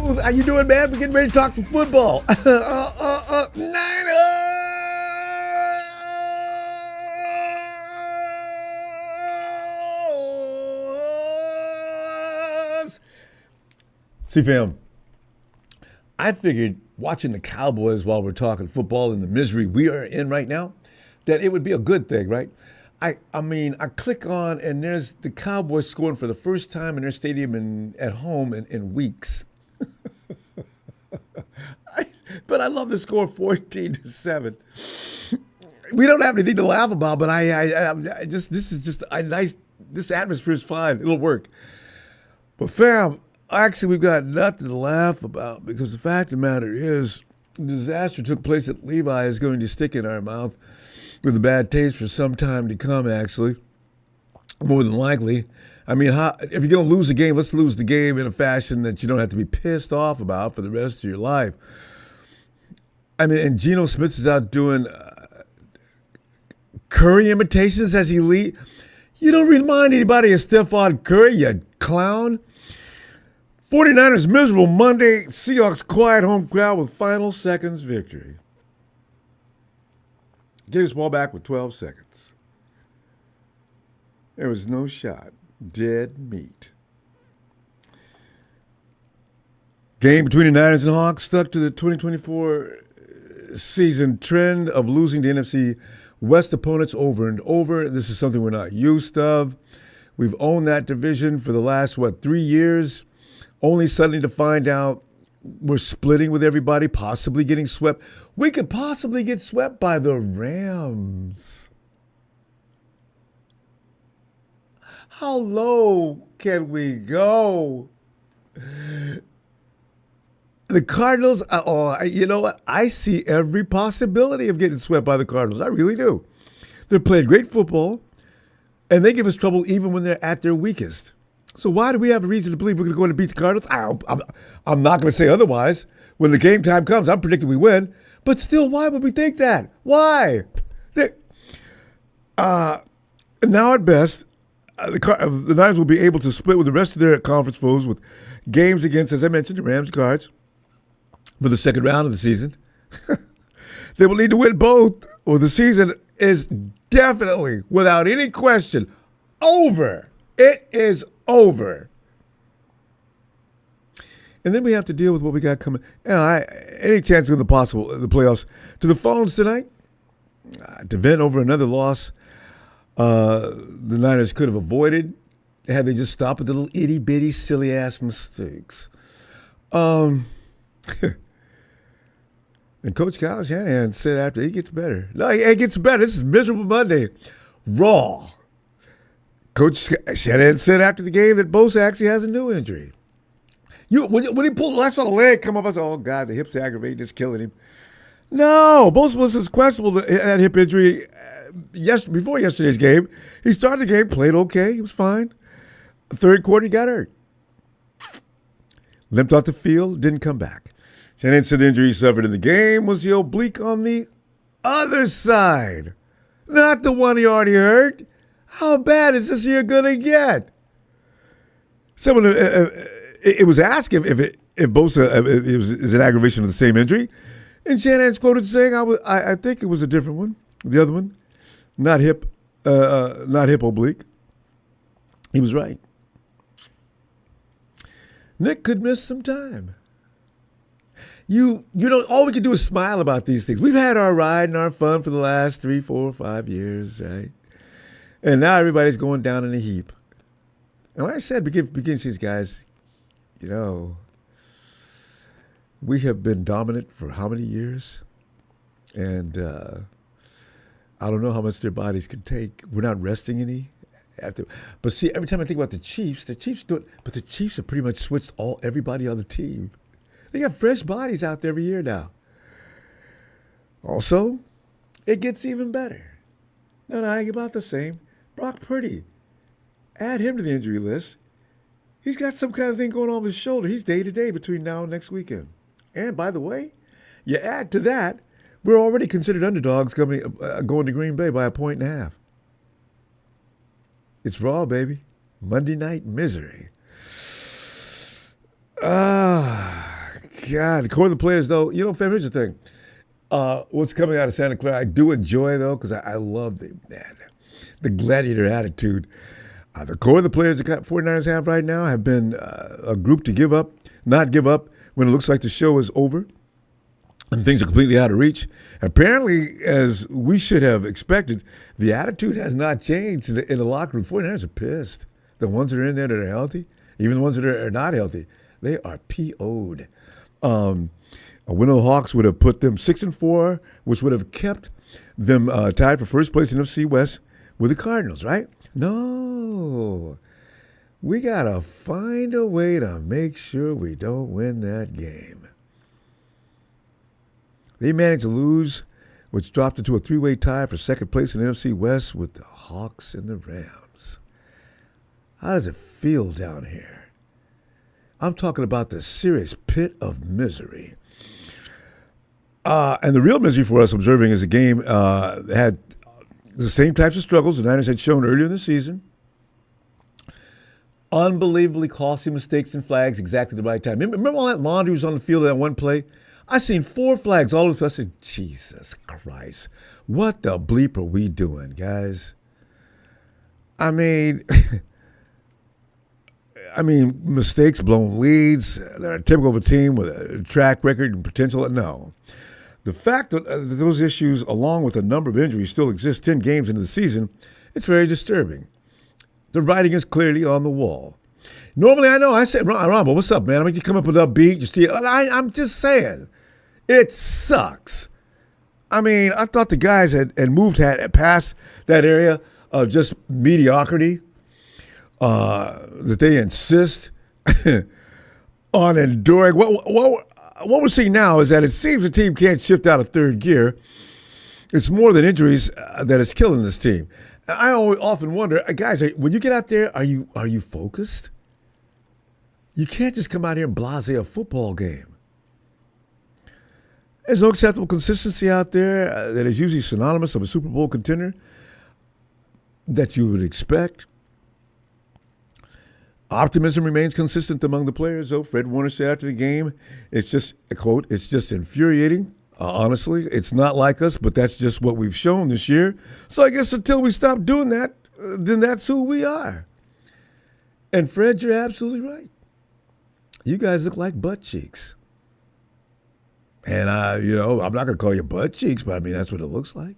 How you doing, man? We're getting ready to talk some football. Niners! See, fam, I figured watching the Cowboys while we're talking football and the misery we are in right now, that it would be a good thing, right? I mean, I click on and there's the Cowboys scoring for the first time in their stadium at home in weeks. But I love the score 14-7. We don't have anything to laugh about, but I just this is just a nice. This atmosphere is fine. It'll work. But fam, actually, we've got nothing to laugh about because the fact of the matter is, the disaster took place that Levi is going to stick in our mouth with a bad taste for some time to come. Actually, more than likely. I mean, if you're going to lose a game, let's lose the game in a fashion that you don't have to be pissed off about for the rest of your life. I mean, and Geno Smith is out doing Curry imitations as he lead. You don't remind anybody of Stephon Curry, you clown. 49ers miserable Monday. Seahawks quiet home crowd with final seconds victory. Gave us ball back with 12 seconds. There was no shot. Dead meat. Game between the Niners and Hawks stuck to the 2024 season trend of losing to NFC West opponents over and over. This is something we're not used of. We've owned that division for the last, 3 years, only suddenly to find out we're splitting with everybody, possibly getting swept. We could possibly get swept by the Rams. How low can we go? The Cardinals, you know what? I see every possibility of getting swept by the Cardinals. I really do. They're playing great football, and they give us trouble even when they're at their weakest. So why do we have a reason to believe we're going to go in and beat the Cardinals? I'm not going to say otherwise. When the game time comes, I'm predicting we win. But still, why would we think that? Why? Now at best, the Niners will be able to split with the rest of their conference foes with games against, as I mentioned, the Rams, Cards for the second round of the season. They will need to win both, or the season is definitely, without any question, over. It is over. And then we have to deal with what we got coming. Any chance of the playoffs. To the phones tonight to vent over another loss the Niners could have avoided had they just stopped with the little itty-bitty, silly-ass mistakes. And Coach Kyle Shanahan said after, he gets better. No, it gets better. This is miserable Monday. Raw. Coach Shanahan said after the game that Bosa actually has a new injury. When he pulled, I saw the leg come up, I said, oh, God, the hip's aggravating, it's killing him. No, Bosa was questionable, that hip injury before yesterday's game. He started the game, played okay, he was fine. Third quarter, he got hurt. Limped off the field, didn't come back. Shanahan said the injury he suffered in the game was the oblique on the other side, not the one he already hurt. How bad is this year going to get? Someone, it was asked if Bosa is an aggravation of the same injury, and Shanahan's quoted saying, "I think it was a different one, the other one, not hip oblique." He was right. Nick could miss some time. You know, all we can do is smile about these things. We've had our ride and our fun for the last 3, 4, 5 years, right? And now everybody's going down in a heap. And like I said, begin these guys, you know, we have been dominant for how many years? And I don't know how much their bodies can take. We're not resting any. But see, every time I think about the Chiefs do it, but the Chiefs have pretty much switched everybody on the team. They got fresh bodies out there every year now. Also, it gets even better. No, about the same. Brock Purdy, add him to the injury list. He's got some kind of thing going on with his shoulder. He's day-to-day between now and next weekend. And by the way, you add to that, we're already considered underdogs going to Green Bay by 1.5. It's raw, baby. Monday night misery. God, the core of the players, though, fam, here's the thing. What's coming out of Santa Clara, I do enjoy, though, because I love the gladiator attitude. The core of the players that 49ers have right now have been a group to not give up when it looks like the show is over and things are completely out of reach. Apparently, as we should have expected, the attitude has not changed in the locker room. 49ers are pissed. The ones that are in there that are healthy, even the ones that are not healthy, they are PO'd. A win of the Hawks would have put them 6-4, which would have kept them tied for first place in NFC West with the Cardinals, right? No. We got to find a way to make sure we don't win that game. They managed to lose, which dropped into a three-way tie for second place in the NFC West with the Hawks and the Rams. How does it feel down here? I'm talking about the serious pit of misery. And the real misery for us observing is the game had the same types of struggles the Niners had shown earlier in the season. Unbelievably costly mistakes and flags exactly at the right time. Remember all that laundry was on the field of that one play? I seen 4 flags all of us. I said, Jesus Christ, what the bleep are we doing, guys? I mean, mistakes, blown leads, they're typical of a team with a track record and potential. No. The fact that those issues, along with a number of injuries, still exist 10 games into the season, it's very disturbing. The writing is clearly on the wall. Normally, I know, I say, Ronbo, what's up, man? I mean, you come up with a beat, you see, I'm just saying, it sucks. I mean, I thought the guys had moved past that area of just mediocrity, that they insist on enduring. What we're seeing now is that it seems the team can't shift out of third gear. It's more than injuries that is killing this team. I often wonder, guys, when you get out there, are you focused? You can't just come out here and blase a football game. There's no acceptable consistency out there that is usually synonymous of a Super Bowl contender that you would expect. Optimism remains consistent among the players, though. Fred Warner said after the game, it's just, a quote, it's just infuriating. Honestly, it's not like us, but that's just what we've shown this year. So I guess until we stop doing that, then that's who we are. And Fred, you're absolutely right. You guys look like butt cheeks. And, I'm not going to call you butt cheeks, but I mean, that's what it looks like.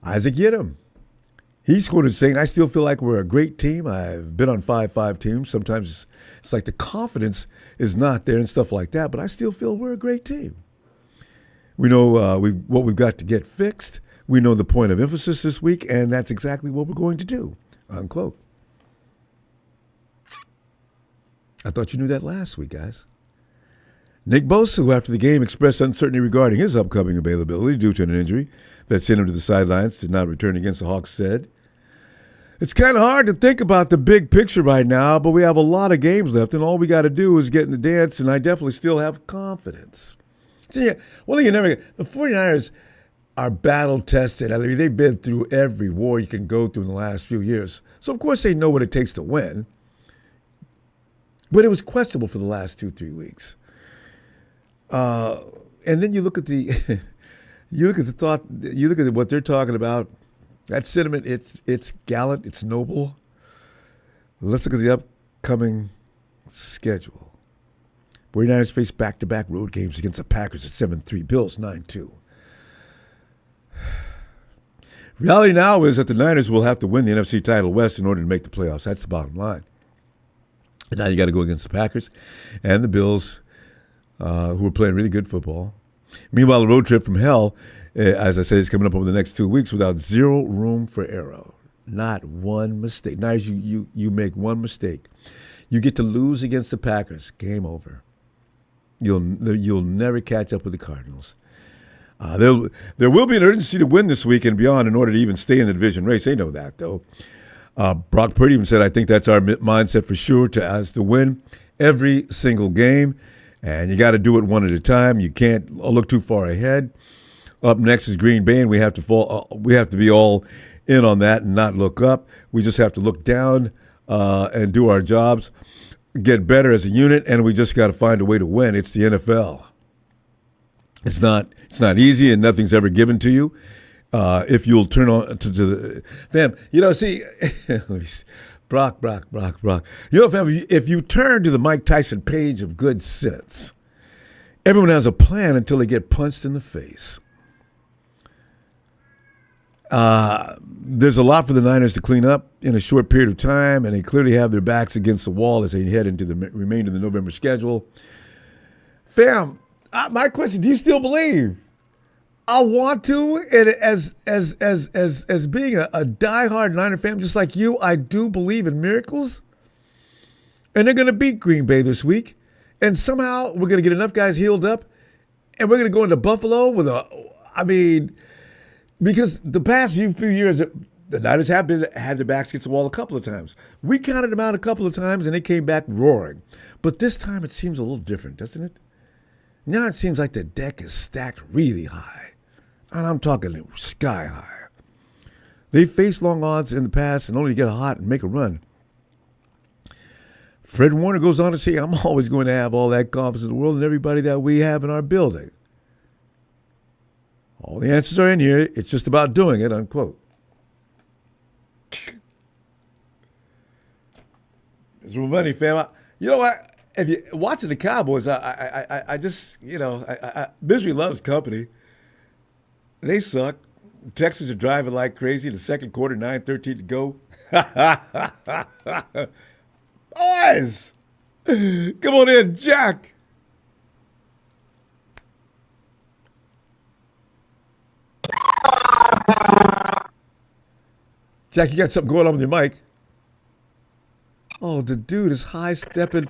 Isaac Yiadom. He's quoted saying, I still feel like we're a great team. I've been on 5-5 teams. Sometimes it's like the confidence is not there and stuff like that, but I still feel we're a great team. We know what we've got to get fixed. We know the point of emphasis this week, and that's exactly what we're going to do, unquote. I thought you knew that last week, guys. Nick Bosa, who after the game expressed uncertainty regarding his upcoming availability due to an injury that sent him to the sidelines, did not return against the Hawks, said, it's kind of hard to think about the big picture right now, but we have a lot of games left, and all we got to do is get in the dance, and I definitely still have confidence. So, yeah, one thing you never get, the 49ers are battle-tested. I mean, they've been through every war you can go through in the last few years. So, of course, they know what it takes to win. But it was questionable for the last 2-3 weeks. And then you look at what they're talking about. That sentiment, it's gallant, it's noble. Let's look at the upcoming schedule. 49ers face back-to-back road games against the Packers at 7-3, Bills 9-2. Reality now is that the Niners will have to win the NFC title West in order to make the playoffs. That's the bottom line. And now you got to go against the Packers and the Bills, who are playing really good football. Meanwhile, the road trip from hell, as I said, is coming up over the next 2 weeks without zero room for error. Not one mistake. Now you make one mistake, you get to lose against the Packers. Game over. You'll never catch up with the Cardinals. There will be an urgency to win this week and beyond in order to even stay in the division race. They know that, though. Brock Purdy even said, I think that's our mindset for sure, to win every single game. And you got to do it one at a time. You can't look too far ahead. Up next is Green Bay, and we have to be all in on that and not look up. We just have to look down and do our jobs. get better as a unit, and we just got to find a way to win. It's the NFL. It's not easy, and nothing's ever given to you. If you'll turn on to the fam, see, Brock. Fam, if you turn to the Mike Tyson page of good sense, everyone has a plan until they get punched in the face. There's a lot for the Niners to clean up in a short period of time, and they clearly have their backs against the wall as they head into the remainder of the November schedule. Fam, my question: do you still believe? I want to, and as being a diehard Niner fan, just like you, I do believe in miracles. And they're going to beat Green Bay this week, and somehow we're going to get enough guys healed up, and we're going to go into Buffalo with because the past few years, the Niners have had their backs against the wall a couple of times. We counted them out a couple of times, and they came back roaring. But this time it seems a little different, doesn't it? Now it seems like the deck is stacked really high. And I'm talking sky high. They faced long odds in the past and only get hot and make a run. Fred Warner goes on to say, I'm always going to have all that confidence in the world and everybody that we have in our building. All the answers are in here. It's just about doing it, unquote. It's real money, fam. You know what? If you're watching the Cowboys, I just, misery loves company. They suck. Texans are driving like crazy. The second quarter, 9:13 to go. Boys, come on in, Jack. Jack, you got something going on with your mic. Oh, the dude is high stepping.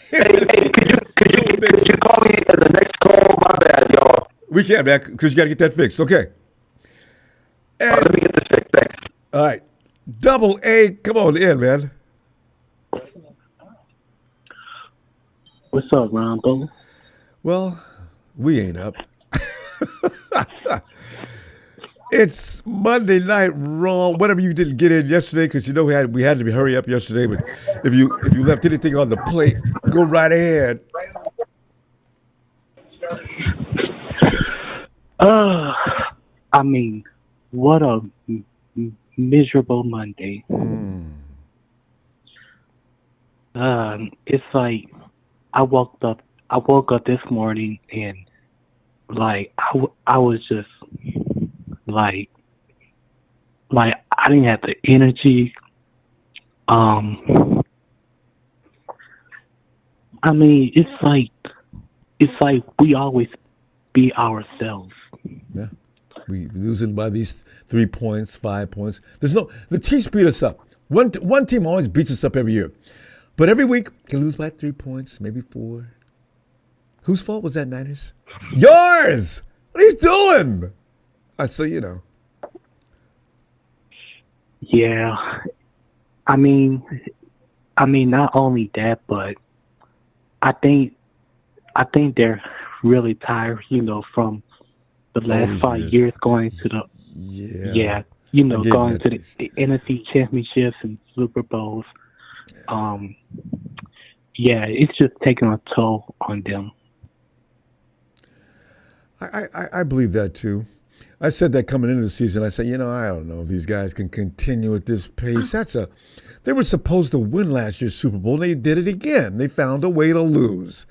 Hey, could you call me at the next call? My bad, y'all. We can't, man, because you got to get that fixed. Okay. And, let me get this fixed. Thanks. All right. Double A, come on in, man. What's up, Ronbo? Well, we ain't up. It's Monday night, Raw. Whatever you didn't get in yesterday, because we had to hurry up yesterday. But if you left anything on the plate, go right ahead. What a miserable Monday. It's like I woke up this morning and I was just like I didn't have the energy. It's like we always be ourselves. Yeah. We losing by these 3 points, 5 points. The Chiefs beat us up. One team always beats us up every year. But every week can lose by 3 points, maybe 4. Whose fault was that, Niners? Yours! What are you doing? So you know. Yeah. Not only that, but I think they're really tired, from the last 5 years going to the going to the NFC championships and Super Bowls. It's just taking a toll on them. I believe that too. I said that coming into the season. I said, I don't know if these guys can continue at this pace. They were supposed to win last year's Super Bowl. They did it again. They found a way to lose.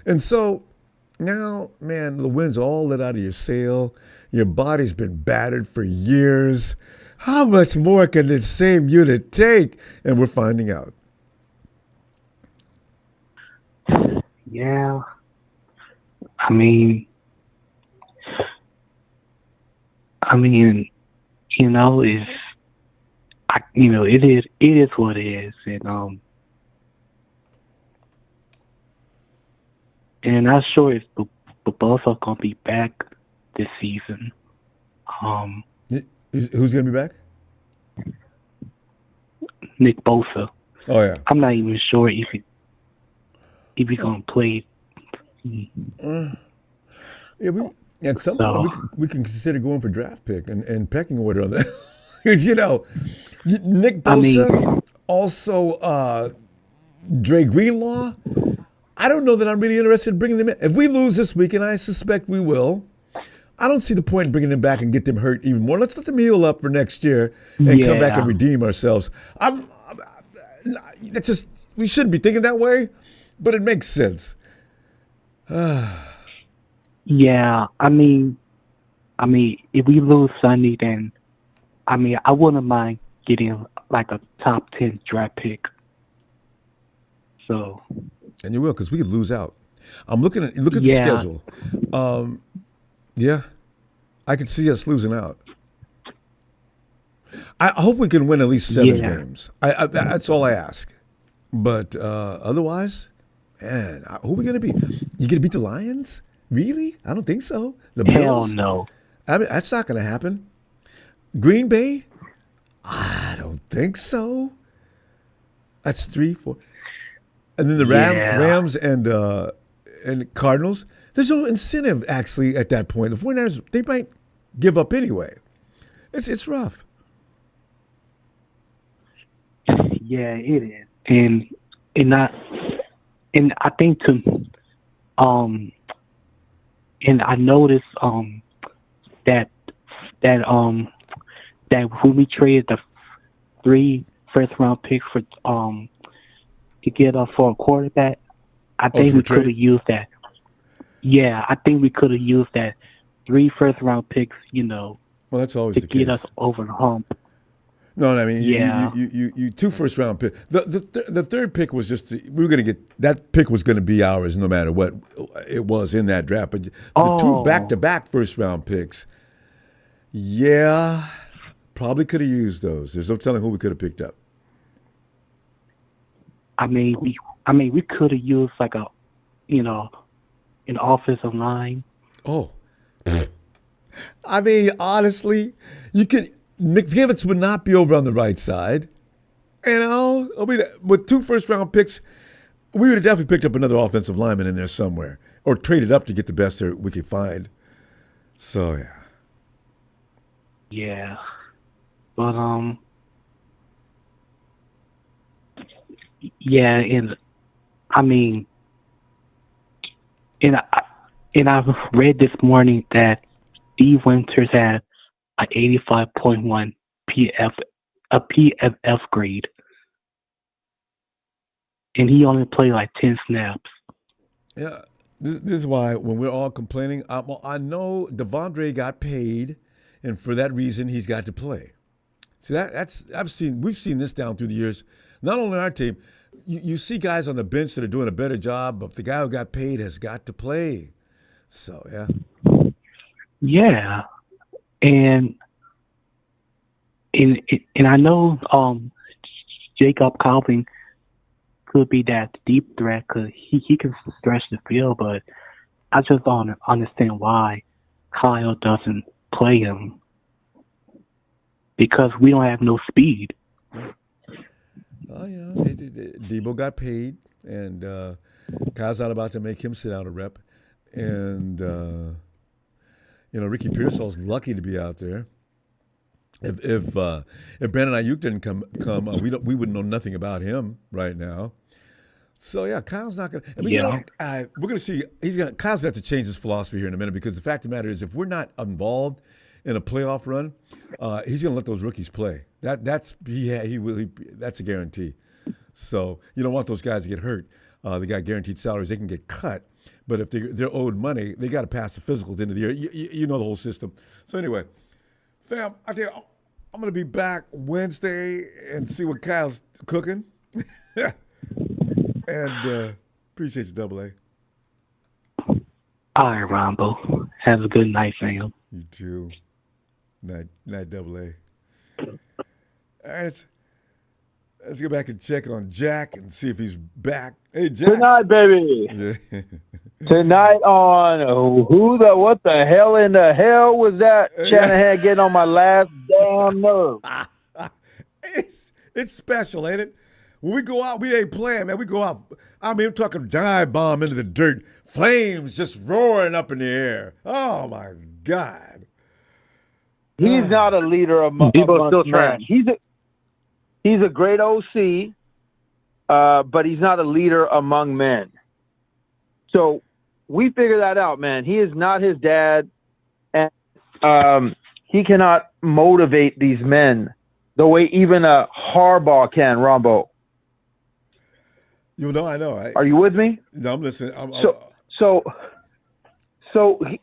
And so now, man, the wind's all let out of your sail. Your body's been battered for years. How much more can this same unit take? And we're finding out. Yeah. It is what it is, and I'm not sure if the both are gonna be back this season. Who's gonna be back? Nick Bosa. Oh yeah. I'm not even sure if he's gonna play. At some point, we can consider going for draft pick and pecking order on that. Because, Nick Bosa, also Dre Greenlaw, I don't know that I'm really interested in bringing them in. If we lose this week, and I suspect we will, I don't see the point in bringing them back and get them hurt even more. Let's let them heal up for next year and come back and redeem ourselves. That's just, we shouldn't be thinking that way, but it makes sense. Yeah, I mean, if we lose Sunday, then I wouldn't mind getting like a top 10 draft pick. So. And you will, because we could lose out. I'm looking at the schedule. Yeah, I could see us losing out. I hope we can win at least 7 games. That's all I ask. But otherwise, man, who are we gonna beat? You gonna beat the Lions? Really? I don't think so. The Bills? Hell no. I mean, that's not gonna happen. Green Bay? I don't think so. That's 3, 4. And then the Rams and Cardinals. There's no incentive actually at that point. The 49ers, they might give up anyway. It's rough. Yeah, it is. And I think and I noticed that when we traded the 3 first-round picks for to get us for a quarterback, I think we could have used that. Yeah, I think we could have used that 3 first-round picks, well, that's always to the get case. us over the hump. No, I mean, Yeah. you 2 first-round picks. The third pick was just we were going to get that pick was going to be ours no matter what it was in that draft. But the 2 back-to-back first-round picks, probably could have used those. There's no telling who we could have picked up. I mean, we could have used like an offensive line. Oh, I mean, honestly, you could. McGivens would not be over on the right side. I mean, with 2 first-round picks, we would have definitely picked up another offensive lineman in there somewhere, or traded up to get the best we could find. So yeah. Yeah, but yeah, and I mean, and I've read this morning that Steve Winters had an 85.1 PFF grade, and he only played like 10 snaps. Yeah, this is why when we're all complaining, I know Devondre got paid, and for that reason he's got to play. See, we've seen this down through the years. Not only our team, you see guys on the bench that are doing a better job, but the guy who got paid has got to play. So yeah. Yeah, and I know Jacob Calvin could be that deep threat because he can stretch the field, but I just don't understand why Kyle doesn't play him, because we don't have no speed. Oh, Debo got paid, and Kyle's not about to make him sit out a rep. And, Ricky Pearsall's lucky to be out there. If Brandon Ayuk didn't come, we wouldn't know nothing about him right now. So yeah, Kyle's not gonna. I mean, we're gonna see. Kyle's gonna have to change his philosophy here in a minute, because the fact of the matter is, if we're not involved in a playoff run, he's gonna let those rookies play. That's a guarantee. So you don't want those guys to get hurt. They got guaranteed salaries. They can get cut, but if they're owed money, they got to pass the physical at the end of the year. You know the whole system. So anyway, fam, I tell you, I'm gonna be back Wednesday and see what Kyle's cooking. And appreciate you, Double A. All right, Ronbo. Have a good night, fam. You too. Night, Double A. All right, let's go back and check on Jack and see if he's back. Hey, Jack. Tonight, baby. Yeah. Tonight on what the hell in the hell was that? Shanahan getting on my last damn nerve. It's special, ain't it? When we go out, we ain't playing, man. We go out. I mean, I'm talking dive bomb into the dirt. Flames just roaring up in the air. Oh, my God. He's not a leader amongst men. He's a great OC. but he's not a leader among men. So we figure that out, man. He is not his dad, and he cannot motivate these men the way even a Harbaugh can, Ronbo. You know, I know. Are you with me? No, I'm listening. So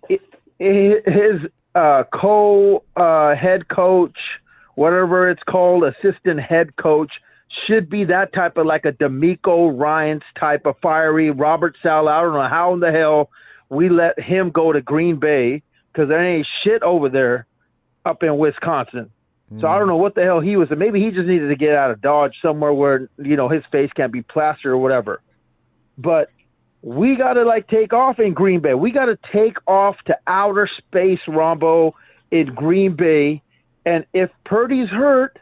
his head coach, whatever it's called, assistant head coach, should be that type of like a D'Amico Ryans type of fiery Robert Saleh. I don't know how in the hell we let him go to Green Bay because there ain't shit over there up in Wisconsin. So I don't know what the hell he was. Maybe he just needed to get out of Dodge somewhere where, you know, his face can't be plastered or whatever. But we got to like take off in Green Bay. We got to take off to outer space, Ronbo, in Green Bay. And if Purdy's hurt,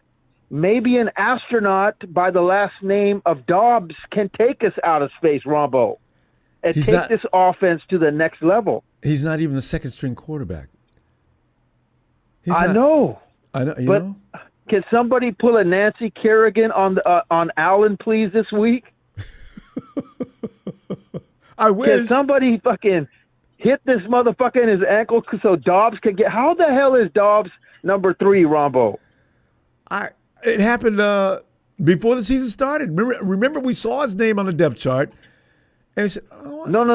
maybe an astronaut by the last name of Dobbs can take us out of space, Ronbo, and take this offense to the next level. He's not even the second string quarterback. I know. You but know? Can somebody pull a Nancy Kerrigan on Allen, please, this week? I wish. Can somebody fucking hit this motherfucker in his ankle so Dobbs can get? How the hell is Dobbs number 3, Ronbo? It happened before the season started. Remember, we saw his name on the depth chart, and we said, "Oh, no,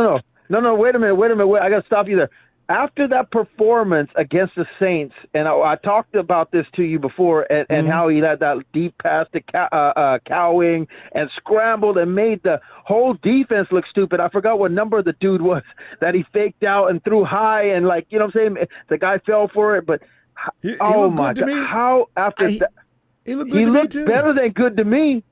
wait a minute. I got to stop you there." After that performance against the Saints, and I talked about this to you before, and how he had that deep pass to Cowing and scrambled and made the whole defense look stupid. I forgot what number the dude was that he faked out and threw high, and like, you know what I'm saying? The guy fell for it, but oh my God, how after that? He looked good to me too. Better than good to me.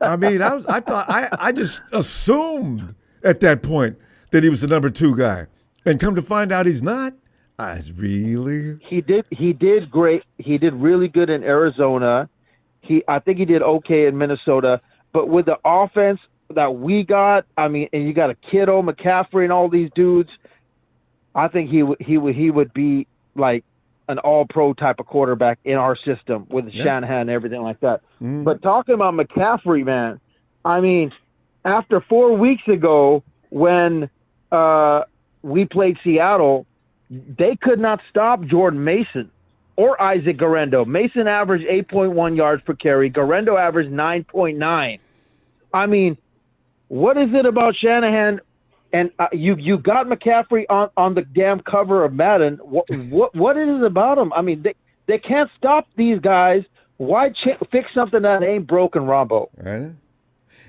I mean, I just assumed at that point that he was the number 2 guy. And come to find out he's not. Really? He did great. He did really good in Arizona. I think he did okay in Minnesota. But with the offense that we got, I mean, and you got a Kittle, McCaffrey, and all these dudes, I think he would be like an all-pro type of quarterback in our system with Shanahan and everything like that. But talking about McCaffrey, man, I mean, after 4 weeks ago when we played Seattle, they could not stop Jordan Mason or Isaac Guerrero. Mason averaged 8.1 yards per carry. Guerrero averaged 9.9. I mean, what is it about Shanahan? And you got McCaffrey on the damn cover of Madden. What is it about him? I mean, they can't stop these guys. Why fix something that ain't broken, Ronbo? Right.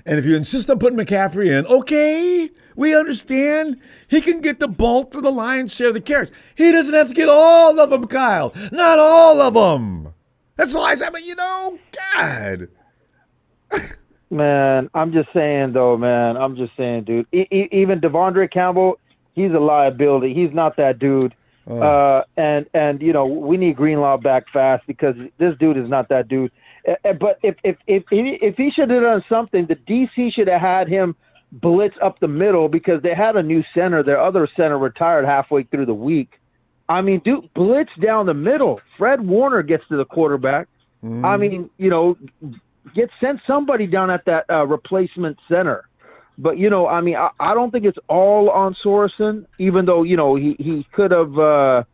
And if you insist on putting McCaffrey in, okay, we understand. He can get the bulk of the lion's share of the carries. He doesn't have to get all of them, Kyle. Not all of them. That's all I said, but you know, God. Man, I'm just saying, though, man. I'm just saying, dude. Even Devondre Campbell, he's a liability. He's not that dude. And you know, we need Greenlaw back fast because this dude is not that dude. But if he should have done something, the DC should have had him blitz up the middle because they had a new center. Their other center retired halfway through the week. I mean, dude, blitz down the middle. Fred Warner gets to the quarterback. I mean, you know, send somebody down at that replacement center. But, you know, I mean, I don't think it's all on Sorensen, even though, you know, he could have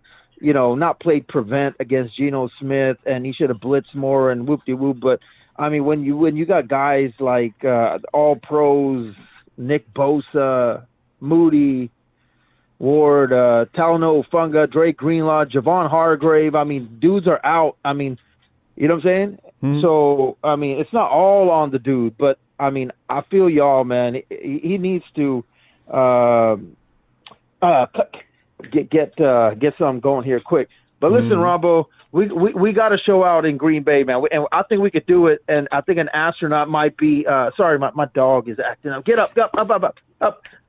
you know, not played prevent against Geno Smith, and he should have blitzed more and whoop-de-whoop. But, I mean, when you got guys like all pros, Nick Bosa, Moody, Ward, Talanoa Funga, Drake Greenlaw, Javon Hargrave, I mean, dudes are out. I mean, you know what I'm saying? So, I mean, it's not all on the dude, but, I mean, I feel y'all, man. He needs to get something going here quick. But listen, Ronbo, we got to show out in Green Bay, man. And I think we could do it. And I think an astronaut might be. Sorry, my dog is acting up. Get up.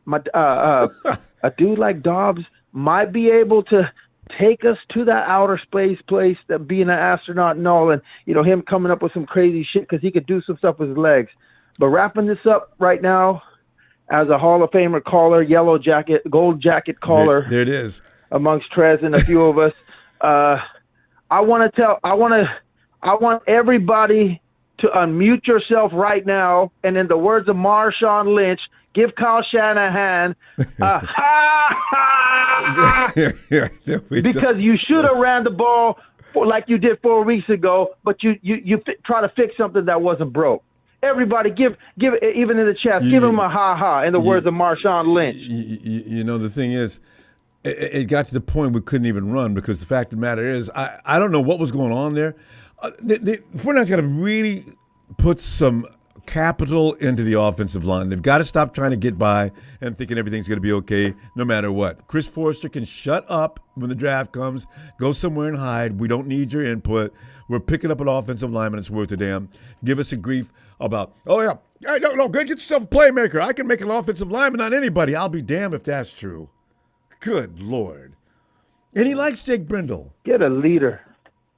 A dude like Dobbs might be able to take us to that outer space place, that being an astronaut and all, and you know him coming up with some crazy shit because he could do some stuff with his legs. But wrapping this up right now, as a Hall of Famer caller, yellow jacket, gold jacket caller. There it is. Amongst Trez and a few of us. I want everybody to unmute yourself right now, and in the words of Marshawn Lynch, give Kyle Shanahan a ha because you should have ran the ball like you did 4 weeks ago, but you try to fix something that wasn't broke. Everybody give even in the chat, give him a ha in the words of Marshawn Lynch. You know, the thing is, it got to the point we couldn't even run because the fact of the matter is, I don't know what was going on there. The 49ers got to really put some capital into the offensive line. They've got to stop trying to get by and thinking everything's going to be okay no matter what. Chris Forrester can shut up when the draft comes, go somewhere and hide. We don't need your input. We're picking up an offensive lineman that's worth a damn. Give us a grief about, oh, yeah, hey, no, go get yourself a playmaker. I can make an offensive lineman on anybody. I'll be damned if that's true. Good Lord. And he likes Jake Brindle. Get a leader.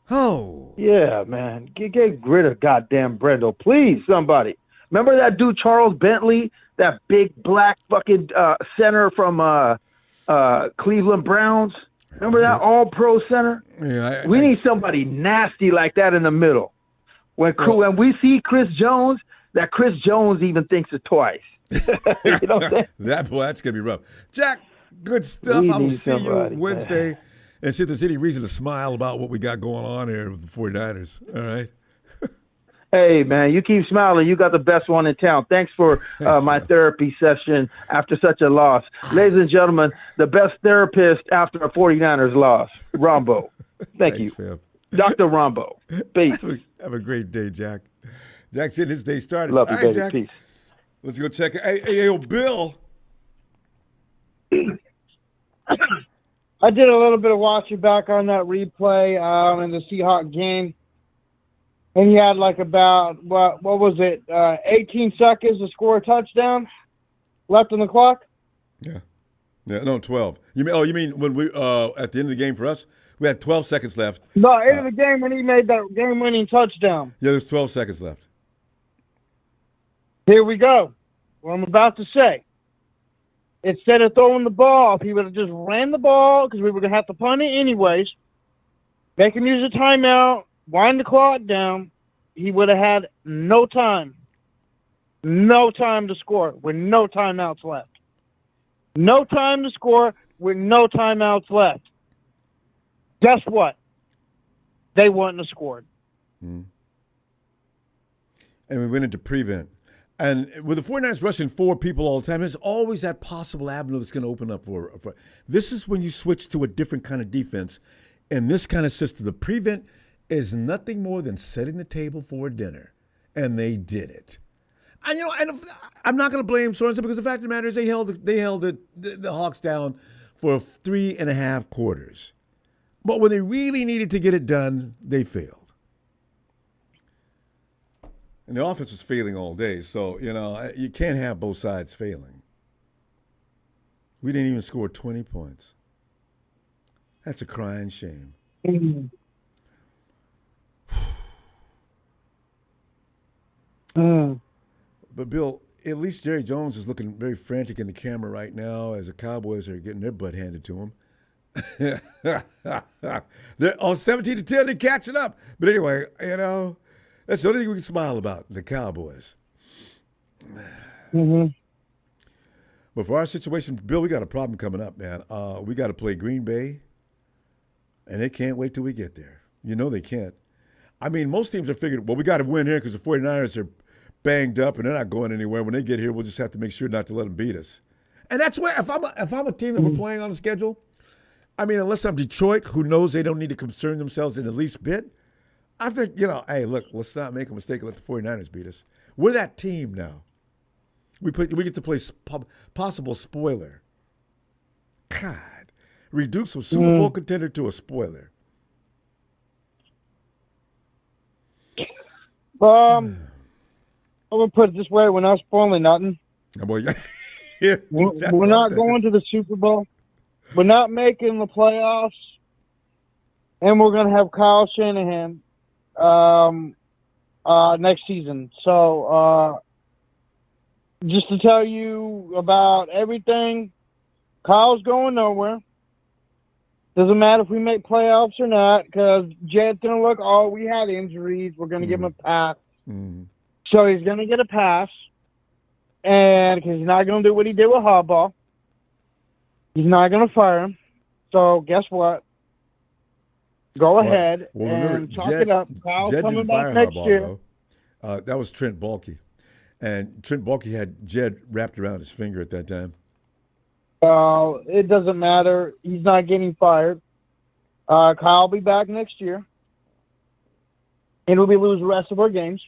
Oh. Yeah, man. Get rid of goddamn Brindle. Please, somebody. Remember that dude, Charles Bentley, that big black fucking center from Cleveland Browns? Remember that all-pro center? Yeah, we need somebody nasty like that in the middle. When we see Chris Jones, that Chris Jones even thinks it twice. You know what I'm saying? That's going to be rough. Jack, good stuff. I will see you Wednesday. Man. And see if there's any reason to smile about what we got going on here with the 49ers. All right? Hey, man, you keep smiling. You got the best one in town. Thanks for my therapy session after such a loss. Ladies and gentlemen, the best therapist after a 49ers loss, Ronbo. Thanks, you. Fam. Dr. Ronbo. Peace. Have a great day, Jack. Jack's in his day started. Love you, all right, baby. Jack. Peace. Let's go check it. Hey, Bill. I did a little bit of watching back on that replay in the Seahawks game. And he had like about, what was it, 18 seconds to score a touchdown left on the clock? Yeah, no, 12. You mean when we at the end of the game for us? We had 12 seconds left. No, end of the game when he made that game-winning touchdown. Yeah, there's 12 seconds left. Here we go. What I'm about to say. Instead of throwing the ball, if he would have just ran the ball, because we were going to have to punt it anyways, make him use a timeout, wind the clock down, he would have had no time to score with no timeouts left. No time to score with no timeouts left. Guess what? They wouldn't have scored. Mm-hmm. And we went into prevent. And with the 49ers rushing 4 people all the time, there's always that possible avenue that's going to open up for. This is when you switch to a different kind of defense. In this kind of system, the prevent is nothing more than setting the table for dinner. And they did it. And, I'm not going to blame Sorensen because the fact of the matter is they held the Hawks down for 3.5 quarters. But when they really needed to get it done, they failed. And the offense was failing all day, so, you can't have both sides failing. We didn't even score 20 points. That's a crying shame. Mm. But, Bill, at least Jerry Jones is looking very frantic in the camera right now as the Cowboys are getting their butt handed to them. They're on 17-10, they're catching up. But anyway, that's the only thing we can smile about, the Cowboys. Mm-hmm. But for our situation, Bill, we got a problem coming up, man. We got to play Green Bay, and they can't wait till we get there. They can't. I mean, most teams are figuring, well, we got to win here because the 49ers are banged up and they're not going anywhere. When they get here, we'll just have to make sure not to let them beat us. And that's where, if I'm a team that we're playing on the schedule, I mean, unless I'm Detroit, who knows they don't need to concern themselves in the least bit, I think, hey, look, let's not make a mistake and let the 49ers beat us. We're that team now. We get to play possible spoiler. God, reduce a Super Bowl contender to a spoiler. I'm going to put it this way. We're not spoiling nothing. Oh, boy. We're not going to the Super Bowl. We're not making the playoffs. And we're going to have Kyle Shanahan next season. So just to tell you about everything, Kyle's going nowhere. Doesn't matter if we make playoffs or not, because Jed's going to look, we had injuries. We're going to give him a pass. So he's going to get a pass, and because he's not going to do what he did with Harbaugh, he's not going to fire him. So guess what? Go ahead and chalk it up. Kyle's Jed coming didn't back fire next Harbaugh, year. though. That was Trent Baalke. And Trent Baalke had Jed wrapped around his finger at that time. It doesn't matter. He's not getting fired. Kyle will be back next year. And we'll be lose the rest of our games.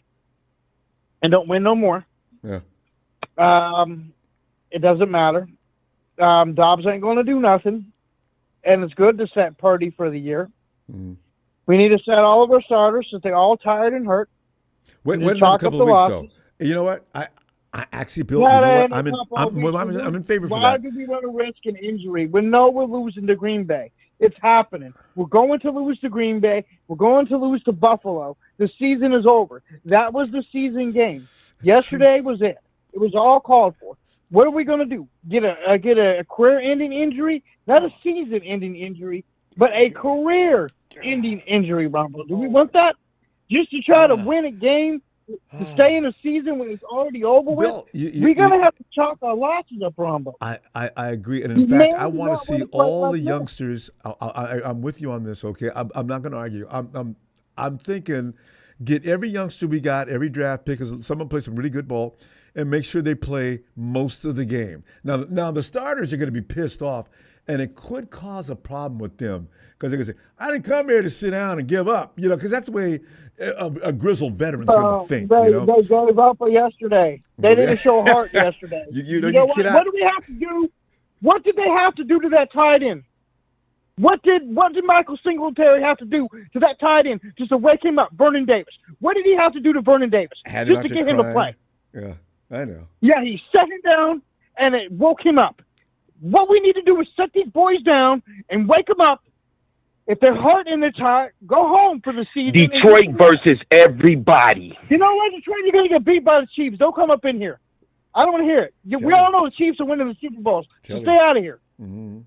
And don't win no more. Yeah. It doesn't matter. Dobbs ain't going to do nothing. And it's good to set Purdy for the year. We need to set all of our starters since they're all tired and hurt. Wait another couple of weeks, though. You know what? I actually, Bill, I'm in favor for that. Why do we run a risk an injury? We know we're losing to Green Bay. It's happening. We're going to lose to Green Bay. We're going to lose to Buffalo. The season is over. That was the season game. Yesterday was it. It was all called for. What are we going to do? Get a career-ending injury? Not a season-ending injury, but a career-ending injury, Ronbo. Do we want that? Just to try to win a game, to stay in a season when it's already over with? Bill, we're going to have to chalk our losses up, Ronbo. I agree. And in fact, I want to see all the youngsters. I'm with you on this, okay? I'm not going to argue. I'm thinking get every youngster we got, every draft pick, because someone plays some really good ball, and make sure they play most of the game. Now the starters are going to be pissed off, and it could cause a problem with them because they're going to say, I didn't come here to sit down and give up, because that's the way a grizzled veteran's going to think. They gave up yesterday. They didn't show heart yesterday. You know what? What do we have to do? What did they have to do to that tight end? What did Michael Singletary have to do to that tight end just to wake him up? Vernon Davis. What did he have to do to Vernon Davis just to get him to play? Yeah, I know. Yeah, he set him down and it woke him up. What we need to do is set these boys down and wake them up. If they're hurt and they're tired, go home for the season. Detroit versus everybody. You know what, Detroit? You're going to get beat by the Chiefs. Don't come up in here. I don't want to hear it. We all know the Chiefs are winning the Super Bowls. So stay out of here. Mm-hmm.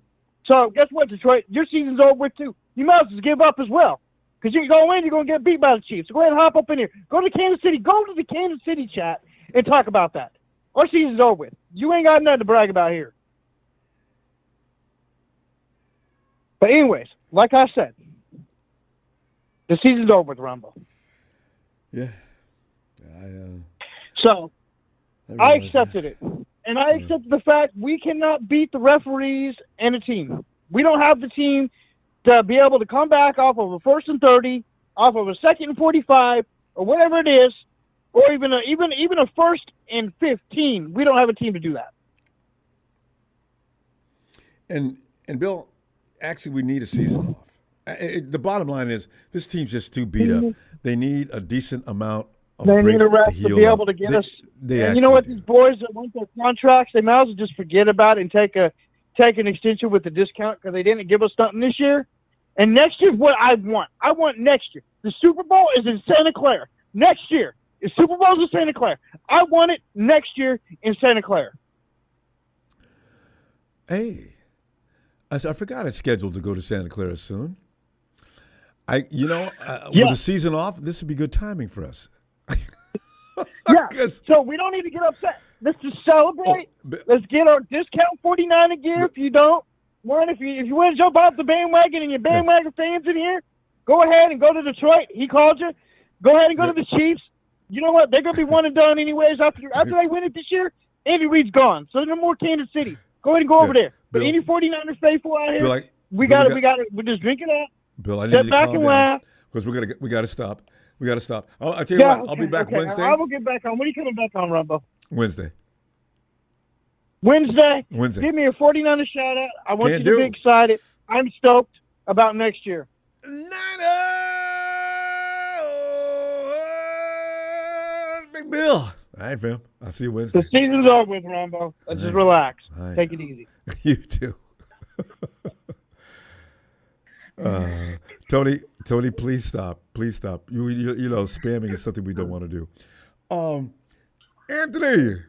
So guess what, Detroit? Your season's over with, too. You might as well give up as well. Because you're going to win, you're going to get beat by the Chiefs. So go ahead and hop up in here. Go to Kansas City. Go to the Kansas City chat and talk about that. Our season's over with. You ain't got nothing to brag about here. But anyways, like I said, the season's over with Ronbo. Yeah. So I accepted it. And I accepted the fact we cannot beat the referees and the team. We don't have the team to be able to come back off of a 1st and 30, off of a 2nd and 45, or whatever it is, or even a 1st and 15. We don't have a team to do that. And Bill, actually, we need a season off. The bottom line is this team's just too beat up. They need a decent amount of They break need a rest to be able to get us. And you know what? These boys that want their contracts, they might as well just forget about it and take an extension with the discount because they didn't give us something this year. And next year, what I want. I want next year. The Super Bowl is in Santa Clara. Next year. The Super Bowl's in Santa Clara. I want it next year in Santa Clara. Hey, I forgot it's scheduled to go to Santa Clara soon. With the season off, this would be good timing for us. Yeah, so we don't need to get upset. Let's just celebrate. Let's get our discount 49 again. If you don't, if you want to jump off the bandwagon and your bandwagon fans in here, go ahead and go to Detroit. He called you. Go ahead and go to the Chiefs. You know what? They're going to be one and done anyways. After they win it this year, Andy Reid's gone. So no more Kansas City. Go ahead and go over there. But any 49ers faithful out here, we got it. We're just drinking up. Bill, I need you to calm down because we got to stop. We got to stop. I'll tell you what. I'll be back Wednesday. I will get back on. When are you coming back on, Ronbo? Wednesday. Wednesday. Give me a 49er shout out. I want you to be excited. I'm stoked about next year. Big Bill. All right, fam. I'll see you Wednesday. The season's over with, Ronbo. Let's just relax. Take it easy. You too. Tony, please stop. Please stop. You know, spamming is something we don't want to do. Anthony.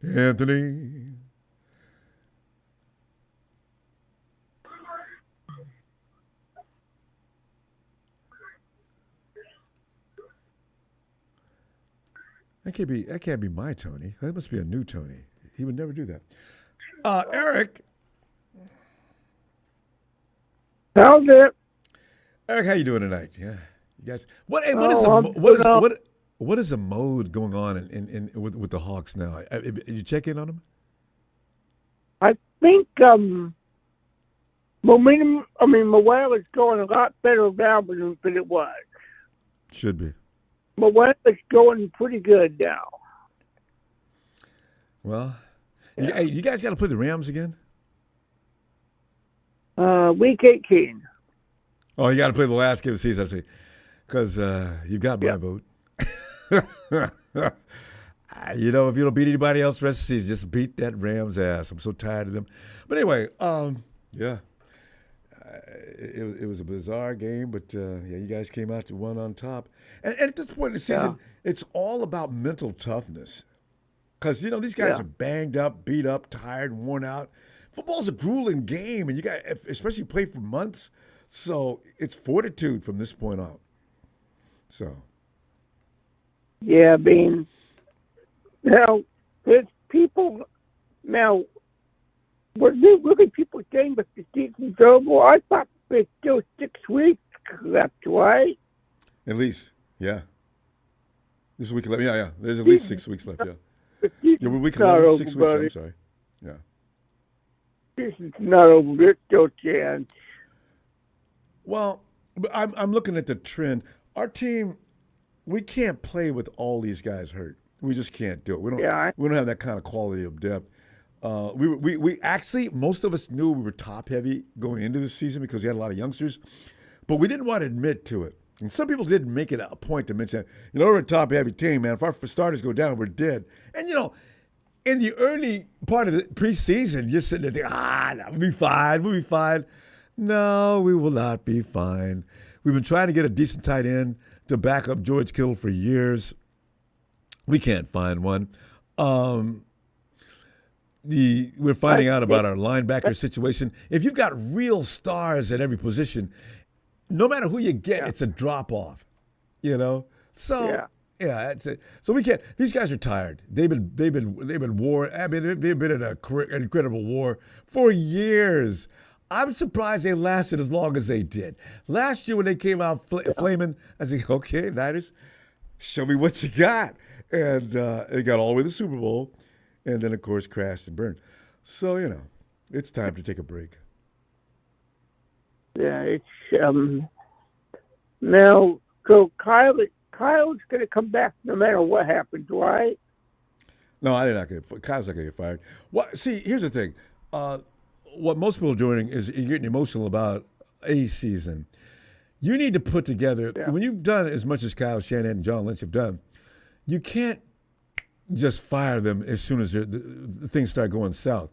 Anthony. That can't be my Tony. That must be a new Tony. He would never do that. Eric. How's it? Eric, how you doing tonight? Yeah, you guys. What is the mode going on in with the Hawks now? You check in on them? I think morale is going a lot better now than it was. Should be. Morale is going pretty good now. Well, hey, you guys got to play the Rams again? Week 18. Oh, you got to play the last game of the season, I see. Because you got my vote. You know, if you don't beat anybody else the rest of the season, just beat that Rams ass. I'm so tired of them. But anyway, yeah. It was a bizarre game, but you guys came out to one on top. And at this point in the season, it's all about mental toughness. Because, you know, these guys are banged up, beat up, tired, worn out. Football's a grueling game, and you got, especially play for months. So it's fortitude from this point on. So. Yeah, I mean, now, there's people, now, were there really people saying that the season's over? I thought there's still 6 weeks left, right? At least, yeah. This week 11, yeah. There's at least 6 weeks left, yeah. Yeah, we're week 11, 6 weeks, I'm sorry. Yeah. This is not over. There's still a chance. Well, I'm looking at the trend. Our team, we can't play with all these guys hurt. We just can't do it. We don't have that kind of quality of depth. We actually, most of us knew we were top heavy going into the season because we had a lot of youngsters, but we didn't want to admit to it. And some people didn't make it a point to mention that, you know, we're a top heavy team, man. If our starters go down, we're dead. And, you know, in the early part of the preseason, you're sitting there thinking, we'll be fine. No, we will not be fine. We've been trying to get a decent tight end to back up George Kittle for years. We can't find one. We're finding out about our linebacker situation. If you've got real stars at every position, no matter who you get, it's a drop off. You know, so that's it. So we can't. These guys are tired. They've been war. I mean, they've been in an incredible war for years. I'm surprised they lasted as long as they did. Last year when they came out flaming, I said, okay, Niners, show me what you got. And they got all the way to the Super Bowl. And then, of course, crashed and burned. So, you know, it's time to take a break. Yeah, it's now. So Kyle's going to come back no matter what happens, right? No, Kyle's not going to get fired. Well, see, here's the thing. What most people are doing is you're getting emotional about a season. You need to put together, when you've done as much as Kyle Shanahan and John Lynch have done, you can't just fire them as soon as the things start going south.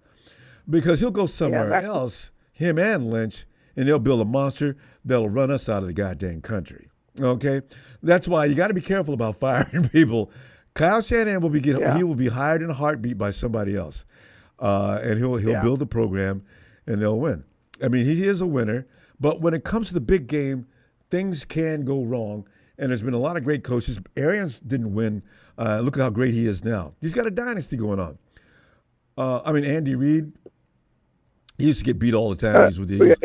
Because he'll go somewhere else, him and Lynch, and they'll build a monster that'll run us out of the goddamn country. Okay? That's why you got to be careful about firing people. Kyle Shanahan will be hired in a heartbeat by somebody else. And he'll build the program, and they'll win. I mean, he is a winner, but when it comes to the big game, things can go wrong. And there's been a lot of great coaches. Arrogance didn't win. Look at how great he is now. He's got a dynasty going on. I mean, Andy Reid, he used to get beat all the time. He's with the Eagles.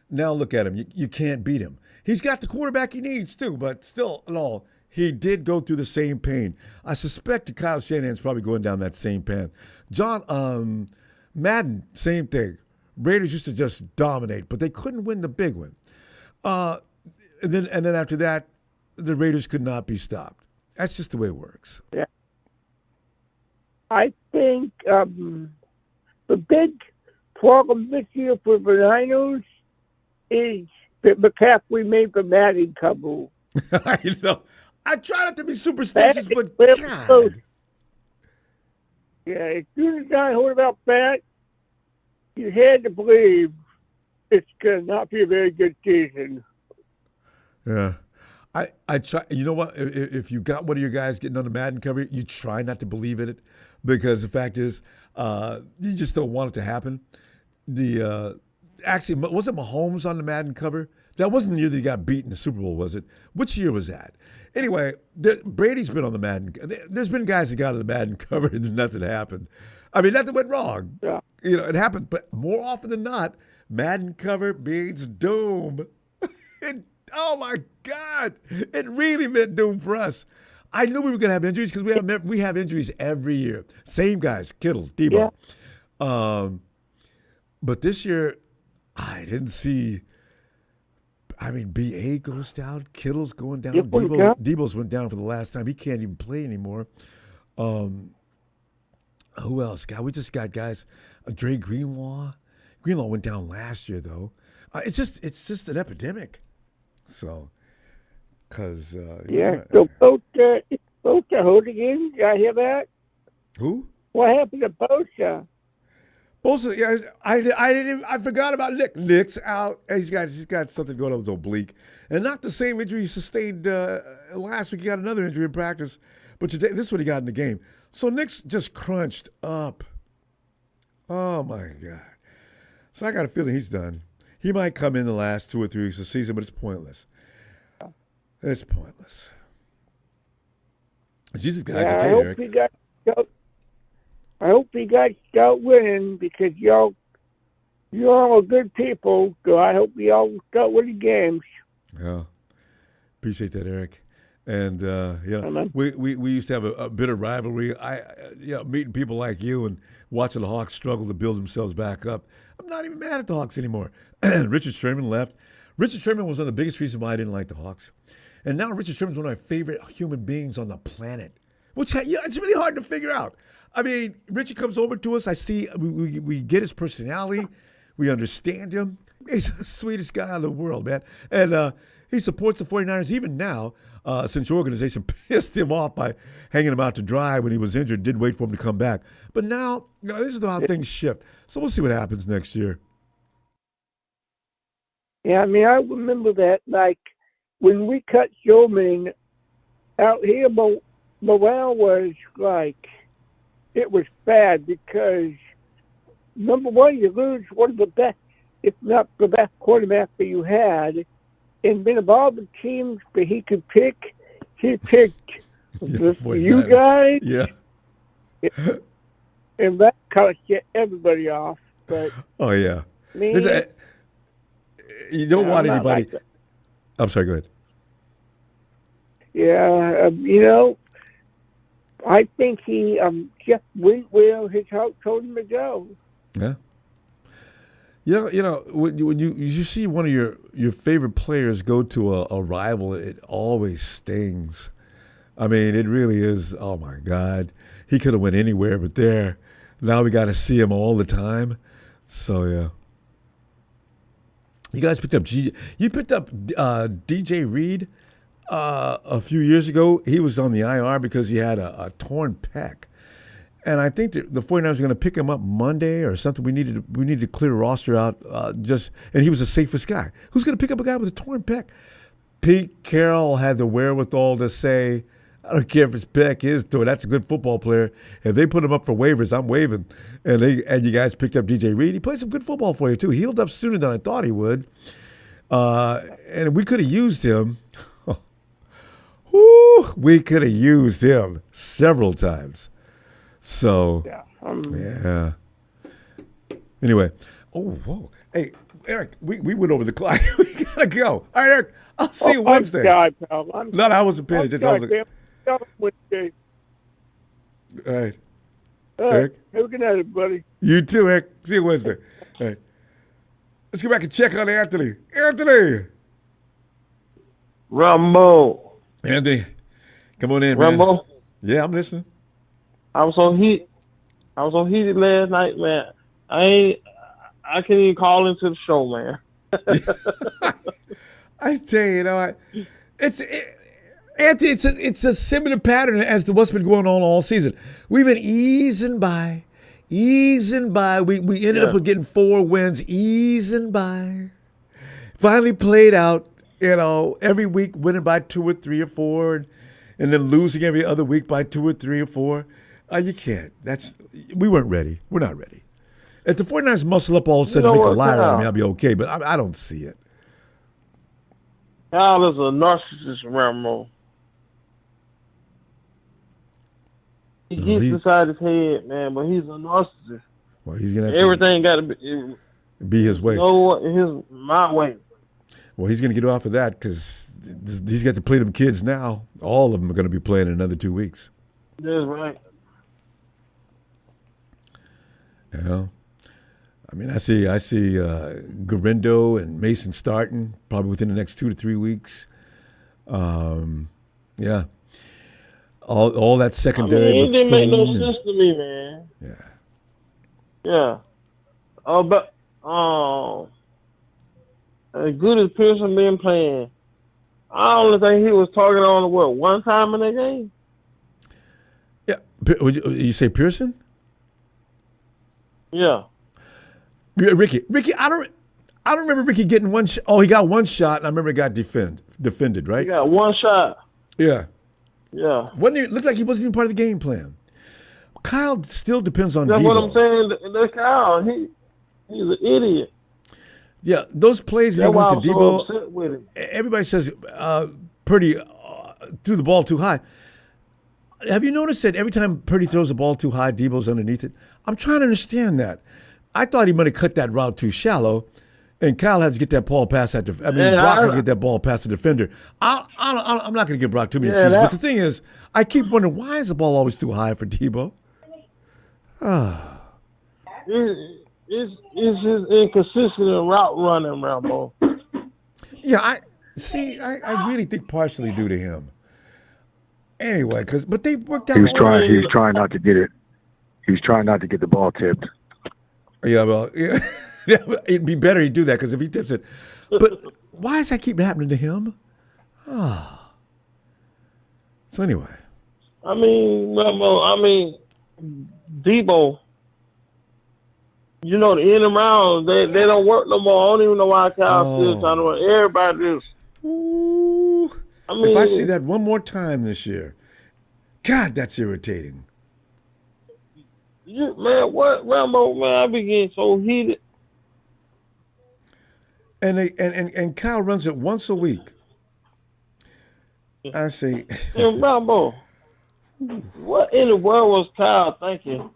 Now look at him. You can't beat him. He's got the quarterback he needs too, but still, no, he did go through the same pain. I suspect that Kyle Shanahan's probably going down that same path. John Madden, same thing. Raiders used to just dominate, but they couldn't win the big one. And then after that, the Raiders could not be stopped. That's just the way it works. Yeah. I think the big problem this year for the Niners is that McCaffrey made the Madden cover. I know. I try not to be superstitious, but God. Yeah, as soon as I heard about that, you had to believe it's going to not be a very good season. Yeah. I try. You know what? If you got one of your guys getting on the Madden cover, you try not to believe in it, because the fact is, you just don't want it to happen. Actually, was it Mahomes on the Madden cover That wasn't the year that he got beat in the Super Bowl, was it? Which year was that? Anyway, Brady's been on the Madden. There's been guys that got on the Madden cover and nothing happened. I mean, nothing went wrong. Yeah. It happened, but more often than not, Madden cover means doom. Oh my God, it really meant doom for us. I knew we were going to have injuries because we have injuries every year. Same guys, Kittle, Debo. Yeah. But this year, I didn't see. I mean, BA goes down, Kittle's going down, Debo's went down for the last time. He can't even play anymore. Who else? God, we just got guys. Dre Greenlaw. Greenlaw went down last year though. It's just an epidemic. So, because So Bosa Hooligan, did I hear that? Who? What happened to Bosa? Bosa, yeah, I forgot about Nick. Nick's out. He's got something going on with his oblique, and not the same injury he sustained last week. He got another injury in practice, but today this is what he got in the game. So Nick's just crunched up. Oh my God! So I got a feeling he's done. He might come in the last 2 or 3 weeks of the season, but it's pointless. It's pointless. Jesus, guys, Yeah, I hope he got start winning because y'all are good people. So I hope y'all start winning games. Yeah, appreciate that, Eric. And we used to have a bit of rivalry. Meeting people like you and watching the Hawks struggle to build themselves back up. I'm not even mad at the Hawks anymore. Richard Sherman left. Richard Sherman was one of the biggest reasons why I didn't like the Hawks. And now Richard Sherman's one of my favorite human beings on the planet. Which it's really hard to figure out. I mean, Richie comes over to us. I see we get his personality. We understand him. He's the sweetest guy in the world, man. And he supports the 49ers even now, since your organization pissed him off by hanging him out to dry when he was injured, did wait for him to come back. But now, this is how things shift. So we'll see what happens next year. Yeah, I mean, I remember that, like, when we cut Showman out here, morale was like, it was bad because, number one, you lose one of the best, if not the best quarterback that you had. And then of all the teams that he could pick, he picked you guys. Yeah. And that kind of set everybody off. But oh, yeah. Me, you don't want anybody. Like I'm sorry, go ahead. Yeah, I think he just went where his heart told him to go. Yeah. When you see one of your favorite players go to a rival, it always stings. I mean, it really is. Oh my God, he could have went anywhere but there. Now we got to see him all the time. So yeah. You guys picked up DJ Reed a few years ago. He was on the IR because he had a torn pec. And I think the 49ers are going to pick him up Monday or something. We needed to clear a roster out and he was the safest guy. Who's going to pick up a guy with a torn pec? Pete Carroll had the wherewithal to say, I don't care if his pec is torn. That's a good football player. If they put him up for waivers, I'm waiving. And you guys picked up DJ Reed. He played some good football for you too. He healed up sooner than I thought he would. And we could have used him. We could have used him several times. So, yeah. Anyway, whoa. Hey, Eric, we went over the clock. We got to go. All right, Eric, I'll see you Wednesday. I'm sorry, pal. No, I wasn't paying attention. Wednesday. All right. Eric. Have a good night, buddy. You too, Eric. See you Wednesday. All right. Let's get back and check on Anthony. Anthony! Ronbo. Anthony, come on in, man. Ronbo. Yeah, I'm listening. I was on heated last night, man. I can't even call into the show, man. I tell you, Anthony, it's a similar pattern as to what's been going on all season. We've been easing by. We ended up with getting 4 wins, easing by. Finally played out, every week winning by 2 or 3 or 4, and then losing every other week by 2 or 3 or 4. You can't. We weren't ready. We're not ready. If the 49ers muscle up all of a sudden and make a lie out of me, I'll be okay, but I don't see it. Kyle is a narcissist, Ronbo. He gets inside his head, man, but he's a narcissist. Well, he's gonna have everything got to be his way. My way. Well, he's gonna get off of that because he's got to play them kids now. All of them are going to be playing in another 2 weeks. That's right. You know, I mean, I see Garindo and Mason starting probably within the next 2 to 3 weeks. Yeah, all that secondary. It didn't make no sense to me, man. Yeah. Yeah. But as good as Pearson been playing, I only think he was targeted on one time in that game. Yeah. Would you say Pearson? Yeah. Ricky, I don't remember Ricky getting one shot. Oh, he got one shot, and I remember it got defended, right? He got one shot. Yeah. Yeah. Looked like he wasn't even part of the game plan. Kyle still depends on That's Debo. what I'm saying. That's Kyle. He's an idiot. Yeah, those plays that went to Debo, so upset with him. everybody says Purdy threw the ball too high. Have you noticed that every time Purdy throws the ball too high, Debo's underneath it? I'm trying to understand that. I thought he might have cut that route too shallow, and Kyle had to get that ball past that. Brock had to get that ball past the defender. I'm not going to give Brock too many excuses, but the thing is, I keep wondering, why is the ball always too high for Debo? It's his inconsistent route running, Ronbo. Yeah, I really think partially due to him. Anyway, but they worked out. He was trying not to get it. He was trying not to get the ball tipped. Yeah, well, yeah. It'd be better he'd do that because if he tips it. But why does that keep happening to him? So anyway. I mean, Ronbo, Debo, you know, the in and round, they don't work no more. I don't even know why Kyle still trying to work. Everybody just. Ooh. If I see that one more time this year, God, that's irritating. Man, what, Ronbo, man, I be getting so heated. And Kyle runs it once a week. I say. And Ronbo, what in the world was Kyle thinking?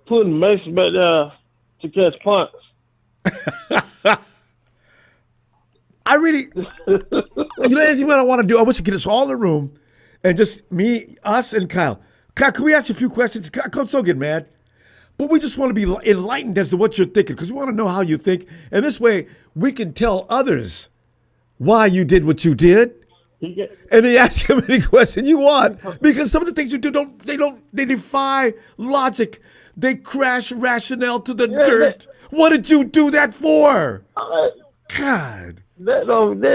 Putting Mason back there to catch punts. I really, anything what I want to do, I wish I could get us all in the room and just us and Kyle. Kyle, can we ask you a few questions? Come so get mad. But we just want to be enlightened as to what you're thinking because we want to know how you think. And this way we can tell others why you did what you did. And then ask him any question you want because some of the things you do they defy logic. They crash rationale to the dirt. What did you do that for? God. That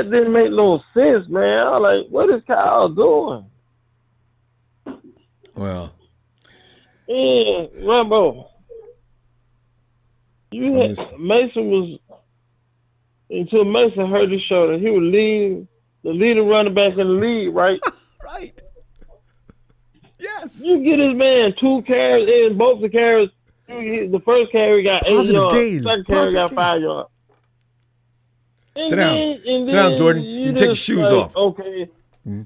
didn't make no sense, man. I was like, what is Kyle doing? Well. Yeah, Ronbo. Mason was until Mason hurt his shoulder. He was the leading running back in the league, right? Right. Yes. You get this man 2 carries and both the carries. The first carry got 8 yards. The second carry got 5 yards. Sit down, Jordan. You can take your shoes off. Okay. Mm-hmm.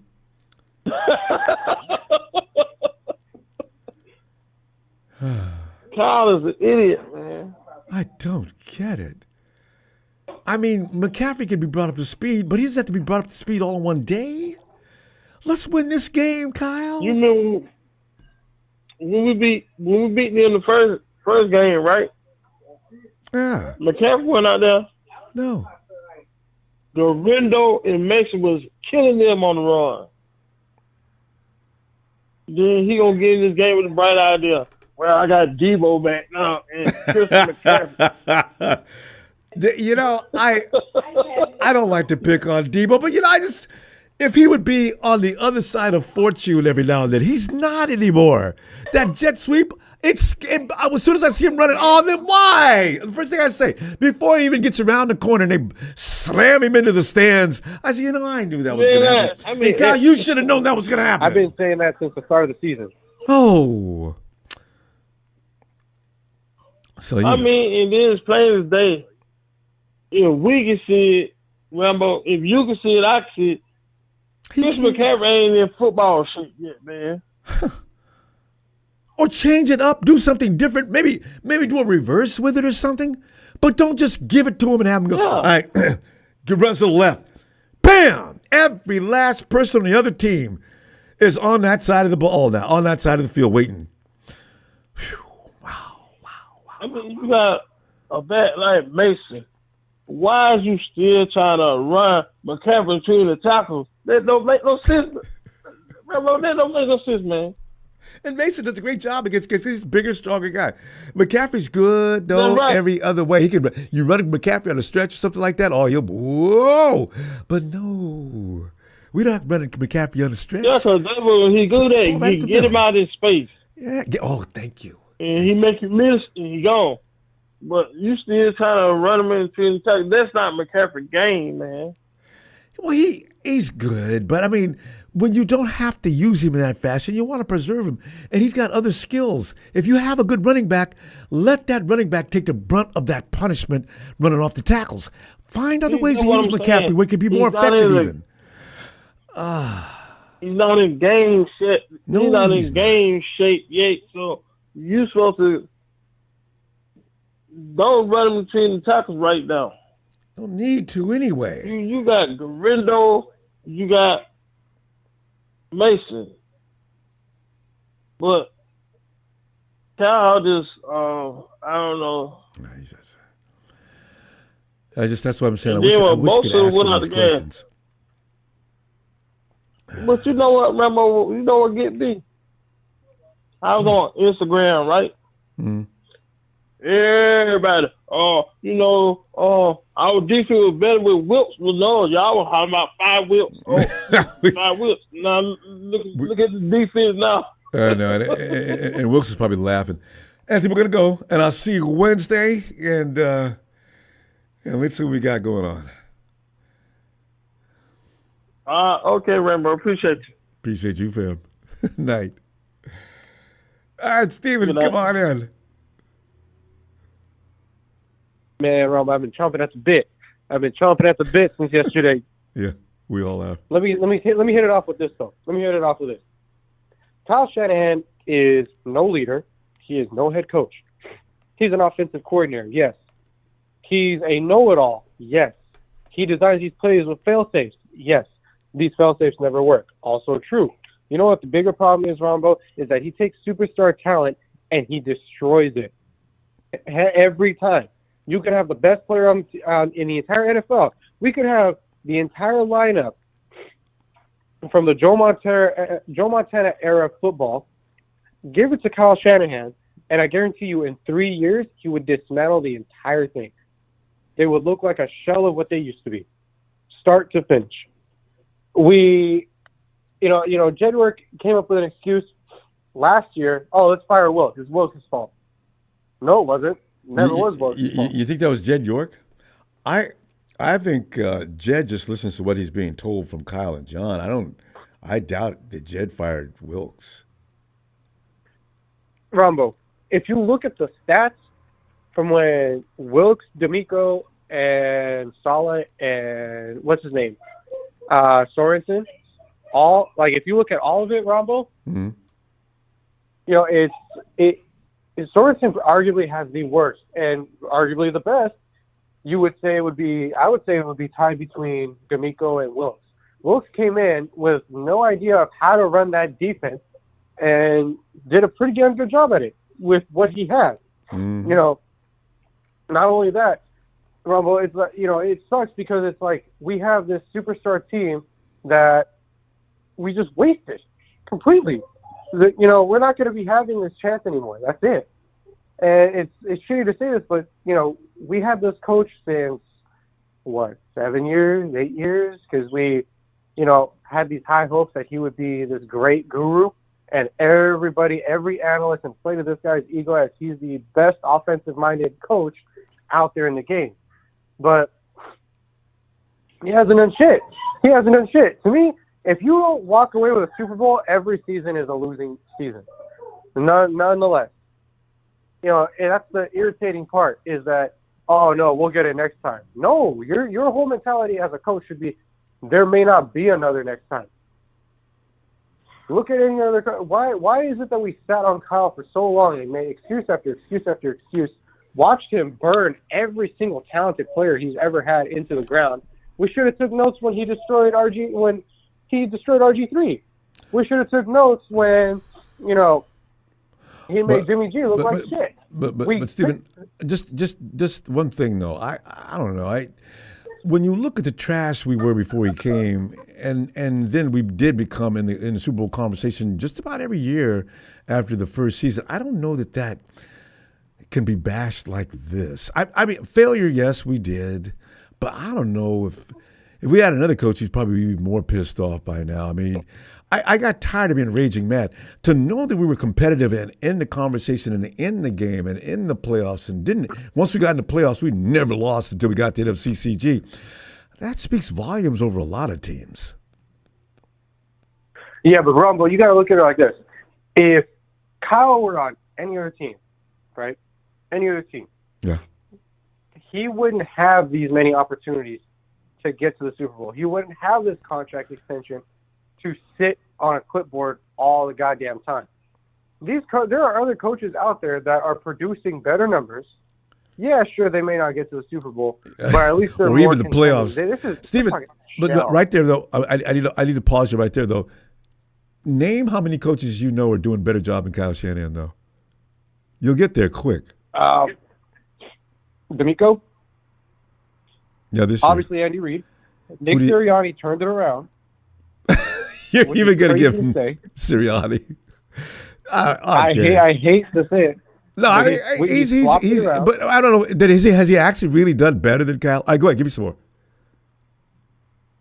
Kyle is an idiot, man. I don't get it. I mean, McCaffrey could be brought up to speed, but he doesn't have to be brought up to speed all in one day. Let's win this game, Kyle. You remember when we beat them in the first game, right? Yeah. McCaffrey went out there. No. Garindo and Mason was killing them on the run. Then he gonna get in this game with a bright idea. Well, I got Debo back now and Christian McCaffrey. I don't like to pick on Debo, but if he would be on the other side of fortune every now and then, he's not anymore. That jet sweep, as soon as I see him running, then why? The first thing I say, before he even gets around the corner and they slam him into the stands, I say, I knew that was going to happen. I mean, Kyle, you should have known that was going to happen. I've been saying that since the start of the season. Oh. So and then it's plain as day. If we can see it, Rambo, if you can see it, I can see it. Chris McCaffrey ain't in football shit yet, man. Or change it up, do something different. Maybe do a reverse with it or something. But don't just give it to him and have him go, all right, get runs to the left. Bam! Every last person on the other team is on that side of the ball now, on that side of the field waiting. Whew. Wow. I mean, you got a vet like Mason. Why is you still trying to run McCaffrey between the tackles? That don't make no sense. Rambo, that don't make no sense, man. And Mason does a great job because he's a bigger, stronger guy. McCaffrey's good, though, right. every other way. You run McCaffrey on a stretch or something like that, oh, whoa. But no, we don't have to run McCaffrey on a stretch. Yeah, because he good at it. You get him out in space. Yeah. Thank you. And he make you miss, and he gone. But you still trying to run him into the tackle. That's not McCaffrey's game, man. Well, he's good, but I mean, when you don't have to use him in that fashion, you want to preserve him. And he's got other skills. If you have a good running back, let that running back take the brunt of that punishment running off the tackles. Find other ways to use McCaffrey where he can be more effective even. He's not in game shape. He's not in game shape yet. So you're supposed to don't run him between the tackles right now. Don't need to anyway. You got Garindo, you got Mason. But Cal just, I don't know. That's what I'm saying. I And wish then I when could ask Bosa him went out those the game. questions. But you know what, Rambo? You know what get me? I was on Instagram, right? Mm-hmm. Everybody, our defense was better with whips. Well, no, y'all were talking about 5 whips. 5 whips. Now, look at the defense now. No, and Wilkes is probably laughing. Anthony, we're going to go, and I'll see you Wednesday, and let's see what we got going on. Okay, Rambo. Appreciate you. Appreciate you, fam. Night. All right, Steven, come on in. Man, Ronbo, I've been chomping at the bit. I've been chomping at the bit since yesterday. Yeah, we all have. Let me hit it off with this though. Kyle Shanahan is no leader. He is no head coach. He's an offensive coordinator. Yes. He's a know-it-all. Yes. He designs these plays with fail-safes. Yes. These fail-safes never work. Also true. You know what the bigger problem is, Ronbo, is that he takes superstar talent and he destroys it every time. You could have the best player in the entire NFL. We could have the entire lineup from the Joe Montana era of football. Give it to Kyle Shanahan, and I guarantee you in 3 years, he would dismantle the entire thing. They would look like a shell of what they used to be, start to finish. Jedwick came up with an excuse last year. Oh, let's fire Wilkes. It's Wilkes' fault. No, it wasn't. Never was Wilkes' fault. You think that was Jed York? I think Jed just listens to what he's being told from Kyle and John. I doubt that Jed fired Wilkes. Ronbo, if you look at the stats from when Wilkes, D'Amico, and Saleh, and what's his name, Sorensen, if you look at all of it, Ronbo, mm-hmm. Sorensen arguably has the worst and arguably the best. I would say it would be tied between D'Amico and Wilkes. Wilkes came in with no idea of how to run that defense and did a pretty damn good job at it with what he had. Mm-hmm. Not only that, Rumble, it's like, it sucks because it's like we have this superstar team that we just wasted completely. We're not going to be having this chance anymore. That's it. And it's shitty to say this, but, we had this coach since, 7 years, 8 years? Because we, had these high hopes that he would be this great guru. And every analyst inflated this guy's ego as he's the best offensive-minded coach out there in the game. But he hasn't done shit. To me, if you don't walk away with a Super Bowl, every season is a losing season. Nonetheless. And that's the irritating part, is that oh no, we'll get it next time. No, your whole mentality as a coach should be, there may not be another next time. Look at any other. Why is it that we sat on Kyle for so long and made excuse after excuse after excuse, watched him burn every single talented player he's ever had into the ground? We should have took notes when he destroyed RG3. We should have took notes when he made Jimmy G look like shit. But Stephen, just one thing though. I don't know. When you look at the trash we were before he came, and then we did become in the Super Bowl conversation just about every year after the first season. I don't know that can be bashed like this. I mean, failure, yes, we did, but I don't know if we had another coach, he'd probably be more pissed off by now. I mean, I got tired of being raging mad. To know that we were competitive and in the conversation and in the game and in the playoffs once we got in the playoffs, we never lost until we got to the NFC. That speaks volumes over a lot of teams. Yeah, but Ronbo, you got to look at it like this. If Kyle were on any other team, right? Any other team. Yeah. He wouldn't have these many opportunities to get to the Super Bowl. He wouldn't have this contract extension to sit on a clipboard all the goddamn time. There are other coaches out there that are producing better numbers. Yeah, sure, they may not get to the Super Bowl, but at least they're or more even the playoffs. Stephen, but right there though, I need to pause you right there though. Name how many coaches you know are doing a better job than Kyle Shanahan though. You'll get there quick. D'Amico. Yeah, this obviously Andy Reid. Nick Sirianni turned it around. You're even going to give him Sirianni. I hate to say it. No, he's but I don't know. Has he actually really done better than Kyle? Go ahead, give me some more.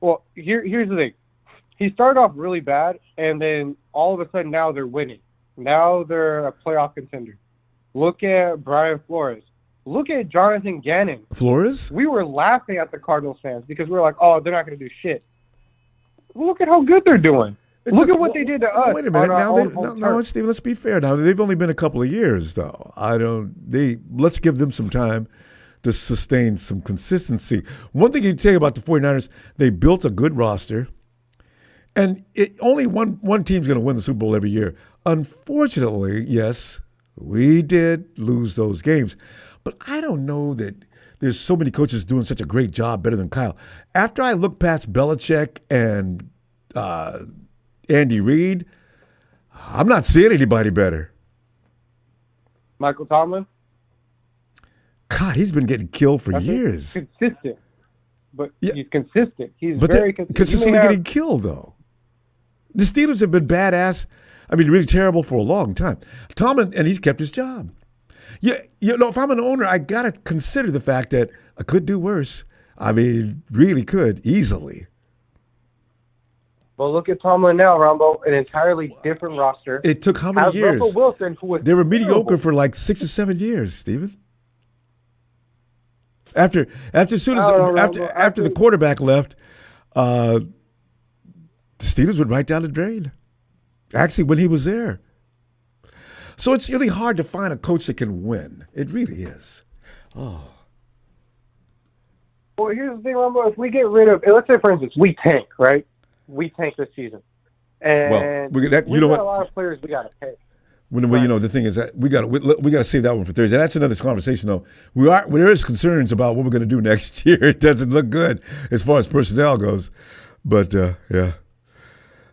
Well, here's the thing. He started off really bad, and then all of a sudden now they're winning. Now they're a playoff contender. Look at Brian Flores. Look at Jonathan Gannon. Flores? We were laughing at the Cardinals fans because we were like, oh, they're not going to do shit. Look at how good they're doing. Look at what they did to us. Wait a minute. Now, Steve, let's be fair. Now, they've only been a couple of years, though. Let's give them some time to sustain some consistency. One thing you can tell you about the 49ers, they built a good roster, and only one team's going to win the Super Bowl every year. Unfortunately, yes, we did lose those games. But I don't know that there's so many coaches doing such a great job better than Kyle. After I look past Belichick and Andy Reid, I'm not seeing anybody better. Michael Tomlin? God, he's been getting killed for years. Consistent. But he's consistent. He's very consistent. Consistently getting killed, though. The Steelers have been badass. I mean, really terrible for a long time. Tomlin, and he's kept his job. Yeah, if I'm an owner, I got to consider the fact that I could do worse. I mean, really could, easily. Well, look at Tomlin now, Ronbo, an entirely different roster. It took how many years? Russell Wilson, who was they were mediocre for like 6 or 7 years, Steven. After the quarterback left, the Steelers went right down the drain. Actually, when he was there. So it's really hard to find a coach that can win. It really is. Oh. Well, here's the thing, Ronbo. If we get rid of, let's say, for instance, we tank, right? We tank this season. And we've got a lot of players we got to pay. Well, the thing is that we got to save that one for Thursday. That's another conversation, though. There is concerns about what we're going to do next year. It doesn't look good as far as personnel goes. But, yeah.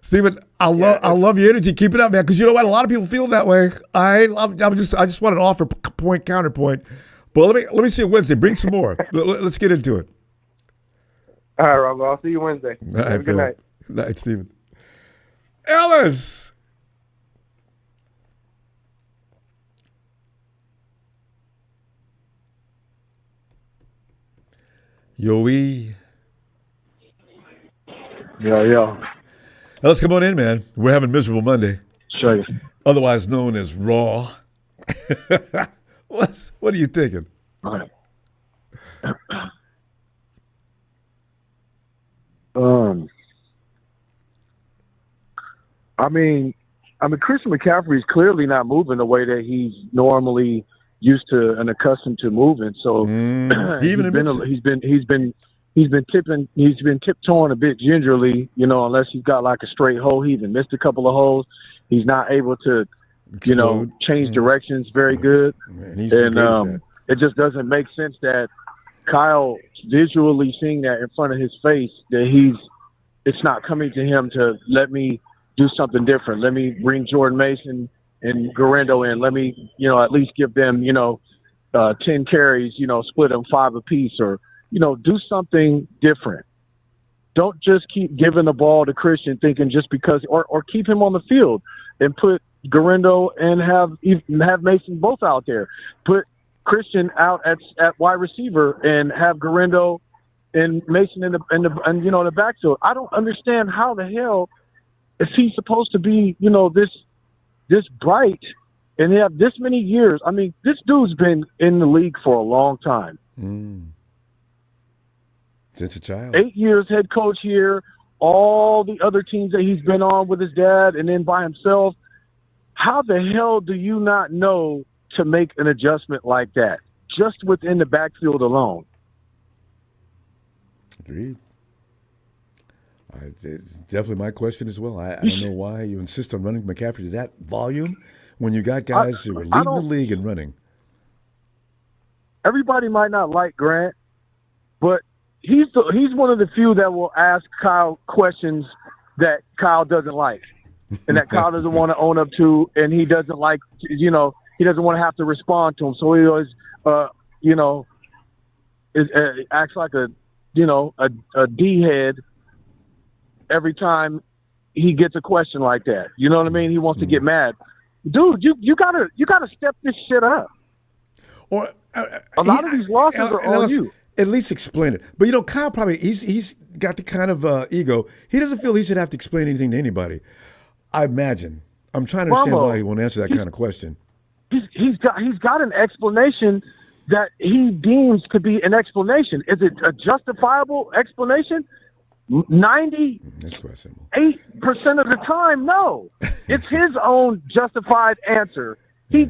Stephen, I love your energy. Keep it up, man. Because you know what? A lot of people feel that way. I just want to offer counterpoint. But let me see you Wednesday. Bring some more. Let's get into it. All right, Rob. I'll see you Wednesday. Have a good night. Night, Stephen. Ellis. Yo-wee. Yo. Let's come on in, man. We're having Miserable Monday. Sure. Otherwise known as Raw. What are you thinking? All right. I mean, Christian McCaffrey is clearly not moving the way that he's normally used to and accustomed to moving. So he's been tiptoeing a bit gingerly, unless he's got like a straight hole. He even missed a couple of holes. He's not able to, change directions very good. Man, and it just doesn't make sense that Kyle visually seeing that in front of his face, that it's not coming to him to let me do something different. Let me bring Jordan Mason and Garendo in. Let me, at least give them, 10 carries, split them 5 apiece, or, do something different. Don't just keep giving the ball to Christian thinking just because, or keep him on the field and put Garendo and have Mason both out there. Put Christian out at wide receiver and have Garendo and Mason in the backfield. I don't understand how the hell is he supposed to be, this bright and they have this many years. I mean, this dude's been in the league for a long time. Since a child. 8 years head coach here, all the other teams that he's been on with his dad and then by himself. How the hell do you not know to make an adjustment like that just within the backfield alone? Agreed. It's definitely my question as well. I don't know why you insist on running McCaffrey to that volume when you got guys who are leading the league and running. Everybody might not like Grant, but he's one of the few that will ask Kyle questions that Kyle doesn't like and that Kyle doesn't want to own up to, and he doesn't like, he doesn't want to have to respond to him. So he always, acts like a D-head every time he gets a question like that. You know what I mean? He wants to get mad. Dude, you gotta step this shit up. Or a lot of these losses are on you. At least explain it. But Kyle probably he's got the kind of ego. He doesn't feel he should have to explain anything to anybody. I imagine. I'm trying to understand why he won't answer that kind of question. He's got an explanation that he deems to be an explanation. Is it a justifiable explanation? 98% of the time, no. It's his own justified answer. He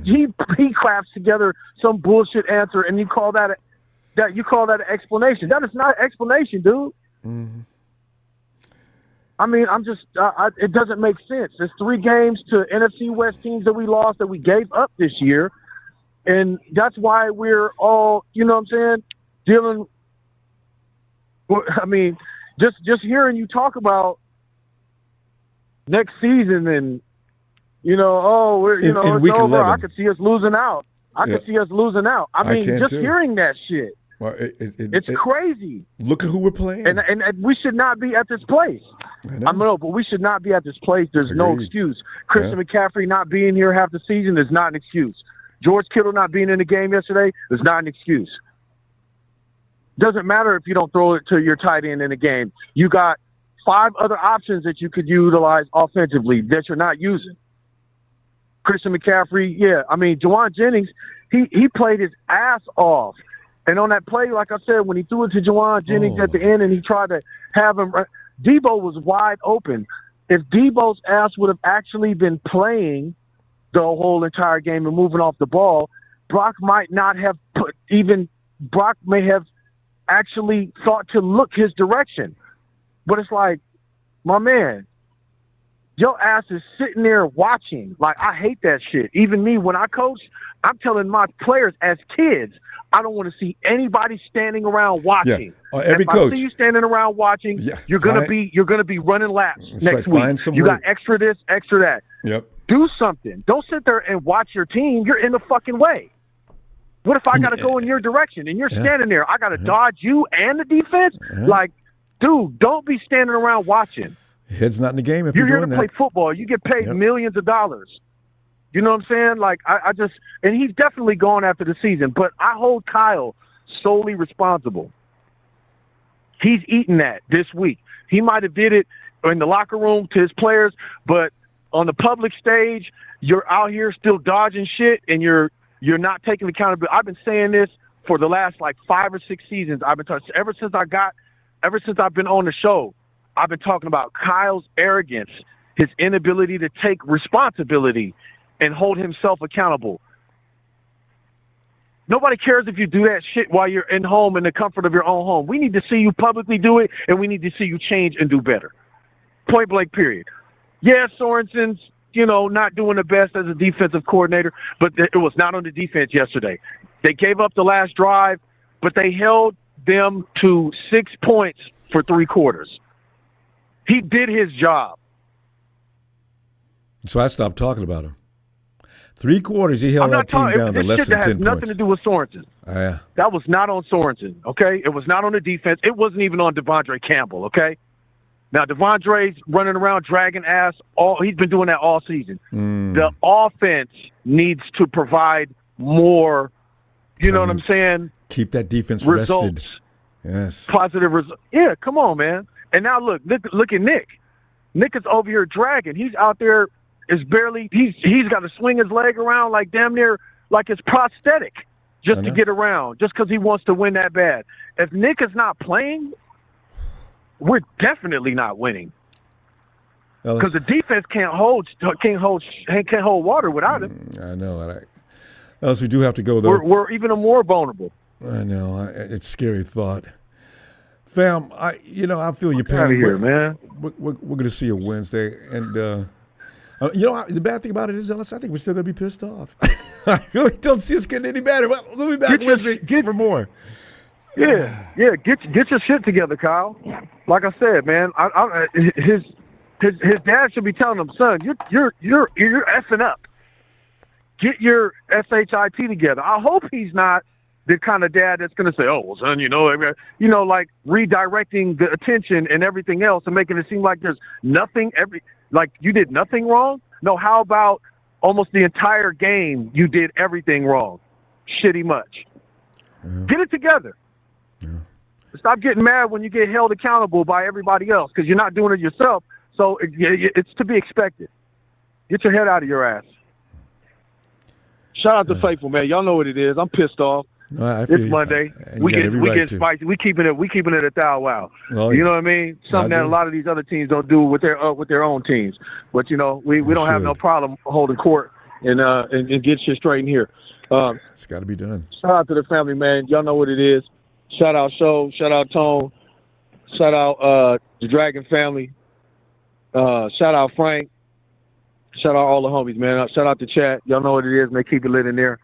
crafts together some bullshit answer, and you call that an explanation. That is not an explanation, dude. Mm-hmm. I mean, it doesn't make sense. There's 3 games to NFC West teams that we lost that we gave up this year. And that's why we're all, dealing. I mean, just hearing you talk about next season and, it's over. I could see us losing out. I mean, just hearing that shit. Well, it's crazy. Look at who we're playing. And we should not be at this place. I know, but we should not be at this place. There's no excuse. Christian McCaffrey not being here half the season is not an excuse. George Kittle not being in the game yesterday is not an excuse. Doesn't matter if you don't throw it to your tight end in the game. You got 5 other options that you could utilize offensively that you're not using. Christian McCaffrey, Juwan Jennings, he played his ass off. And on that play, like I said, when he threw it to Juwan Jennings at the end and he tried to have him, Debo was wide open. If Debo's ass would have actually been playing the whole entire game and moving off the ball, Brock may have actually thought to look his direction. But it's like, my man, your ass is sitting there watching. Like, I hate that shit. Even me, when I coach, I'm telling my players as kids, I don't want to see anybody standing around watching. Yeah. Every if coach. I see you standing around watching, you're gonna be running laps next week. You got extra this, extra that. Yep. Do something. Don't sit there and watch your team. You're in the fucking way. What if I got to go in your direction and you're standing there? I got to dodge you and the defense? Like, dude, don't be standing around watching. Head's not in the game if you're you're here doing to play football. You get paid millions of dollars. You know what I'm saying? Like, and he's definitely gone after the season, but I hold Kyle solely responsible. He's eaten that this week. He might have did it in the locker room to his players, but on the public stage, you're out here still dodging shit, and you're not taking accountability. I've been saying this for the last 5 or 6 seasons. I've been talking ever since I've been on the show. I've been talking about Kyle's arrogance, his inability to take responsibility and hold himself accountable. Nobody cares if you do that shit while you're in home in the comfort of your own home. We need to see you publicly do it, and we need to see you change and do better. Point blank, period. Yeah, Sorensen's, not doing the best as a defensive coordinator, but it was not on the defense yesterday. They gave up the last drive, but they held them to 6 points for 3 quarters. He did his job. So I stopped talking about him. 3 quarters, he held that team down to less than 10 points. That has nothing to do with Sorensen. Yeah. That was not on Sorensen, okay? It was not on the defense. It wasn't even on Devondre Campbell, okay? Now, Devondre's running around dragging ass. He's been doing that all season. The offense needs to provide more, you know what I'm saying? Keep that defense results. rested. Yes. Positive results. Yeah, come on, man. And now look at Nick. Nick is over here dragging. He's out there. Is barely. He's got to swing his leg around like damn near like it's prosthetic just to get around, just because he wants to win that bad. If Nick is not playing, we're definitely not winning. Because the defense can't hold water without him. I know. Else we do have to go though. We're even more vulnerable. I know. It's a scary thought. Fam, I feel your pain. Out of here, man. We're going to see you Wednesday, and the bad thing about it is, Ellis, I think we're still going to be pissed off. I really don't see us getting any better. We'll be back Wednesday for more. Yeah. Get your shit together, Kyle. Like I said, man, his dad should be telling him, son, you're effing up. Get your SHIT together. I hope he's not the kind of dad that's going to say, oh, well, son, like redirecting the attention and everything else and making it seem like there's nothing, like you did nothing wrong. No, how about almost the entire game you did everything wrong? Shitty much. Yeah. Get it together. Yeah. Stop getting mad when you get held accountable by everybody else because you're not doing it yourself. So it's to be expected. Get your head out of your ass. Shout out to Faithful, man. Y'all know what it is. I'm pissed off. No, it's Monday. We get spicy. We keeping it a thou wow. Oh, you know what I mean? Something that a lot of these other teams don't do with their own teams. But we don't have no problem holding court and get shit straight in here. It's got to be done. Shout out to the family, man. Y'all know what it is. Shout out Show. Shout out Tone. Shout out the Dragon family. Shout out Frank. Shout out all the homies, man. Shout out the chat. Y'all know what it is, man. Keep it lit in there.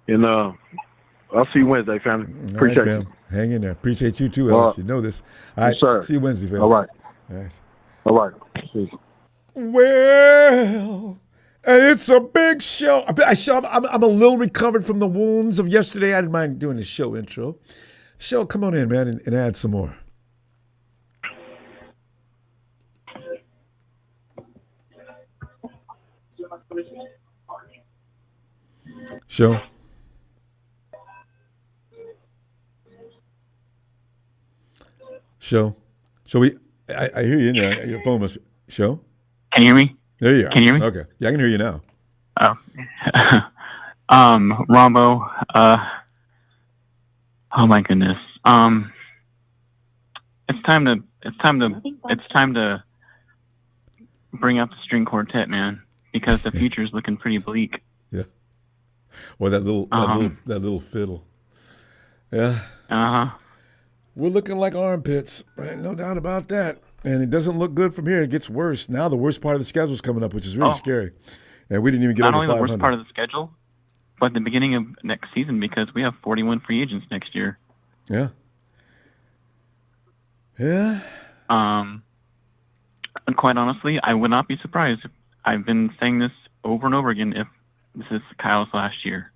And I'll see you Wednesday, family. Appreciate you. Hang in there. Appreciate you too, Ellis. You know this. All right. Yes, sir. See you Wednesday, family. All right. All right. All right. Well, it's a big show. I'm a little recovered from the wounds of yesterday. I didn't mind doing the show intro. Show, come on in, man, and add some more. Show. I hear you in there. Your phone must show. Can you hear me? There you are. Can you hear me? Okay. Yeah, I can hear you now. Oh. Ronbo, oh my goodness. It's time to bring up the string quartet, man, because the future is looking pretty bleak. Yeah. Well, that little fiddle. Yeah. We're looking like armpits, right? No doubt about that. And it doesn't look good from here. It gets worse. Now the worst part of the schedule is coming up, which is really scary. And we didn't even get over 500. Not only the worst part of the schedule, but the beginning of next season, because we have 41 free agents next year. Yeah. Yeah. And quite honestly, I would not be surprised. I've been saying this over and over again if this is Kyle's last year.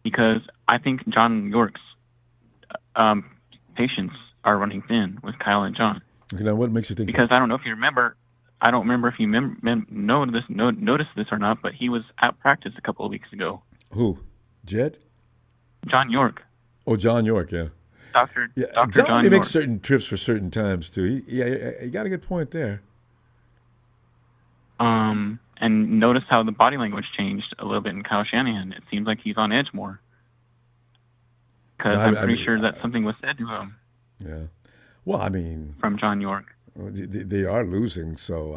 Because I think John York's patience are running thin with Kyle and John. Okay, now what makes you think Because that? I don't know if you remember. I don't remember if you noticed this or not, but he was at practice a couple of weeks ago. Who? Jed? John York. Oh, John York, yeah. Dr. John John makes York. certain trips for certain times, too. You got a good point there. And notice how the body language changed a little bit in Kyle Shanahan. It seems like he's on edge more. Because I'm pretty sure that something was said to him. Yeah. Well, I mean... From John York. They are losing, so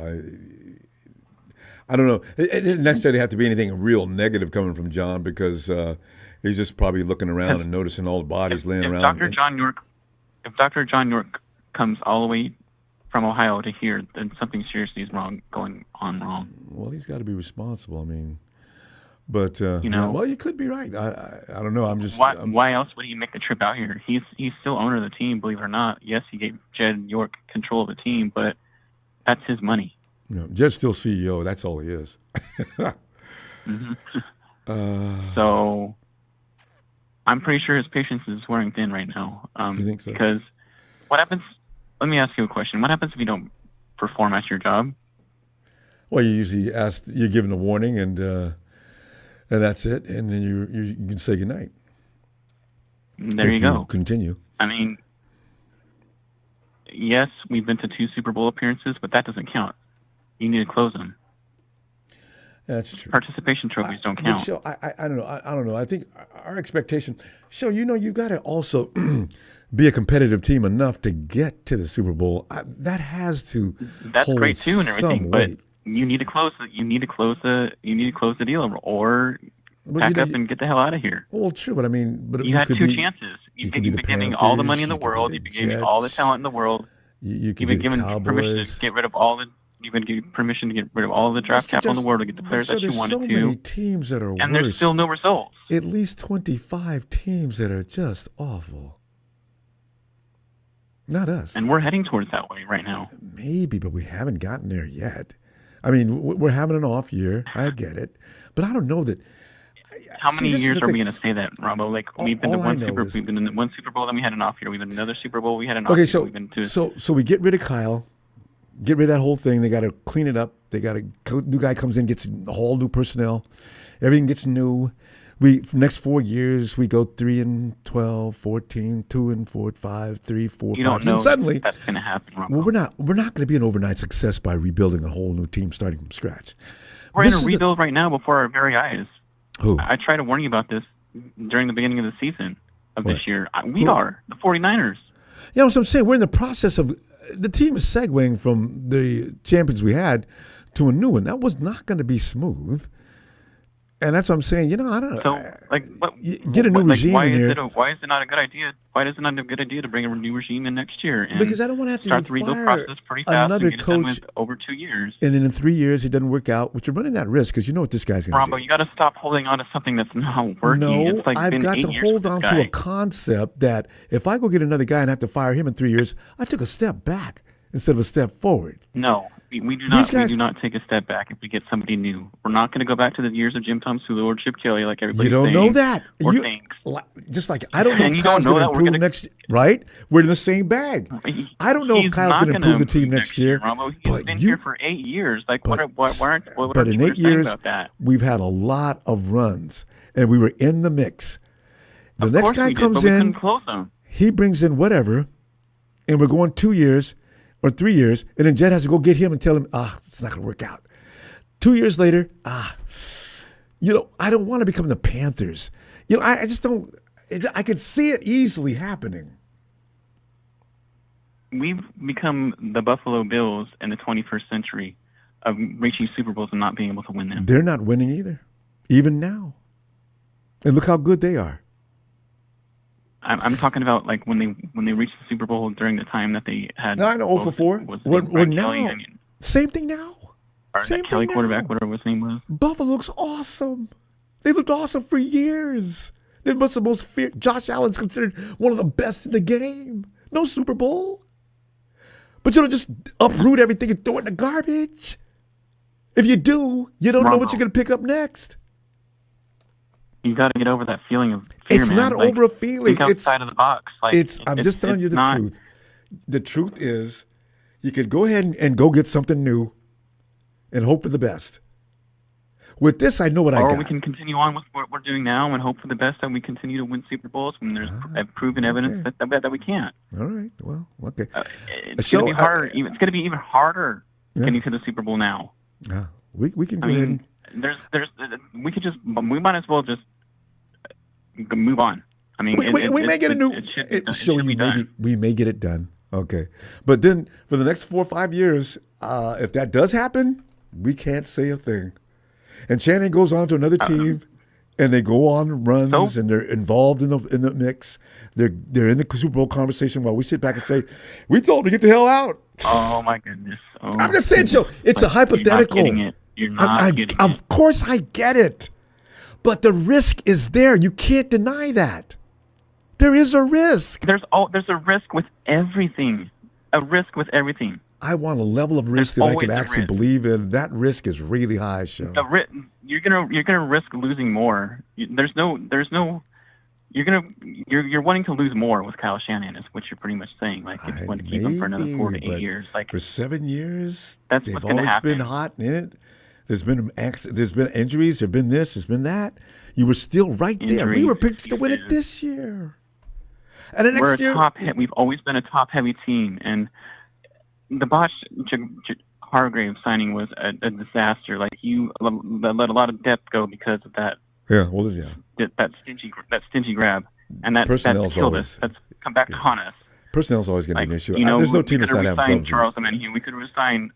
I don't know. It didn't necessarily have to be anything real negative coming from John because he's just probably looking around and noticing all the bodies laying around. If Dr. John York comes all the way from Ohio to here, then something seriously is going wrong. Well, he's got to be responsible. I mean, but well, you could be right. I don't know. I'm just why else would he make the trip out here? He's still owner of the team, believe it or not. Yes, he gave Jed York control of the team, but that's his money. Jed's still CEO. That's all he is. So I'm pretty sure his patience is wearing thin right now. You think so? Because what happens? Let me ask you a question. What happens if you don't perform at your job? Well, you usually you're given a warning, and that's it, and then you can say goodnight. There you go. Continue. I mean, yes, we've been to 2 Super Bowl appearances, but that doesn't count. You need to close them. That's true. Participation trophies don't count. Show, I don't know. I don't know. I think our expectation, you got to also be a competitive team enough to get to the Super Bowl. That has to. That's hold great too, and everything. But weight. you need to close the deal, or pack up and get the hell out of here. Well, true, but I mean, you had 2 chances. You've been giving all the money in the world. You've been giving all the talent in the world. You've been given permission to get rid of all the. You've been given permission to get rid of all of the draft capital in the world to get the players that you wanted to. There's so many teams that are worse. And there's still no results. At least 25 teams that are just awful. Not us. And we're heading towards that way right now. Maybe, but we haven't gotten there yet. I mean, we're having an off year. I get it. But I don't know that. How many years are we going to say that, Ronbo? Like, we've been to one Super Bowl, then we had an off year. We've been to another Super Bowl, we had an off year. So we get rid of Kyle. Get rid of that whole thing. They got to clean it up. New guy comes in, gets a whole new personnel. Everything gets new. For next 4 years, we go 3-12, 14, 2-4, 5, 3, 4, 5. You don't know suddenly that's going to happen, Ronbo. Well, we're not going to be an overnight success by rebuilding a whole new team starting from scratch. We're in a rebuild right now before our very eyes. Who? I tried to warn you about this during the beginning of the season of this year. We are the 49ers. Yeah, that's what I'm saying. We're in the process of the team is segueing from the champions we had to a new one. That was not going to be smooth. And that's what I'm saying. I don't know. So, get a new regime in here. Why is it not a good idea? Why is it not a good idea to bring a new regime in next year? And because I don't want to have to start the rebuild process pretty fast another and get coach it done with over 2 years. And then in 3 years, it doesn't work out, which you're running that risk because you know what this guy's going to do. Ronbo, you got to stop holding on to something that's not working. No, it's like I've been got 8 to years hold with on this to guy. a concept that if I go get another guy and have to fire him in 3 years, I took a step back instead of a step forward. No, we do not. We do not take a step back if we get somebody new. We're not going to go back to the years of Jim Tom Sula or Chip Kelly like everybody. You don't know that. Or thinks. Just like I don't know if Kyle's going to improve next year. Right? We're in the same bag. I don't know if Kyle's going to improve the team next year. He's been here for 8 years. Like, what are in 8 years, about that? We've had a lot of runs, and we were in the mix. The next guy comes in. He brings in whatever, and we're going 2 years. Or 3 years, and then Jed has to go get him and tell him, it's not going to work out. 2 years later, I don't want to become the Panthers. I just don't. I could see it easily happening. We've become the Buffalo Bills in the 21st century of reaching Super Bowls and not being able to win them. They're not winning either, even now. And look how good they are. I'm talking about like when they reached the Super Bowl during the time that they had. No, I know 0-4. We're now. Kelly, same thing now. Or same that Kelly quarterback, whatever his name was. Buffalo looks awesome. They looked awesome for years. They must have most fear. Josh Allen's considered one of the best in the game. No Super Bowl. But you don't just uproot everything and throw it in the garbage. If you do, you don't know what you're going to pick up next. You got to get over that feeling of fear, It's not over a feeling. Think outside of the box. I'm just telling you the truth. The truth is, you could go ahead and go get something new and hope for the best. With this, I know what I got. Or we can continue on with what we're doing now and hope for the best that we continue to win Super Bowls when there's proven evidence that we can't. All right. Well, okay. It's going to be harder. It's going to be even harder getting to the Super Bowl now. We can go ahead. We might as well just move on. I mean, we may get a new. We may get it done. Okay, but then for the next 4 or 5 years, if that does happen, We can't say a thing. And Shanahan goes on to another team, and they go on runs, and they're involved in the mix. They're in the Super Bowl conversation while we sit back and say, "We told them to get the hell out." Oh my goodness! I'm just saying, Joe. It's a hypothetical. You're not getting it. Of course, I get it, but the risk is there. You can't deny that. There is a risk. There's a risk with everything. A risk with everything. I want a level of risk that I can actually believe in. That risk is really high, Sean. You're gonna risk losing more. You're wanting to lose more with Kyle Shanahan is what you're pretty much saying. Like if you want to keep him for another 4 to 8 years, like for 7 years, they've always been hot in it. There's been injuries. There's been this. There's been that. You were still right there. We were picked to win it this year. And the next year, we've always been a top-heavy team, and the botched Hargrave signing was a disaster. Like you let a lot of depth go because of that. Yeah, well, yeah. That stingy grab, and that killed us. That's come back to haunt us. Personnel's always going to be an issue. There's no team that's not having problems. Charles Omenihu. We could have resigned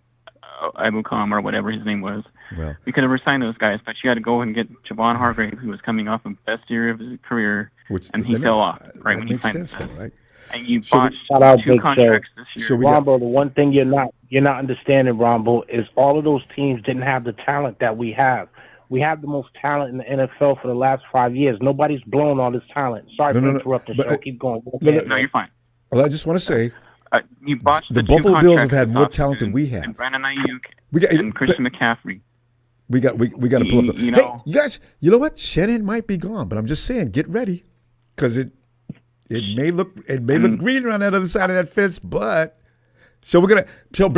Abu Kam or whatever his name was. Well, we could have resigned those guys, but you had to go and get Javon Hargrave, who was coming off the best year of his career, and he fell off right when he signed them. Right? And you botched two contracts this year. So Ronbo, the one thing you're not understanding, Ronbo, is all of those teams didn't have the talent that we have. We have the most talent in the NFL for the last 5 years. Nobody's blown all this talent. Sorry to interrupt the show. Keep going. No, you're fine. Well, I just want to say, you botched the Buffalo Bills have had more talent than we have. And Brandon Ayuk and Christian McCaffrey. We got to pull up. Hey, you guys, you know what? Shanahan might be gone, but I'm just saying, get ready, because it may look green around that other side of that fence. But so bring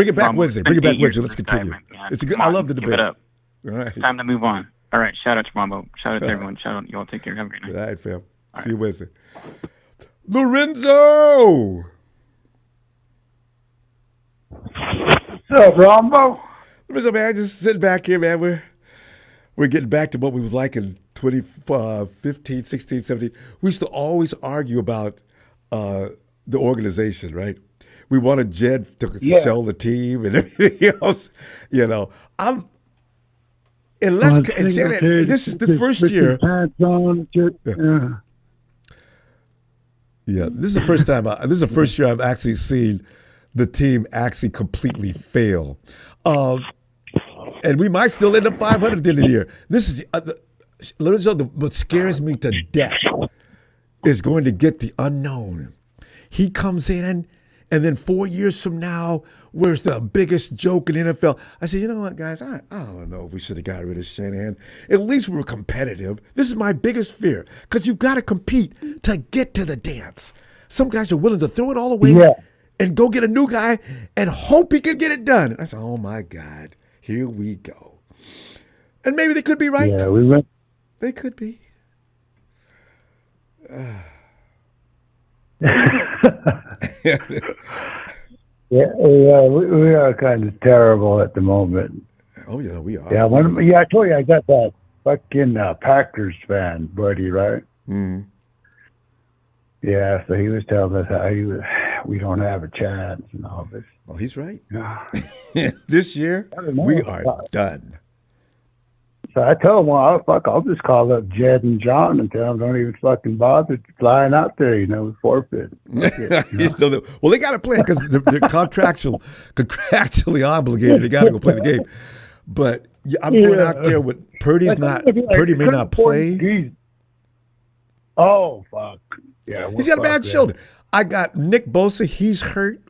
it back Wednesday. Bring it back Wednesday. Let's continue. It's a good. I love the debate. Give it up. All right. It's time to move on. All right. Shout out to Ronbo. Shout out to everyone. Shout out. You all take care. Have a great night. All right, fam. See you Wednesday. Lorenzo. What's up, Ronbo? What's up, man? Just sitting back here, man. We're getting back to what we was like in 2015, 16, 17. We used to always argue about the organization, right? We wanted Jed to sell the team and everything else. This is the first year. Yeah, this is the first time. This is the first year I've actually seen the team actually completely fail. And we might still end up 500 at the end of the year. This is what scares me to death is going to get the unknown. He comes in, and then 4 years from now, where's the biggest joke in the NFL? I said, you know what, guys? I don't know if we should have got rid of Shanahan. At least we were competitive. This is my biggest fear, because you've got to compete to get to the dance. Some guys are willing to throw it all away and go get a new guy and hope he can get it done. I said, oh, my God. Here we go. And maybe they could be right. Yeah, we went. They could be. We are kind of terrible at the moment. Oh, yeah, we are. Yeah, I told you I got that fucking Packers fan buddy, right? Mm-hmm. Yeah, so he was telling us how we don't have a chance and all this. Well, he's right. Yeah. This year, we are done. So I told him, I'll just call up Jed and John and tell them don't even fucking bother flying out there, forfeit. Well, they got to play because they're contractually obligated. They got to go play the game. But I'm going out there with Purdy may not play. Oh, fuck. Yeah, he's got a bad shoulder. I got Nick Bosa. He's hurt.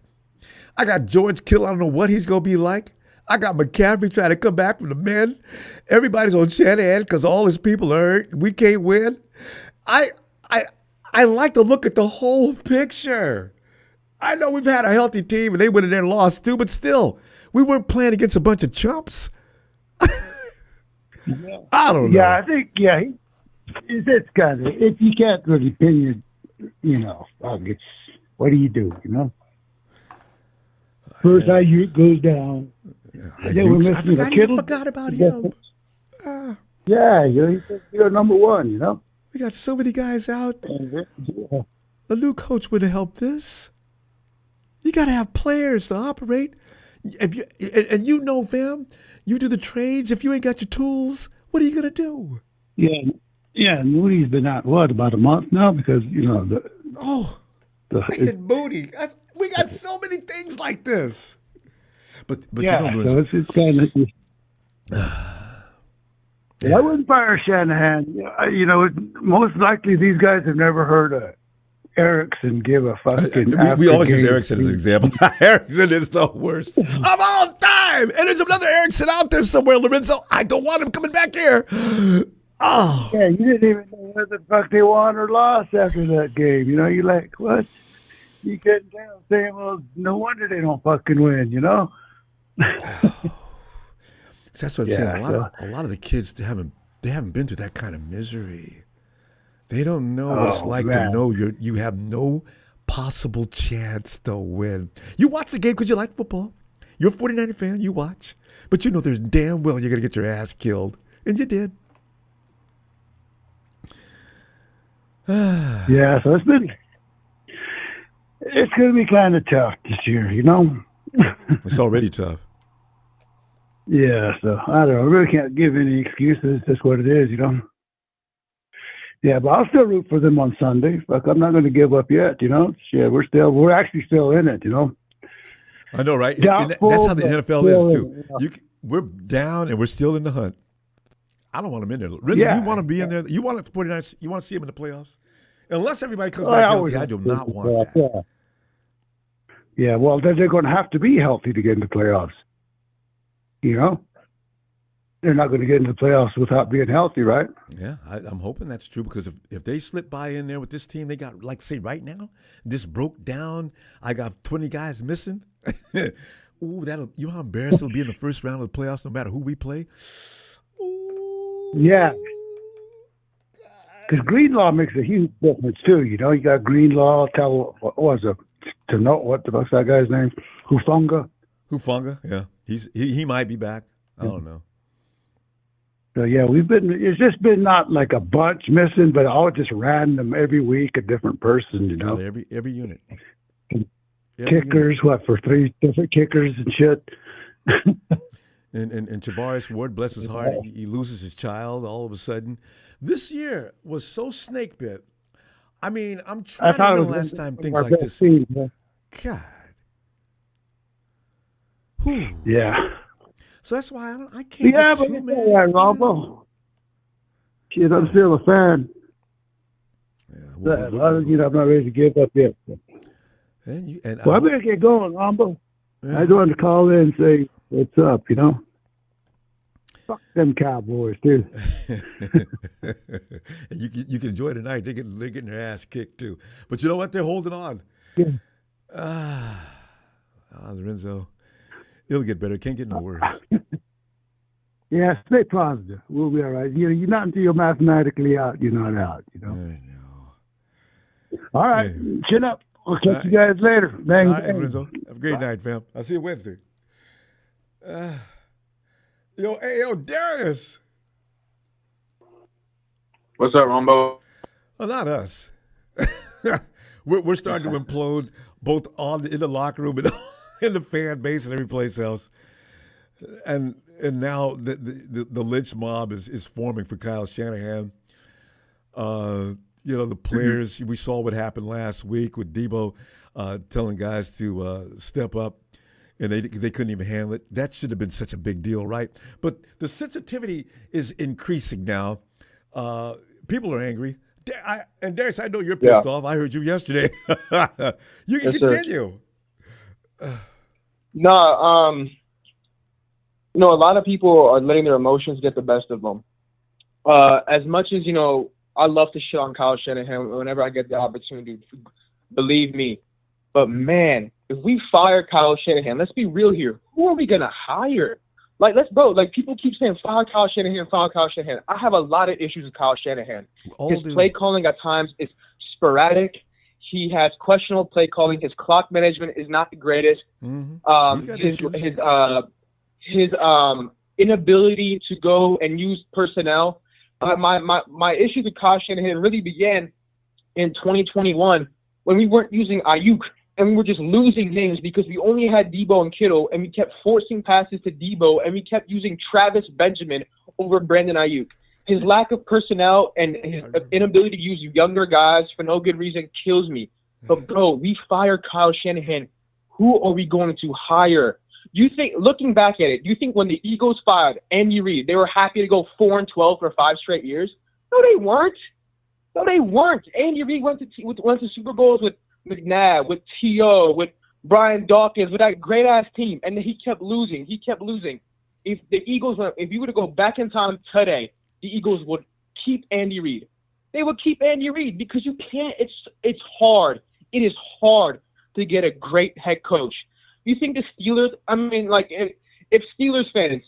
I got George Kittle. I don't know what he's going to be like. I got McCaffrey trying to come back from the men. Everybody's on Shanahan because all his people are hurt. We can't win. I like to look at the whole picture. I know we've had a healthy team and they went in there and lost too, but still, we weren't playing against a bunch of chumps. I don't know. Yeah, I think, it's kind of, if you can't really pin what do you do, First Ayuk goes down. I forgot about him. You're number one, We got so many guys out. A new coach would have helped this. You got to have players to operate. If you and you know, fam, you do the trades. If you ain't got your tools, what are you gonna do? Yeah. Moody's been out about a month now because Moody. We got so many things like this. But yeah, you know, so it's kind of. I wouldn't fire Shanahan. Most likely these guys have never heard of Erickson give a fucking. We always use Erickson as an example. Erickson is the worst of all time. And there's another Erickson out there somewhere, Lorenzo. I don't want him coming back here. Oh. Yeah, you didn't even know whether the fuck they won or lost after that game. You're like, what? You couldn't tell. Saying, well, no wonder they don't fucking win, That's what I'm saying. A lot of the kids, they haven't been through that kind of misery. They don't know what it's like to know you have no possible chance to win. You watch the game because you like football. You're a 49er fan. You watch. But you know there's damn well you're going to get your ass killed. And you did. Yeah, so it's going to be kind of tough this year, It's already tough. Yeah, so I don't know. I really can't give any excuses. It's just what it is, Yeah, but I'll still root for them on Sunday. Fuck, I'm not going to give up yet, Yeah, we're actually still in it, I know, right? That's how the NFL is too. We're down and we're still in the hunt. I don't want them in there. Rizzo, you want to be in there? You want the 49ers? You want to see them in the playoffs? Unless everybody comes back healthy, I do not want that. Yeah, well, they're going to have to be healthy to get into the playoffs. They're not going to get into the playoffs without being healthy, right? Yeah, I'm hoping that's true because if they slip by in there with this team, they got, like, say, right now, this broke down. I got 20 guys missing. Ooh, you know how embarrassing it'll be in the first round of the playoffs, no matter who we play. Ooh. Yeah. Because Greenlaw makes a huge difference, too. You got Greenlaw, to know what the fuck's that guy's name? Hufanga, yeah. He might be back. I don't know. So yeah, it's just been not like a bunch missing, but all just random every week, a different person, Every unit. Kickers, for 3 different kickers and shit. And Tavares Ward, bless his heart, he loses his child all of a sudden. This year was so snake bit. I mean, I'm trying to remember the last time things like this. Team, yeah. God. Whew. Yeah. So that's why I can't. Yeah, but it's all right, Ronbo. Shit, I'm still a fan. Yeah, I'm not ready to give up yet. I better get going, Ronbo. Yeah. I just wanted to call in and say what's up, Fuck them Cowboys, too. You can enjoy tonight. They're getting their ass kicked, too. But you know what? They're holding on. Yeah. Lorenzo. It'll get better. It can't get no worse. Yeah, stay positive. We'll be all right. You're not until you're mathematically out, you're not out, I know. All right. Chin up. We'll catch you guys later. Bang, all right, bang. Lorenzo. Have a great night, fam. I'll see you Wednesday. Yo, Darius. What's up, Ronbo? Well, not us. we're starting to implode both in the locker room and in the fan base and every place else. And now the lynch mob is forming for Kyle Shanahan. The players, we saw what happened last week with Debo telling guys to step up, and they couldn't even handle it. That should have been such a big deal, right? But the sensitivity is increasing now. People are angry. And Darius, I know you're pissed off. I heard you yesterday. You can continue. No, a lot of people are letting their emotions get the best of them. As much as, I love to shit on Kyle Shanahan whenever I get the opportunity. Believe me. But, man, if we fire Kyle Shanahan, let's be real here. Who are we going to hire? People keep saying, fire Kyle Shanahan. I have a lot of issues with Kyle Shanahan. His play calling at times is sporadic. He has questionable play calling. His clock management is not the greatest. Mm-hmm. His inability to go and use personnel. My issue with Kyle Shanahan really began in 2021 when we weren't using Ayuk and we were just losing games because we only had Debo and Kittle, and we kept forcing passes to Debo, and we kept using Travis Benjamin over Brandon Ayuk. His lack of personnel and his inability to use younger guys for no good reason kills me. But, bro, we fired Kyle Shanahan. Who are we going to hire? You think, looking back at it, do you think when the Eagles fired Andy Reid, they were happy to go 4-12 for 5 straight years? No, they weren't. No, they weren't. Andy Reid went to Super Bowls with McNabb, with T.O., with Brian Dawkins, with that great-ass team, and he kept losing. He kept losing. If you were to go back in time today, the Eagles would keep Andy Reid. They would keep Andy Reid because you can't. It's hard. It is hard to get a great head coach. You think the Steelers? I mean, like if Steelers fans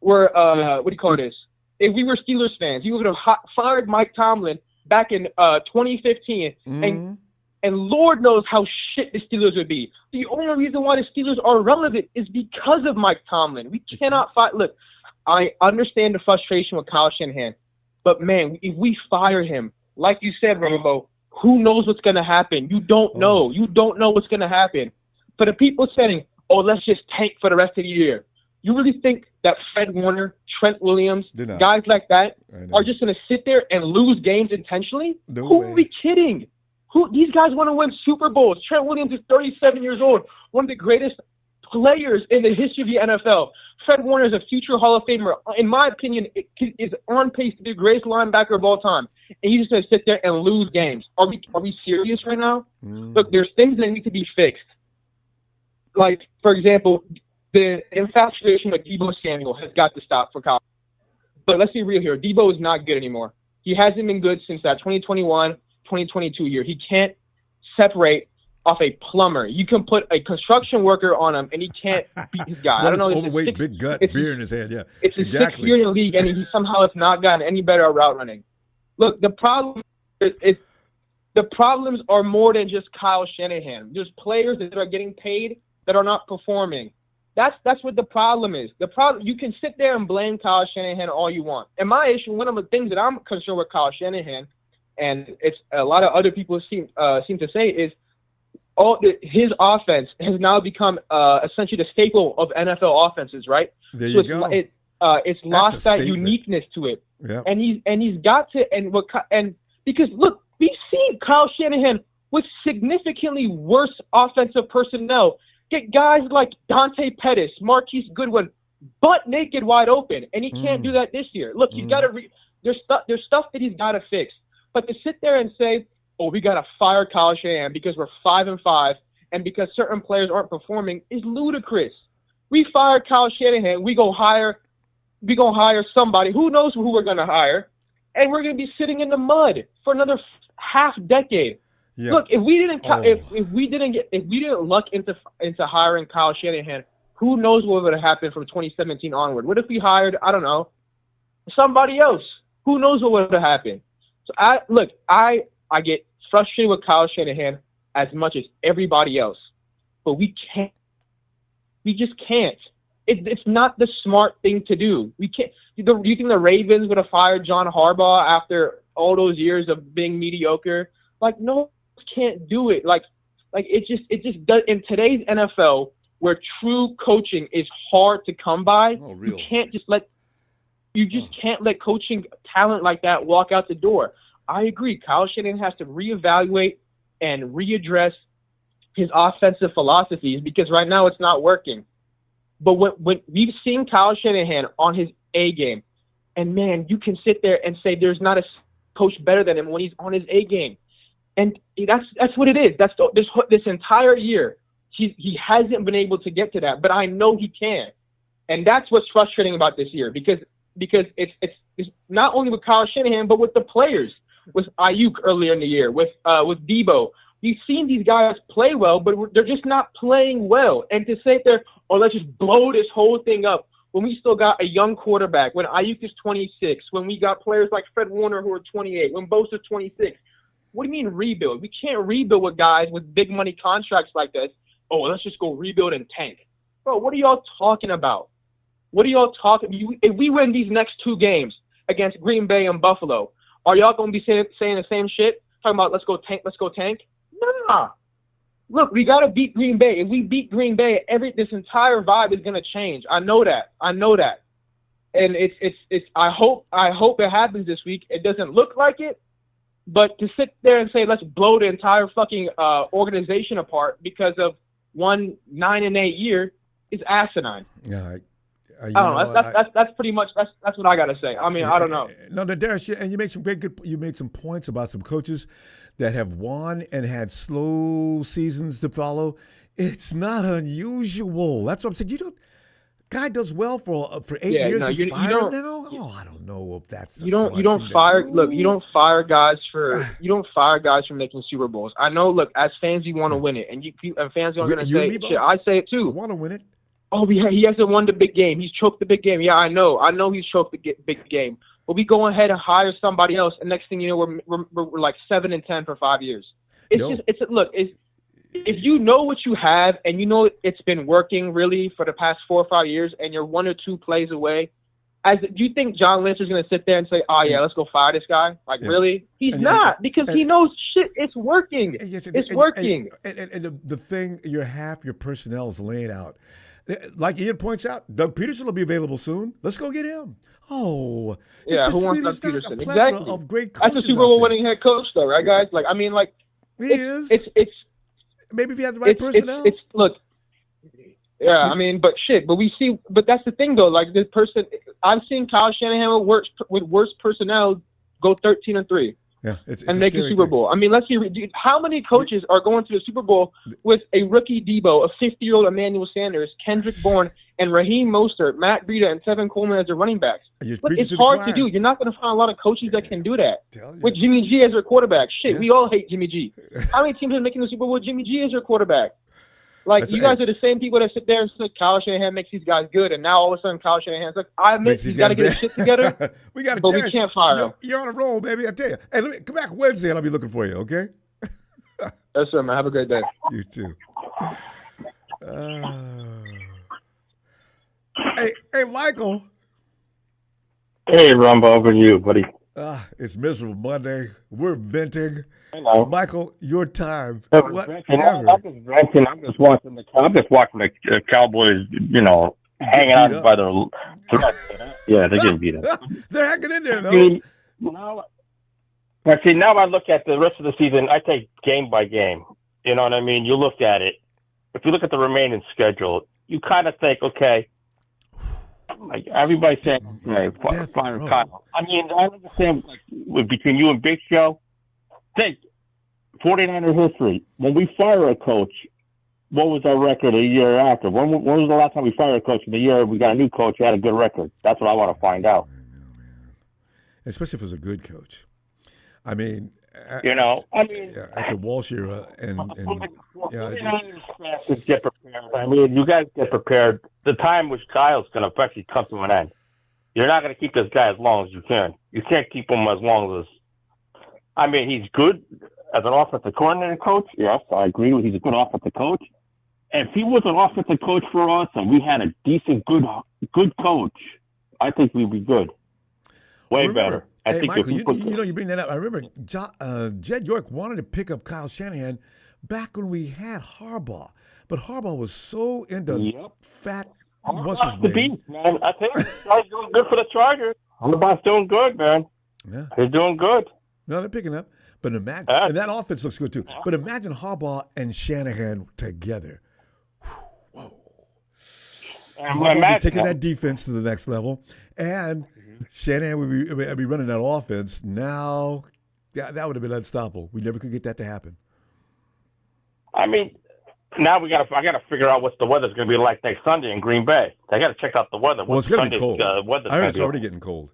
were what do you call this? If we were Steelers fans, you would have fired Mike Tomlin back in 2015, and Lord knows how shit the Steelers would be. The only reason why the Steelers are relevant is because of Mike Tomlin. We cannot fight. Look, I understand the frustration with Kyle Shanahan, but man, if we fire him, like you said, Ronbo, who knows what's going to happen? You don't know. You don't know what's going to happen. For the people saying, oh, let's just tank for the rest of the year, you really think that Fred Warner, Trent Williams, guys like that are just going to sit there and lose games intentionally? No Who way. are we kidding? These guys want to win Super Bowls. Trent Williams is 37 years old, one of the greatest players in the history of the NFL. Fred Warner is a future Hall of Famer. In my opinion, is on pace to be the greatest linebacker of all time. And he's just going to sit there and lose games. Are we serious right now? Look, there's things that need to be fixed. Like, for example, the infatuation with Debo Samuel has got to stop for Kyle. But let's be real here. Debo is not good anymore. He hasn't been good since that 2021, 2022 year. He can't separate off a plumber. You can put a construction worker on him, and he can't beat his guy. I don't know. Overweight, big gut, beer in his hand. Yeah, it's his sixth year in the league, and he somehow has not gotten any better at route running. Look, the problem is the problems are more than just Kyle Shanahan. There's players that are getting paid that are not performing. That's what the problem is. The problem, you can sit there and blame Kyle Shanahan all you want. And my issue, one of the things that I'm concerned with Kyle Shanahan, and it's a lot of other people seem to say, is his offense has now become essentially the staple of NFL offenses, right? There you go. It's lost that uniqueness to it. Yeah. And he's got to, and because look, we've seen Kyle Shanahan with significantly worse offensive personnel get guys like Dante Pettis, Marquise Goodwin, butt naked wide open, and he can't do that this year. Look, he's got to. There's stuff that he's got to fix. But to sit there and say, "Oh, we got to fire Kyle Shanahan because we're 5-5 and because certain players aren't performing," is ludicrous. We fired Kyle Shanahan. We gonna hire somebody. Who knows who we're gonna hire, and we're gonna be sitting in the mud for another half decade. Yeah. Look, if we didn't luck into hiring Kyle Shanahan, who knows what would have happened from 2017 onward? What if we hired, I don't know, somebody else? Who knows what would have happened? So I get frustrated with Kyle Shanahan as much as everybody else, but we just can't. It's not the smart thing to do. We can't. Do you think the Ravens would have fired John Harbaugh after all those years of being mediocre? Like, no, can't do it. Like it just does. In today's NFL, where true coaching is hard to come by, you can't just can't let coaching talent like that walk out the door. I agree. Kyle Shanahan has to reevaluate and readdress his offensive philosophies because right now it's not working. But when we've seen Kyle Shanahan on his A game, and man, you can sit there and say there's not a coach better than him when he's on his A game. And that's what it is. That's this entire year. He hasn't been able to get to that, but I know he can. And that's what's frustrating about this year because it's not only with Kyle Shanahan, but with the players, with Ayuk earlier in the year, with Debo. We've seen these guys play well, but they're just not playing well. And to say there, let's just blow this whole thing up when we still got a young quarterback, when Ayuk is 26, when we got players like Fred Warner who are 28, when Bosa's 26. What do you mean rebuild? We can't rebuild with guys with big money contracts like this. Oh, let's just go rebuild and tank. Bro, what are y'all talking about? What are y'all talking? If we win these next 2 games against Green Bay and Buffalo, are y'all going to be saying the same shit? Talking about let's go tank? Nah. look, we got to beat Green Bay. If we beat Green Bay, this entire vibe is going to change. I know that. And it's. I hope it happens this week. It doesn't look like it, but to sit there and say let's blow the entire fucking organization apart because of 1 9-8 year is asinine. Yeah. I don't know. That's pretty much that's what I gotta say. I mean, I don't know. No, Darius, and you made some you made some points about some coaches that have won and had slow seasons to follow. It's not unusual. That's what I'm saying. Guy does well for 8 years. He's fired now. Oh, I don't know if that's you don't fire guys for making Super Bowls. I know. Look, as fans, you want to win it, and fans are gonna say shit. I say it too. Want to win it. Oh, he hasn't won the big game. He's choked the big game. Yeah, I know he's choked the big game. But we go ahead and hire somebody else, and next thing you know, we're like 7-10 for 5 years. If you know what you have, and you know it's been working really for the past 4 or 5 years, and you're 1 or 2 plays away, do you think John Lynch is going to sit there and say, "Oh yeah, let's go fire this guy"? Really? He's not, because he knows shit. It's working. It's working. And the thing, half your personnel is laying out. Like Ian points out, Doug Peterson will be available soon. Let's go get him. Oh, yeah. Who wants Doug Peterson? Exactly. Of great That's a Super Bowl winning head coach, though, right, guys? Like, I mean, like he is. It's maybe if you have the right personnel. Look. Yeah, I mean, but we see. But that's the thing, though. Like this person, I've seen Kyle Shanahan with worse personnel go 13-3. Yeah, it's and make a Super Bowl. I mean, let's see. How many coaches are going to the Super Bowl with a rookie Debo, a 50-year-old Emmanuel Sanders, Kendrick Bourne, and Raheem Mostert, Matt Breida, and Tevin Coleman as their running backs? Look, it's hard to do. You're not going to find a lot of coaches that can do that. With Jimmy G as their quarterback. We all hate Jimmy G. How many teams are making the Super Bowl with Jimmy G as their quarterback? Like, you guys are the same people that sit there and say Kyle Shanahan makes these guys good, and now all of a sudden Kyle Shanahan's like, I admit he's got to get his shit together, but we can't fire him. You're on a roll, baby, I tell you. Hey, let me come back Wednesday, and I'll be looking for you, okay? Yes, sir, man. Have a great day. You too. Hey, Michael. Hey, Ronbo, over to you, buddy. It's miserable Monday. We're venting. Hello. Michael, your time. I'm just watching the Cowboys, hanging out by their threat. Yeah, they're getting beat up. They're hanging in there, though. Now I look at the rest of the season, I take game by game. You know what I mean? You look at it. If you look at the remaining schedule, you kind of think, okay, like everybody's saying, fire Kyle. I mean, I understand between you and Big Show. Think 49er history. When we fire a coach, what was our record a year after? When was the last time we fired a coach? In the year we got a new coach who had a good record. That's what I want to find out. Especially if it was a good coach. I mean, after Walsh era get prepared. I mean, you guys get prepared. The time with Kyle's going to actually come to an end. You're not going to keep this guy as long as you can. You can't keep him as long as. I mean, he's good as an offensive coordinator coach. Yes, I agree with he's a good offensive coach. And if he was an offensive coach for us and we had a decent, good coach, I think we'd be good. Way better. I think Michael, you bring that up. I remember Jed York wanted to pick up Kyle Shanahan back when we had Harbaugh. But Harbaugh was so into fat. What's his name? Beast, man. I think he's doing good for the Chargers. Harbaugh's doing good, man. Yeah. He's doing good. No, they're picking up. But imagine, and that offense looks good too. But imagine Harbaugh and Shanahan together. Whoa. Harbaugh would be taking that defense to the next level, and Shanahan would be running that offense. Now, that would have been unstoppable. We never could get that to happen. I mean, now I got to figure out what the weather's going to be like next Sunday in Green Bay. I got to check out the weather. Well, it's going to be cold. I heard it's already getting cold.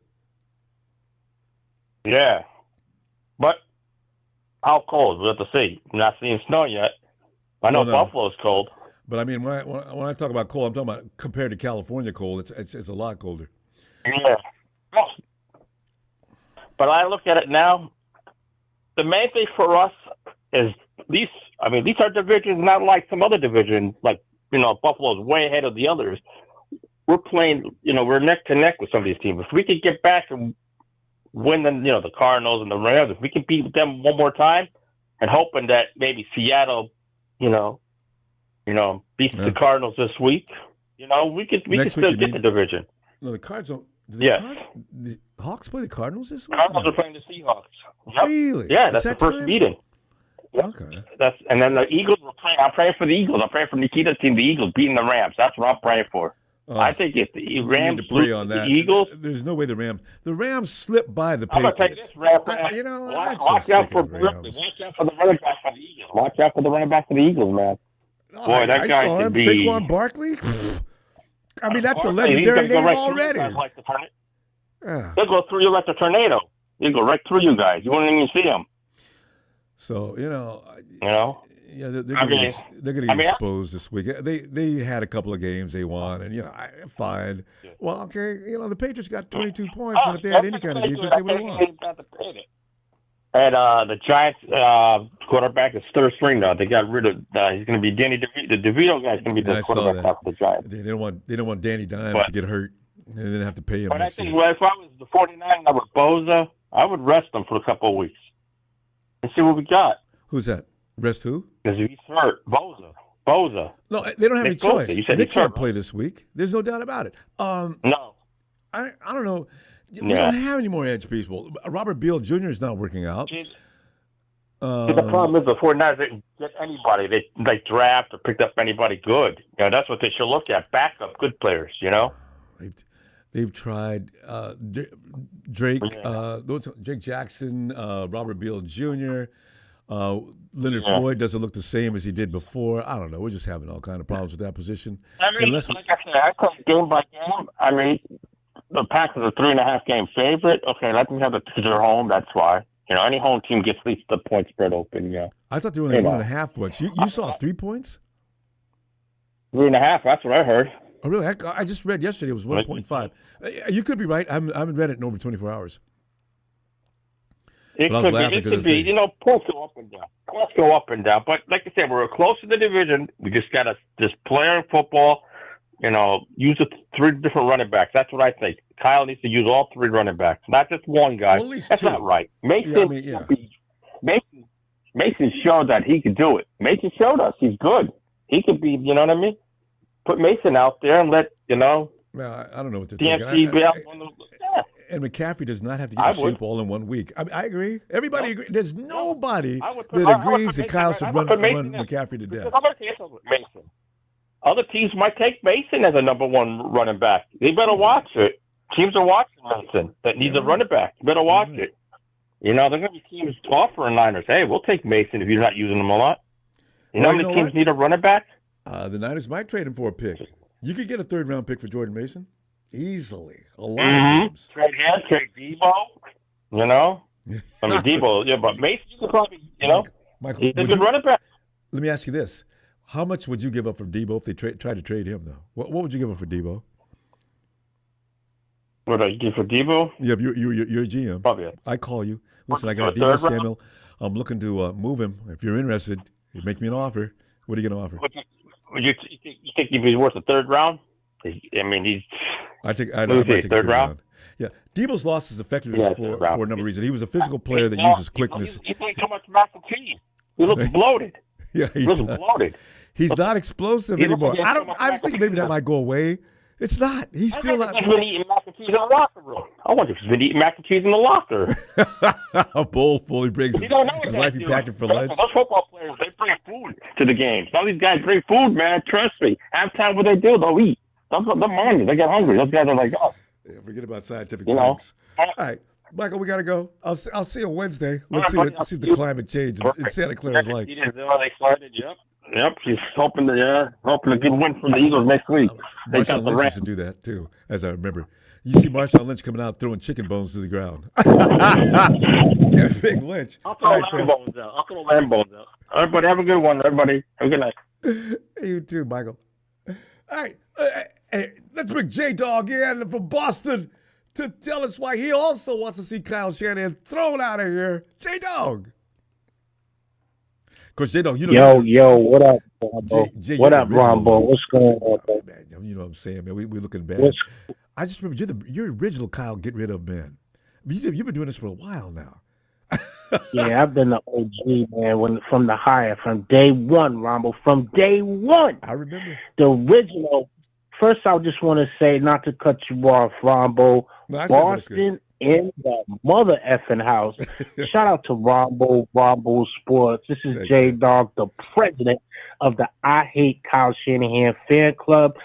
Yeah. But how cold? We'll have to see. I'm not seeing snow yet. I know Buffalo's cold. But I mean, when I talk about cold, I'm talking about compared to California cold. It's a lot colder. Yeah. But I look at it now. The main thing for us is these are divisions not like some other divisions. Like Buffalo's way ahead of the others. We're playing. We're neck to neck with some of these teams. If we could get back and win the Cardinals and the Rams, if we can beat them one more time, and hoping that maybe Seattle you know, beats the Cardinals this week, we could still get the division. No, the Cards don't. Yes. The Hawks play the Cardinals this week? Cardinals are playing the Seahawks. Yep. Really? Yeah, that's the first meeting. Yep. Okay. And then the Eagles were playing. I'm praying for the Eagles. I'm praying for Nikita's team, the Eagles, beating the Rams. That's what I'm praying for. I think if the Rams pray on that. The Eagles, there's no way the Rams slipped by the I'm Patriots. gonna take this Rams. Watch out for the running back for the Eagles. Watch out for the running back for the Eagles, man. Boy, that guy saw him. be Saquon Barkley. I mean, that's a legendary name already. He'll go through you like a tornado. He'll go right through you guys. You won't even see him. So yeah, they're going to get exposed this week. They had a couple of games they won, and fine. Well, okay, the Patriots got 22 points, and if they had any kind of defense, they would have won. And the Giants quarterback is third string now. They got rid of. He's going to be Danny DeVito. The DeVito guy's going to be the quarterback for the Giants. They don't want Danny Dimes to get hurt. They didn't have to pay him. But I think if I was the 49ers with Boza, I would rest them for a couple of weeks and see what we got. Who's that? Rest who? Because he's hurt. Boza. No, they don't have any choice. They can't play this week. There's no doubt about it. No. I don't know. We don't have any more edge people. Robert Beal Jr. is not working out. The problem is the 49ers didn't get anybody. They draft or picked up anybody good. That's what they should look at. Backup good players, They've tried Drake, Drake Jackson, Robert Beal Jr., Leonard Floyd doesn't look the same as he did before. I don't know. We're just having all kind of problems with that position. I mean, like I said, I play game by game. I mean, the Packers are 3.5 game favorite. Okay, let them have the their home. That's why. Any home team gets at least the point spread open. Yeah. I thought they were only 1.5 points. You saw 3 points? 3.5. That's what I heard. Oh, really? I just read yesterday it was 1.5. You could be right. I haven't read it in over 24 hours. It could be. Points go up and down. But like I said, we're close to the division. We just got to just play our football. Use the 3 different running backs. That's what I think. Kyle needs to use all 3 running backs, not just one guy. Well, That's 2. not right. Mason showed that he could do it. Mason showed us he's good. He could be. You know what I mean? Put Mason out there and let Well, I don't know what they're thinking. And McCaffrey does not have to get in shape all in 1 week. I agree. Everybody agrees. There's nobody that agrees that Kyle should run McCaffrey to death. Mason. Other teams might take Mason as a number 1 running back. They better watch it. Teams are watching Mason that needs a running back. You better watch it. They're going to be teams offering Niners. Hey, we'll take Mason if you're not using him a lot. How many teams need a running back? The Niners might trade him for a pick. You could get a 3rd-round pick for Jordan Mason easily. A lot of teams. Trade him, trade Debo. Debo. But Mason, you could probably, Michael, he's a good running back. Let me ask you this: how much would you give up for Debo if they try to trade him? Though, what would you give up for Debo? What would I give for Debo? Yeah, you're a GM. Probably. I call you. Listen, I got Debo Samuel. I'm looking to move him. If you're interested, you make me an offer. What are you going to offer? You think he's worth a 3rd round? I mean, he's. I'd take a 3rd round. Yeah, Debo's lost his effectiveness for a number of reasons. He was a physical player that uses quickness. He played too much mac and cheese. He looks bloated. Yeah, he looks bloated. He's not explosive anymore. I think maybe that might go away. It's not. He's still not. He's been eating mac and cheese in the locker room. I wonder if he's been eating mac and cheese in the locker. A bowl full. He brings his wife. He packed it for lunch. Those football players, they bring food to the games. All these guys bring food, man. Trust me. Halftime, what they do, they'll eat. They're hungry. They get hungry. Those guys are like, oh. Yeah, forget about scientific drinks. All right, Michael, we got to go. I'll see you on Wednesday. Let's see what the climate change in Santa Clara is like. Yep, she's hoping to get a win from the Eagles next week. Marshawn Lynch used to do that too, as I remember. You see Marshawn Lynch coming out throwing chicken bones to the ground. Get Big Lynch. I'll throw lamb bones out. Everybody have a good one. Everybody have a good night. Hey, you too, Michael. All right, hey, let's bring J-Dog in from Boston to tell us why he also wants to see Kyle Shanahan thrown out of here. J-Dog. Of course, J-Dog, you know. Yo, what up, Ronbo? What up, Ronbo? What's going on, man? You know what I'm saying, man. We're looking bad. I just remember you're the original Kyle get rid of man. You've been doing this for a while now. Yeah, I've been the OG, man, from day one, Ronbo, from day one. I remember. The original. First, I just want to say, not to cut you off, Ronbo, Boston in the mother effing house. Shout out to Ronbo Sports. This is J-Dog, the president of the I Hate Kyle Shanahan fan club,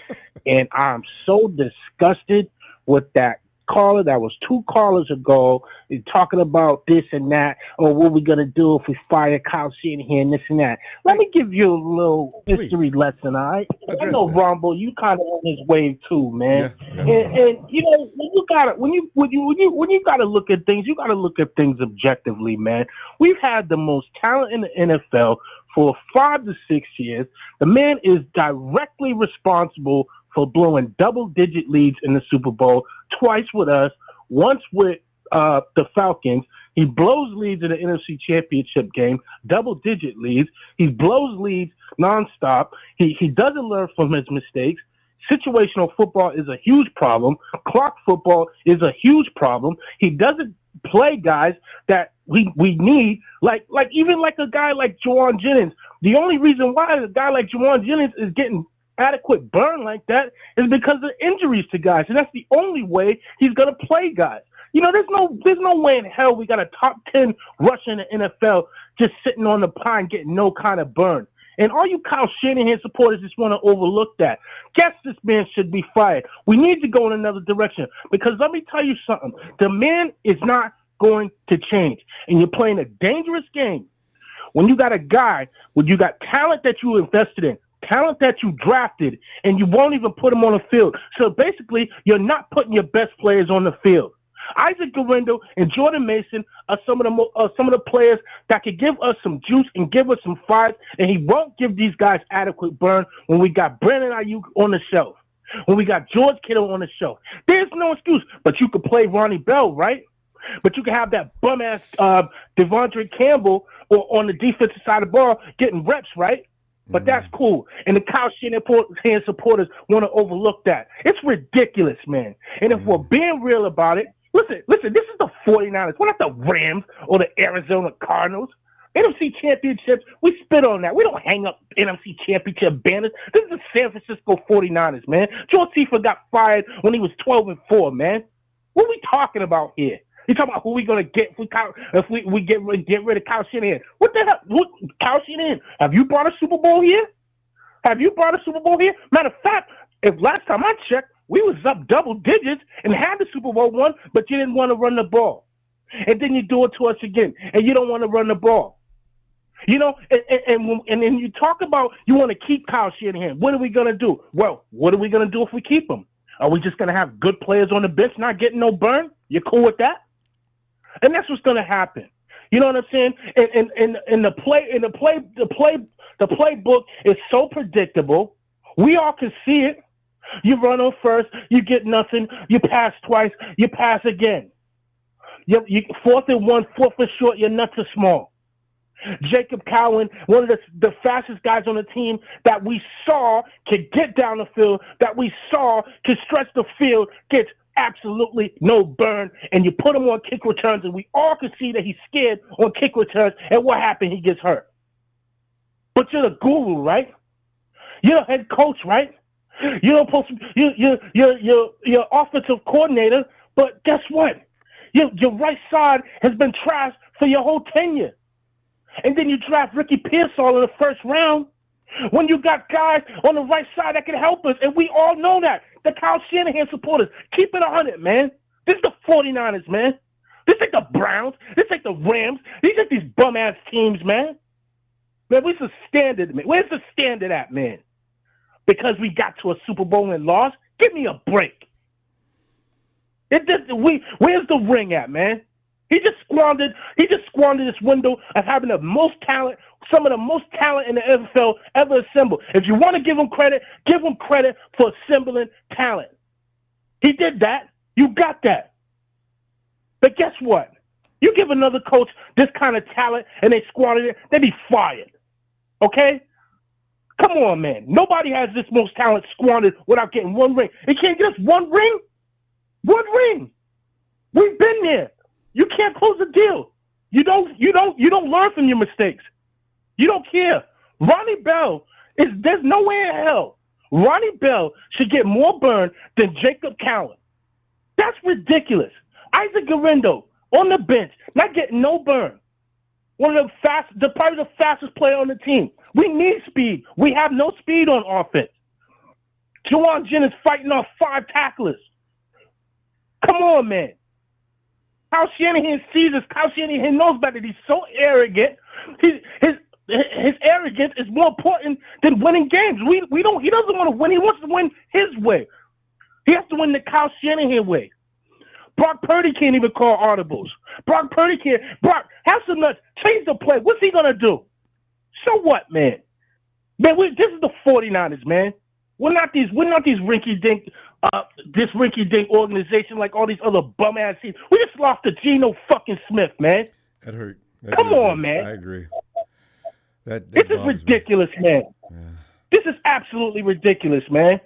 and I'm so disgusted with that caller that was 2 callers ago talking about this and that, or what we're going to do if we fire Kyle Shanahan, this and that. Let me give you a little history lesson, all right? I know, Ronbo, you kind of on his wave too, man. Yeah, and you know, when you gotta look at things, you gotta look at things objectively, man. We've had the most talent in the NFL for 5 to 6 years. The man is directly responsible for blowing double-digit leads in the Super Bowl, twice with us, once with the Falcons. He blows leads in the NFC Championship game, double-digit leads. He blows leads nonstop. He doesn't learn from his mistakes. Situational football is a huge problem. Clock football is a huge problem. He doesn't play guys that we need, like even like a guy like Juwan Jennings. The only reason why a guy like Juwan Jennings is getting adequate burn like that is because of injuries to guys, and that's the only way he's gonna play guys. You know, there's no way in hell we got a top 10 rusher in the NFL just sitting on the pine getting no kind of burn. And all you Kyle Shanahan supporters just want to overlook that. Guess this man should be fired. We need to go in another direction, because let me tell you something. The man is not going to change, and you're playing a dangerous game when you got a guy, when you got talent that you invested in, talent that you drafted, and you won't even put them on the field. So basically, you're not putting your best players on the field. Isaac Guerrero and Jordan Mason are some of the players that could give us some juice and give us some fire, and he won't give these guys adequate burn when we got Brandon Ayuk on the shelf, when we got George Kittle on the shelf. There's no excuse, but you could play Ronnie Bell, right? But you can have that bum-ass Devondre Campbell on the defensive side of the ball getting reps, right? But that's cool. And the Kyle Shanahan supporters want to overlook that. It's ridiculous, man. And if we're being real about it, listen, this is the 49ers. We're not the Rams or the Arizona Cardinals. NFC Championships, we spit on that. We don't hang up NFC Championship banners. This is the San Francisco 49ers, man. George Seifert got fired when he was 12-4, man. What are we talking about here? You talking about who we gonna get if we get rid of Kyle Shanahan? What the hell? Kyle Shanahan? Have you brought a Super Bowl here? Matter of fact, if last time I checked, we was up double digits and had the Super Bowl one, but you didn't want to run the ball, and then you do it to us again, and you don't want to run the ball. You know, and then you talk about you want to keep Kyle Shanahan. What are we gonna do? Well, what are we gonna do if we keep him? Are we just gonna have good players on the bench not getting no burn? You cool with that? And that's what's going to happen. You know what I'm saying? And the playbook is so predictable. We all can see it. You run on first, you get nothing. You pass twice, you pass again. You 4th and 1, 4th and short. Your nuts are small. Jacob Cowan, one of the fastest guys on the team that we saw could get down the field, that we saw could stretch the field, gets absolutely no burn, and you put him on kick returns, and we all can see that he's scared on kick returns, and what happened? He gets hurt. But you're the guru, right? You're the head coach, right? You're offensive coordinator, but guess what? Your right side has been trashed for your whole tenure. And then you draft Ricky Pearsall in the first round when you got guys on the right side that can help us, and we all know that. The Kyle Shanahan supporters, keep it 100, man. This is the 49ers, man. This ain't the Browns. This ain't the Rams. These are these bum-ass teams, man. Man, where's the standard, man? Where's the standard at, man? Because we got to a Super Bowl and lost? Give me a break. Where's the ring at, man? He just squandered this window of having the most talent, some of the most talent in the NFL ever assembled. If you want to give him credit for assembling talent. He did that. You got that. But guess what? You give another coach this kind of talent and they squandered it, they'd be fired. Okay? Come on, man. Nobody has this most talent squandered without getting one ring. He can't get us one ring? One ring. We've been there. You can't close the deal. You don't learn from your mistakes. You don't care. Ronnie Bell there's no way in hell Ronnie Bell should get more burn than Jacob Cowan. That's ridiculous. Isaac Garendo on the bench, not getting no burn. One of probably the fastest player on the team. We need speed. We have no speed on offense. Juwan Jennings fighting off 5 tacklers. Come on, man. Kyle Shanahan sees this. Kyle Shanahan knows better. He's so arrogant. His arrogance is more important than winning games. He doesn't want to win. He wants to win his way. He has to win the Kyle Shanahan way. Brock Purdy can't even call audibles. Brock, have some nuts. Change the play. What's he going to do? So what, man? Man, this is the 49ers, man. We're not these rinky-dink, this rinky-dink organization like all these other bum-ass teams. We just lost to Geno fucking Smith, man. That hurt. Come on, man. I agree. This is ridiculous, man. Yeah. This is absolutely ridiculous, man.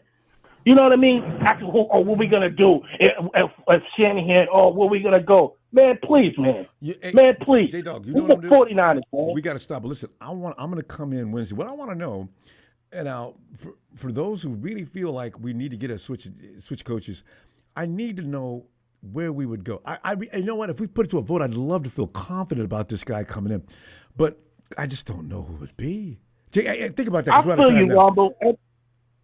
You know what I mean? After, what are we going to do if Shanahan, where we going to go? Man, please, man. Man, please. J-Dog, you know what I'm 49ers, man. We got to stop. But listen, I'm going to come in Wednesday. What I want to know, and now for those who really feel like we need to get a switch coaches, I need to know where we would go. You know what? If we put it to a vote, I'd love to feel confident about this guy coming in. But I just don't know who it would be. Think about that. I feel you, Ronbo.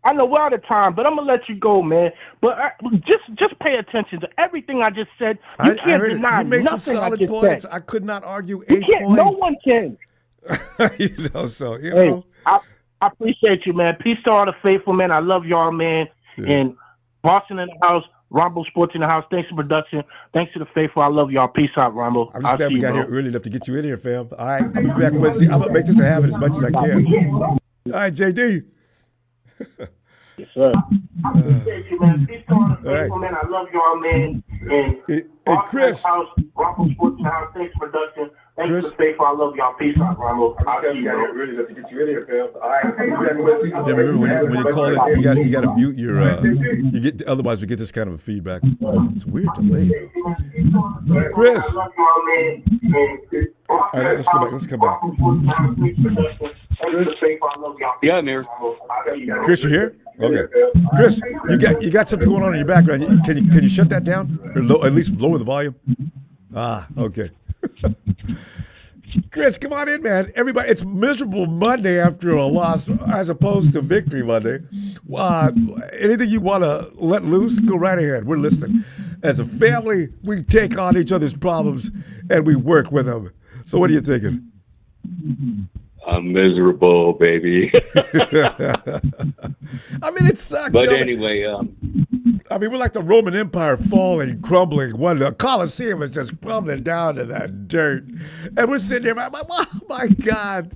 I know we're out of time, but I'm gonna let you go, man. But just pay attention to everything I just said. You can't deny nothing some solid I just points. said. I could not argue You 8 can't. points. No one can. Hey, I appreciate you, man. Peace to all the faithful, man. I love y'all, man. Yeah. And Boston in the house, Ronbo Sports in the house. Thanks for production. Thanks to the faithful. I love y'all. Peace out, Ronbo. I'm just glad we got here early enough to get you in here, fam. All right, I'll be back Wednesday. I'm gonna make this a habit as much as I can. All right, JD. Yes, sir. I appreciate you, man. Peace to all the faithful, man. I love y'all, man. And hey, Chris. House, Ronbo Sports in the house. Thanks for production. Thanks to the faithful. I love y'all. Peace out, Ronbo. I'll see you, bro. Really enough to get you in here, fam. All right. Yeah, remember when you call it, you got to mute your. Otherwise we get this kind of a feedback. It's a weird delay, though. Chris. All right, let's come back. Yeah, I'm here. Chris, you here? Okay. Chris, you got something going on in your background. Can you shut that down, or at least lower the volume? Okay. Chris, come on in, man. Everybody, it's miserable Monday after a loss as opposed to victory Monday. Anything you want to let loose, go right ahead. We're listening. As a family, we take on each other's problems and we work with them. So what are you thinking? I'm miserable, baby. I mean, it sucks. But anyway, we're like the Roman Empire falling, crumbling. When the Colosseum is just crumbling down to that dirt. And we're sitting there, oh my God.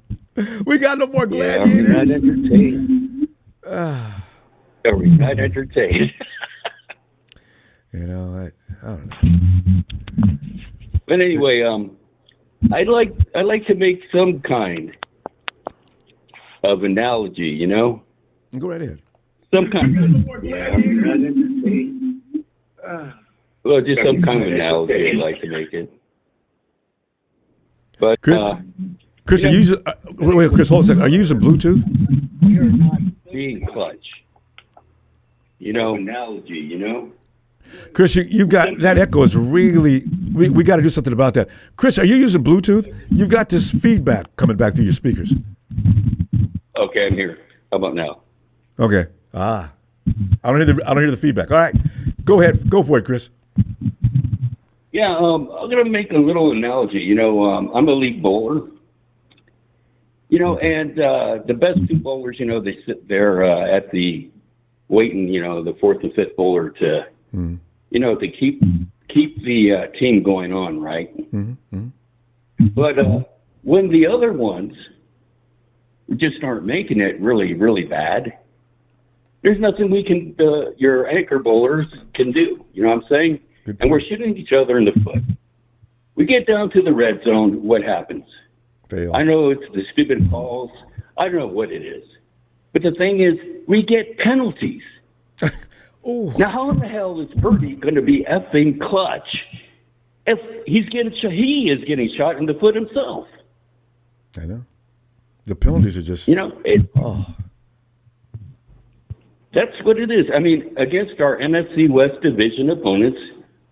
We got no more gladiators. Are we not entertained? Are we not entertained? I don't know. But anyway, I like to make some kind of analogy, you know? Go right ahead. Some kind of, well, just some kind of analogy I'd like to make it. But Chris, are you using? Wait, Chris, hold on a second. Are you using Bluetooth? You're not being clutch. You know, analogy. You know. Chris, you got that echo is really. We got to do something about that. Chris, are you using Bluetooth? You've got this feedback coming back through your speakers. Okay, I'm here. How about now? Okay. I don't hear the feedback. All right, go ahead. Go for it, Chris. Yeah, I'm gonna make a little analogy. You know, I'm a league bowler. You know, and the best two bowlers, you know, they sit there at the waiting. You know, the fourth and fifth bowler to, you know, to keep the team going on, right? Mm-hmm. But when the other ones just aren't making it really, really bad, there's nothing we can, your anchor bowlers can do. You know what I'm saying? And we're shooting each other in the foot. We get down to the red zone, what happens? Fail. I know it's the stupid calls. I don't know what it is. But the thing is, we get penalties. Now, how in the hell is Purdy going to be effing clutch if he is getting shot in the foot himself. I know. The penalties are just, That's what it is. I mean, against our NFC West division opponents,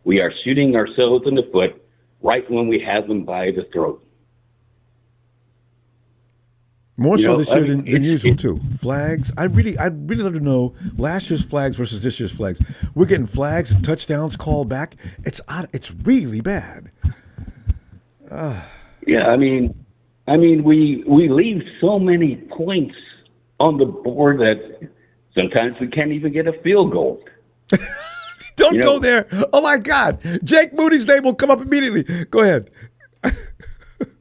we are shooting ourselves in the foot right when we have them by the throat. More so this year than usual too. Flags. I'd really love to know last year's flags versus this year's flags. We're getting flags and touchdowns called back. It's really bad. Yeah, I mean, we leave so many points on the board that sometimes we can't even get a field goal. Don't go there. Oh my God, Jake Moody's name will come up immediately. Go ahead.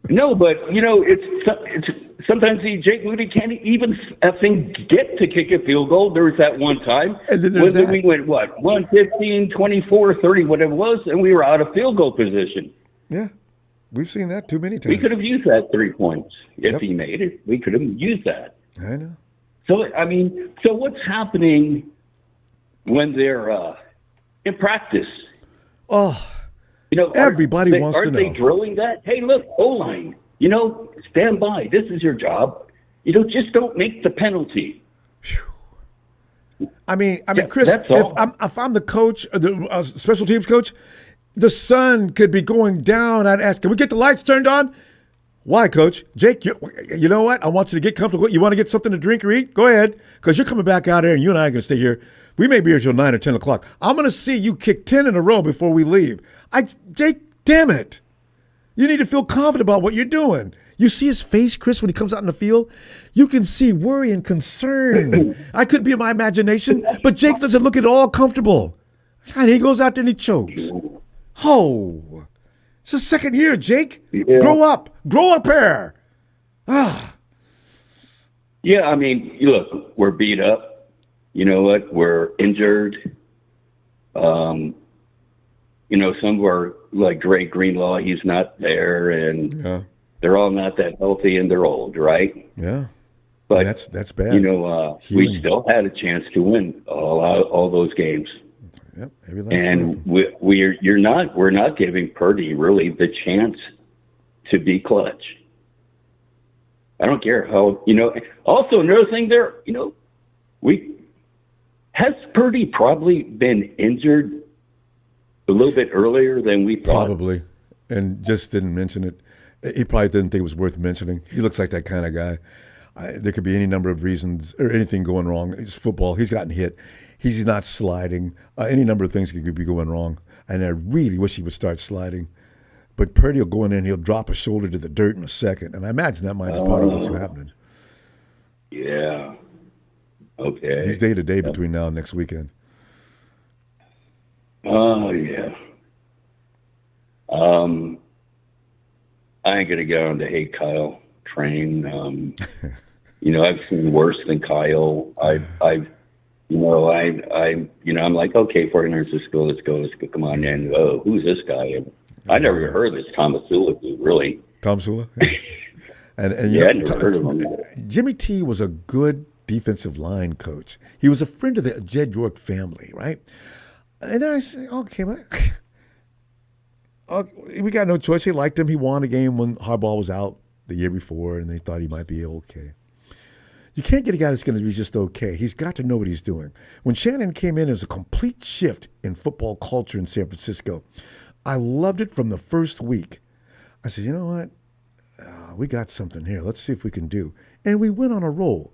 No, but it's sometimes Jake Moody can't even get to kick a field goal. There was that one time when we went 115, 24, 30, whatever it was, and we were out of field goal position. Yeah, we've seen that too many times. We could have used that 3 points if he made it. We could have used that. I know. So I mean, what's happening when they're in practice? Everybody wants to know. Aren't they drilling that? Hey, look, O-line, stand by. This is your job. Just don't make the penalty. I mean, Chris, if I'm the coach, the special teams coach, the sun could be going down. I'd ask, can we get the lights turned on? Why, Coach? Jake, you know what? I want you to get comfortable. You want to get something to drink or eat? Go ahead, because you're coming back out there, and you and I are going to stay here. We may be here till 9 or 10 o'clock. I'm going to see you kick 10 in a row before we leave. Jake, damn it. You need to feel confident about what you're doing. You see his face, Chris, when he comes out in the field? You can see worry and concern. I could be in my imagination, but Jake doesn't look at all comfortable. And he goes out there and he chokes. Oh, it's the second year, Jake. Yeah. Grow up here. Yeah, I mean, look, we're beat up. You know what? We're injured. Some of our, like Dre Greenlaw, he's not there, and they're all not that healthy, and they're old, right? Yeah. But that's bad. We still had a chance to win all those games. Yep. And we're not giving Purdy really the chance to be clutch. I don't care how, also another thing there, has Purdy probably been injured a little bit earlier than we thought? Probably, and just didn't mention it. He probably didn't think it was worth mentioning. He looks like that kind of guy. There could be any number of reasons or anything going wrong. It's football. He's gotten hit. He's not sliding. Any number of things could be going wrong. And I really wish he would start sliding. But Purdy will go in there and he'll drop a shoulder to the dirt in a second. And I imagine that might be part of what's happening. Yeah. Okay. He's day to day between now and next weekend. Oh, yeah. I ain't going to get on the hate Kyle train. I've seen worse than Kyle. I'm like, okay, 49ers, let's go. Come on in. Oh, who's this guy? I never heard of this Thomas Sula dude, really. Tom Sula? and I never heard of him. Jimmy T was a good defensive line coach. He was a friend of the Jed York family, right? And then I said, okay, we got no choice. They liked him. He won a game when Harbaugh was out the year before, and they thought he might be okay. You can't get a guy that's going to be just okay. He's got to know what he's doing. When Shanahan came in, it was a complete shift in football culture in San Francisco. I loved it from the first week. I said, you know what? We got something here. Let's see if we can do. And we went on a roll.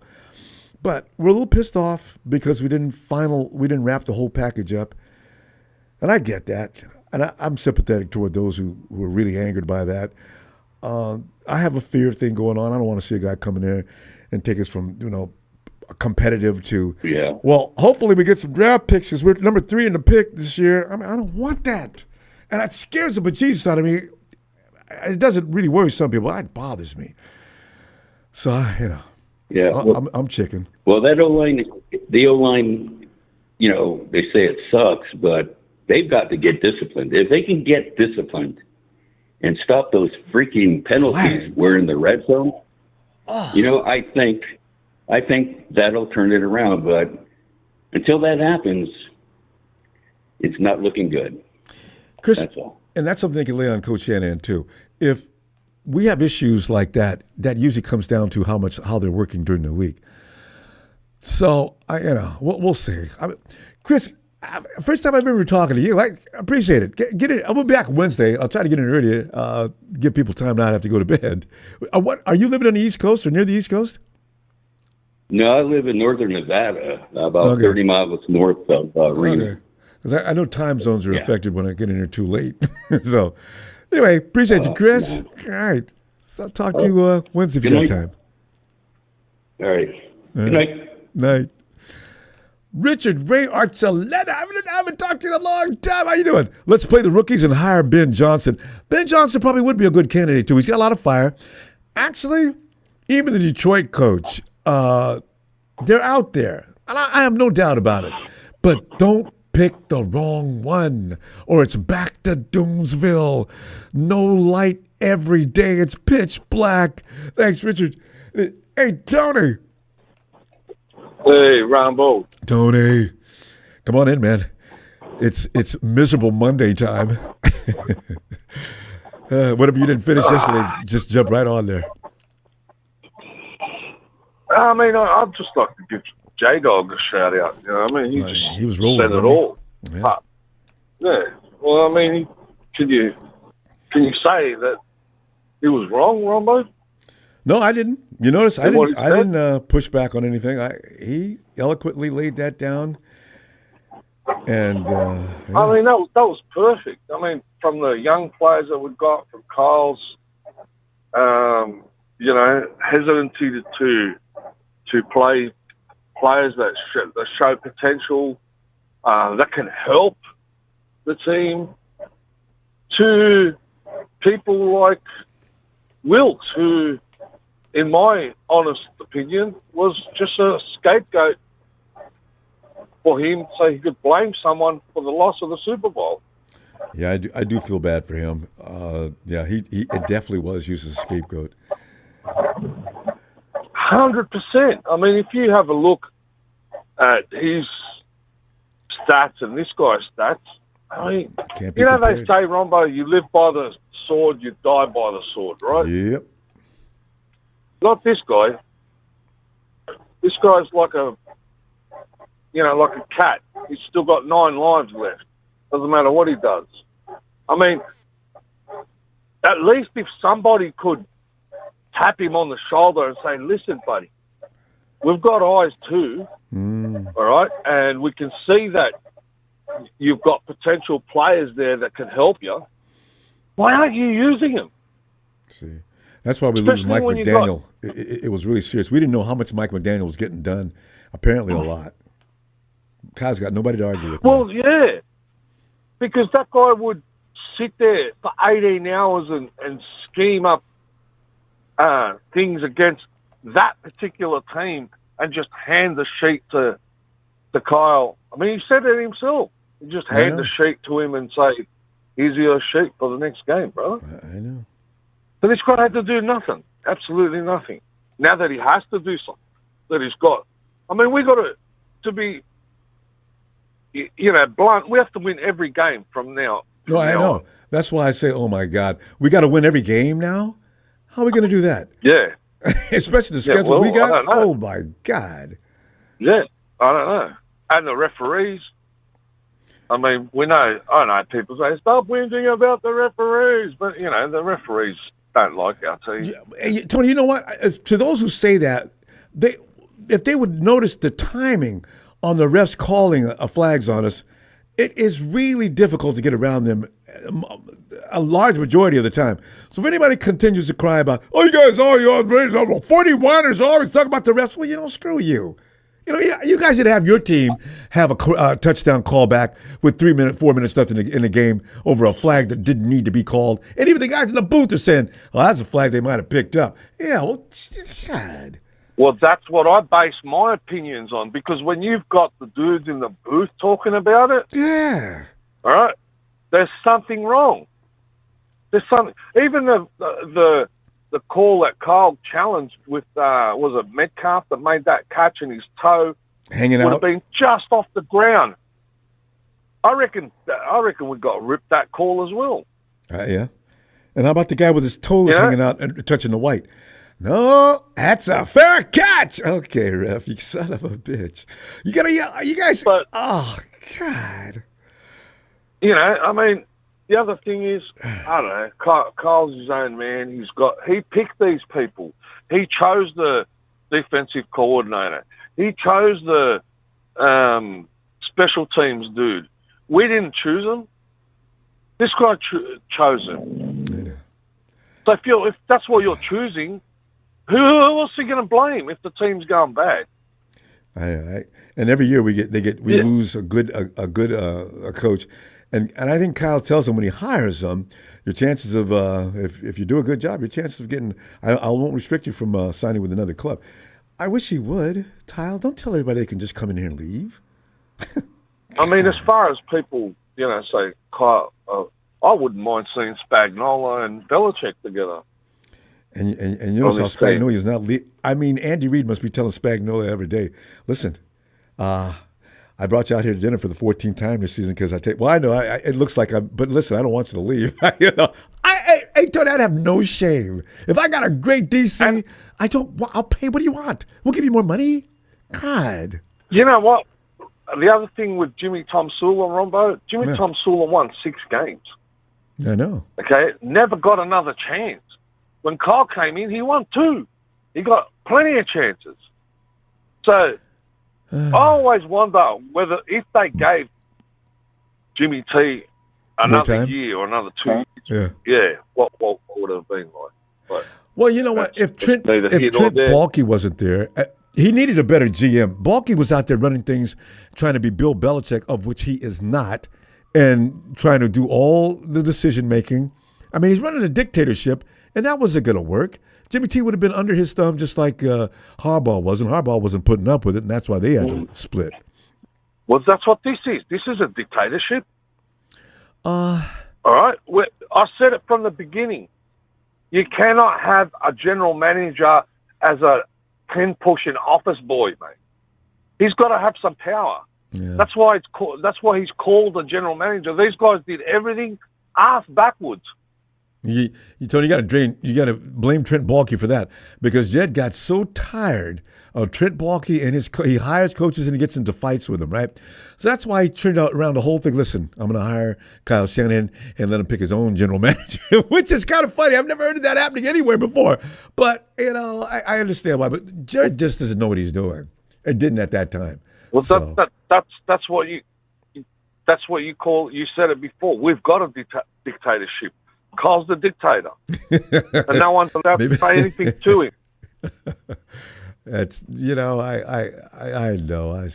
But we're a little pissed off because we didn't wrap the whole package up. And I get that. And I'm sympathetic toward those who are really angered by that. I have a fear thing going on. I don't want to see a guy come in there and take us from, competitive to, well, hopefully we get some draft picks because we're number 3 in the pick this year. I mean, I don't want that. And that scares the bejesus out of me. It doesn't really worry some people. It bothers me. So, I'm chicken. Well, that O-line, the O-line, they say it sucks, but they've got to get disciplined. If they can get disciplined and stop those freaking penalties we're in the red zone, I think that'll turn it around. But until that happens, it's not looking good. Chris, that's all. and that's something they can lay on Coach Shanahan too. If we have issues like that, that usually comes down to how they're working during the week. So we'll see. Chris, first time I remember talking to you. I appreciate it. Get it. I'll be back Wednesday. I'll try to get in earlier. Give people time not to have to go to bed. What are you living on the East Coast or near the East Coast? No, I live in northern Nevada, about 30 miles north of Reno. Okay. Because I know time zones are affected when I get in here too late. So, anyway, appreciate you, Chris. All right. So I'll talk to you Wednesday if you got time. All right. Good night. Night. Richard Ray Archuleta. I haven't talked to you in a long time. How you doing? Let's play the rookies and hire Ben Johnson. Ben Johnson probably would be a good candidate, too. He's got a lot of fire. Actually, even the Detroit coach, they're out there. And I have no doubt about it. But don't pick the wrong one, or it's back to Doomsville. No light every day. It's pitch black. Thanks, Richard. Hey, Tony. Hey, Ronbo. Tony. Come on in, man. It's miserable Monday time. Whatever you didn't finish yesterday, just jump right on there. I mean, I'd just like to give J-Dog a shout out. You know, I mean, he was rolling. Said it all. Yeah. Well, I mean, can you say that he was wrong, Ronbo? No, I didn't. You notice I didn't push back on anything. He eloquently laid that down. And I mean, that was perfect. I mean, from the young players that we got, from Kyle's, hesitancy to play players that show potential, that can help the team, to people like Wilt, who, in my honest opinion, was just a scapegoat for him so he could blame someone for the loss of the Super Bowl. Yeah, I do feel bad for him. He definitely was used as a scapegoat. 100%. I mean, if you have a look at his stats and this guy's stats, I mean, they say, Ronbo, you live by the sword, you die by the sword, right? Yep. Not this guy. This guy's like a cat. He's still got 9 lives left. Doesn't matter what he does. I mean, at least if somebody could tap him on the shoulder and say, listen, buddy, we've got eyes too, all right? And we can see that you've got potential players there that can help you. Why aren't you using them? See, that's why we lose Mike McDaniel. It was really serious. We didn't know how much Mike McDaniel was getting done. Apparently a lot. Kyle's got nobody to argue with. Well, yeah, because that guy would sit there for 18 hours and scheme up things against that particular team and just hand the sheet to Kyle. I mean, he said it himself. You just hand the sheet to him and say, here's your sheet for the next game, bro. I know. But this guy had to do nothing. Absolutely nothing. Now that he has to do something, that he's got. I mean, we got to be, blunt. We have to win every game from now. No, I know. That's why I say, oh, my God. We got to win every game now? How are we going to do that? Yeah. Especially the schedule we got? Oh, my God. Yeah, I don't know. And the referees. I mean, I know people say, stop whinging about the referees. But, the referees don't like our team. Yeah, Tony, you know what? To those who say that, if they would notice the timing on the refs calling flags on us, it is really difficult to get around them a large majority of the time. So if anybody continues to cry about, oh, you guys, 41ers always talking about the refs, well, screw you. You guys should have your team have a touchdown call back with 4 minutes left in the game over a flag that didn't need to be called. And even the guys in the booth are saying, well, that's a flag they might have picked up. Yeah, well, God. Well, that's what I base my opinions on, because when you've got the dudes in the booth talking about it, yeah, all right, there's something wrong. There's something. Even the call that Kyle challenged with was it Metcalf that made that catch and his toe hanging would out, have been just off the ground. I reckon we got ripped that call as well. Yeah. And how about the guy with his toes hanging out and touching the white? No, that's a fair catch. Okay, ref, you son of a bitch. You gotta yell. You guys. Oh God. You know, I mean, the other thing is, I don't know. Kyle's his own man. He picked these people. He chose the defensive coordinator. He chose the special teams dude. We didn't choose him. This guy chose him. So if that's what you're choosing, who else are you going to blame if the team's going bad? And every year we lose a good coach, and I think Kyle tells them when he hires them, your chances of if you do a good job, your chances of getting I won't restrict you from signing with another club. I wish he would. Kyle, don't tell everybody they can just come in here and leave. I mean, as far as people, say Kyle, I wouldn't mind seeing Spagnuolo and Belichick together. And you know how Spagnuolo is not. I mean, Andy Reid must be telling Spagnuolo every day, listen, I brought you out here to dinner for the 14th time this season because I know it looks like but listen, I don't want you to leave. Tony, I'd have no shame. If I got a great DC, I'll pay. What do you want? We'll give you more money. God. You know what? The other thing with Jimmy Tomsula, Ronbo, Jimmy Tomsula won 6 games. I know. Okay? Never got another chance. When Kyle came in, he won 2. He got plenty of chances. So I always wonder whether if they gave Jimmy T another year or another 2 years, what would it have been like? But well, you know what? If Trent Baalke wasn't there, he needed a better GM. Baalke was out there running things, trying to be Bill Belichick, of which he is not, and trying to do all the decision-making. I mean, he's running a dictatorship, and that wasn't going to work. Jimmy T would have been under his thumb just like Harbaugh was, and Harbaugh wasn't putting up with it, and that's why they had to split. Well, that's what this is. This is a dictatorship. All right? I said it from the beginning. You cannot have a general manager as a pen-pushing office boy, mate. He's got to have some power. Yeah. That's why he's called a general manager. These guys did everything ass backwards. Tony, you got to blame Trent Baalke for that because Jed got so tired of Trent Baalke and he hires coaches and he gets into fights with them, right? So that's why he turned out around the whole thing. Listen, I'm going to hire Kyle Shanahan and let him pick his own general manager, which is kind of funny. I've never heard of that happening anywhere before. But I understand why. But Jared just doesn't know what he's doing. It didn't at that time. Well, that's what you call. You said it before. We've got a dictatorship. Kyle's the dictator, and no one's allowed to say anything to him. That's I know.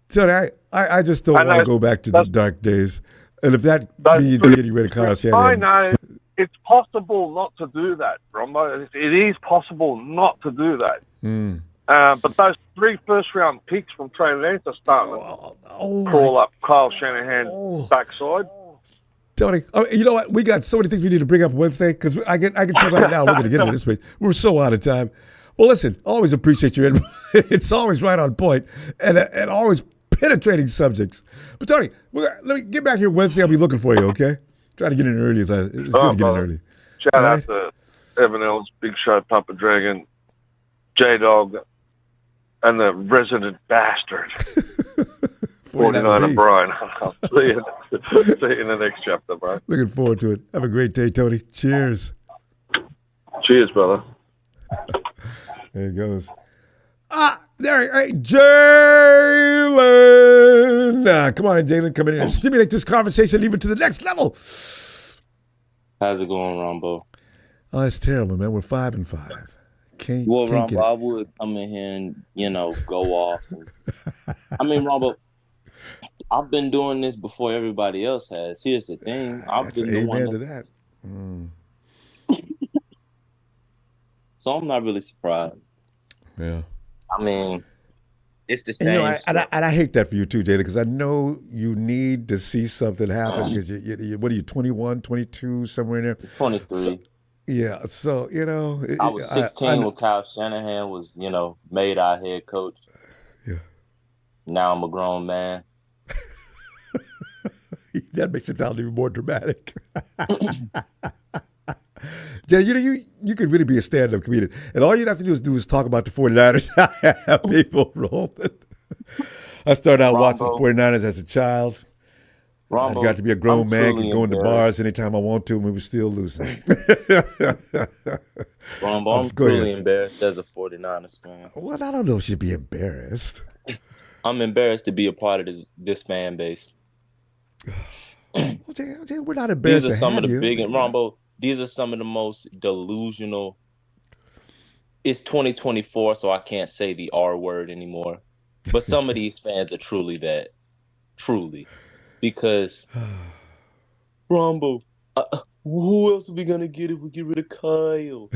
Tony, I just don't want to go back to the dark days. And if that means getting rid of Kyle Shanahan, I know it's possible not to do that, Ronbo. It is possible not to do that. But those 3 first-round picks from Trey Lance are starting to crawl up Kyle Shanahan's backside. Tony, you know what? We got so many things we need to bring up Wednesday because I can see right now we're going to get into this week. We're so out of time. Well, listen, I always appreciate your input. It's always right on point and always penetrating subjects. But Tony, let me get back here Wednesday. I'll be looking for you. Okay? Try to get in early. It's good to get in early. Shout out to Evan Ellis, Big Show, Papa Dragon, J-Dog, and the resident bastard. 49 Brian. I'll see you in the next chapter, bro. Looking forward to it. Have a great day, Tony. Cheers. Cheers, brother. There he goes. There, Jalen. Come on, Jalen. Come in and stimulate this conversation even to the next level. How's it going, Ronbo? Oh, it's terrible, man. We're 5-5. Can't Ronbo, I would come in here and, go off. I mean, Ronbo, I've been doing this before everybody else has. Here's the thing. I've been the one to that. So I'm not really surprised. Yeah. I mean, it's the same. And I hate that for you too, Jalen, because I know you need to see something happen because what are you, 21, 22, somewhere in there? 23. So, yeah. So, I was 16 when Kyle Shanahan was, made our head coach. Yeah. Now I'm a grown man. That makes it sound even more dramatic. Yeah, you could really be a stand-up comedian. And all you'd have to do is talk about the 49ers. Have people rolling. I started out watching the 49ers as a child. I got to be a grown man, could go into bars anytime I want to, and we were still losing. Ronbo, I'm truly embarrassed as a 49ers fan. Well, I don't know if you should be embarrassed. I'm embarrassed to be a part of this fan base. We're not embarrassed These are to some have of the you. big, Ronbo, these are some of the most delusional. It's 2024, so I can't say the R word anymore. But some of these fans are truly that. Truly. Because, Ronbo, who else are we going to get if we get rid of Kyle?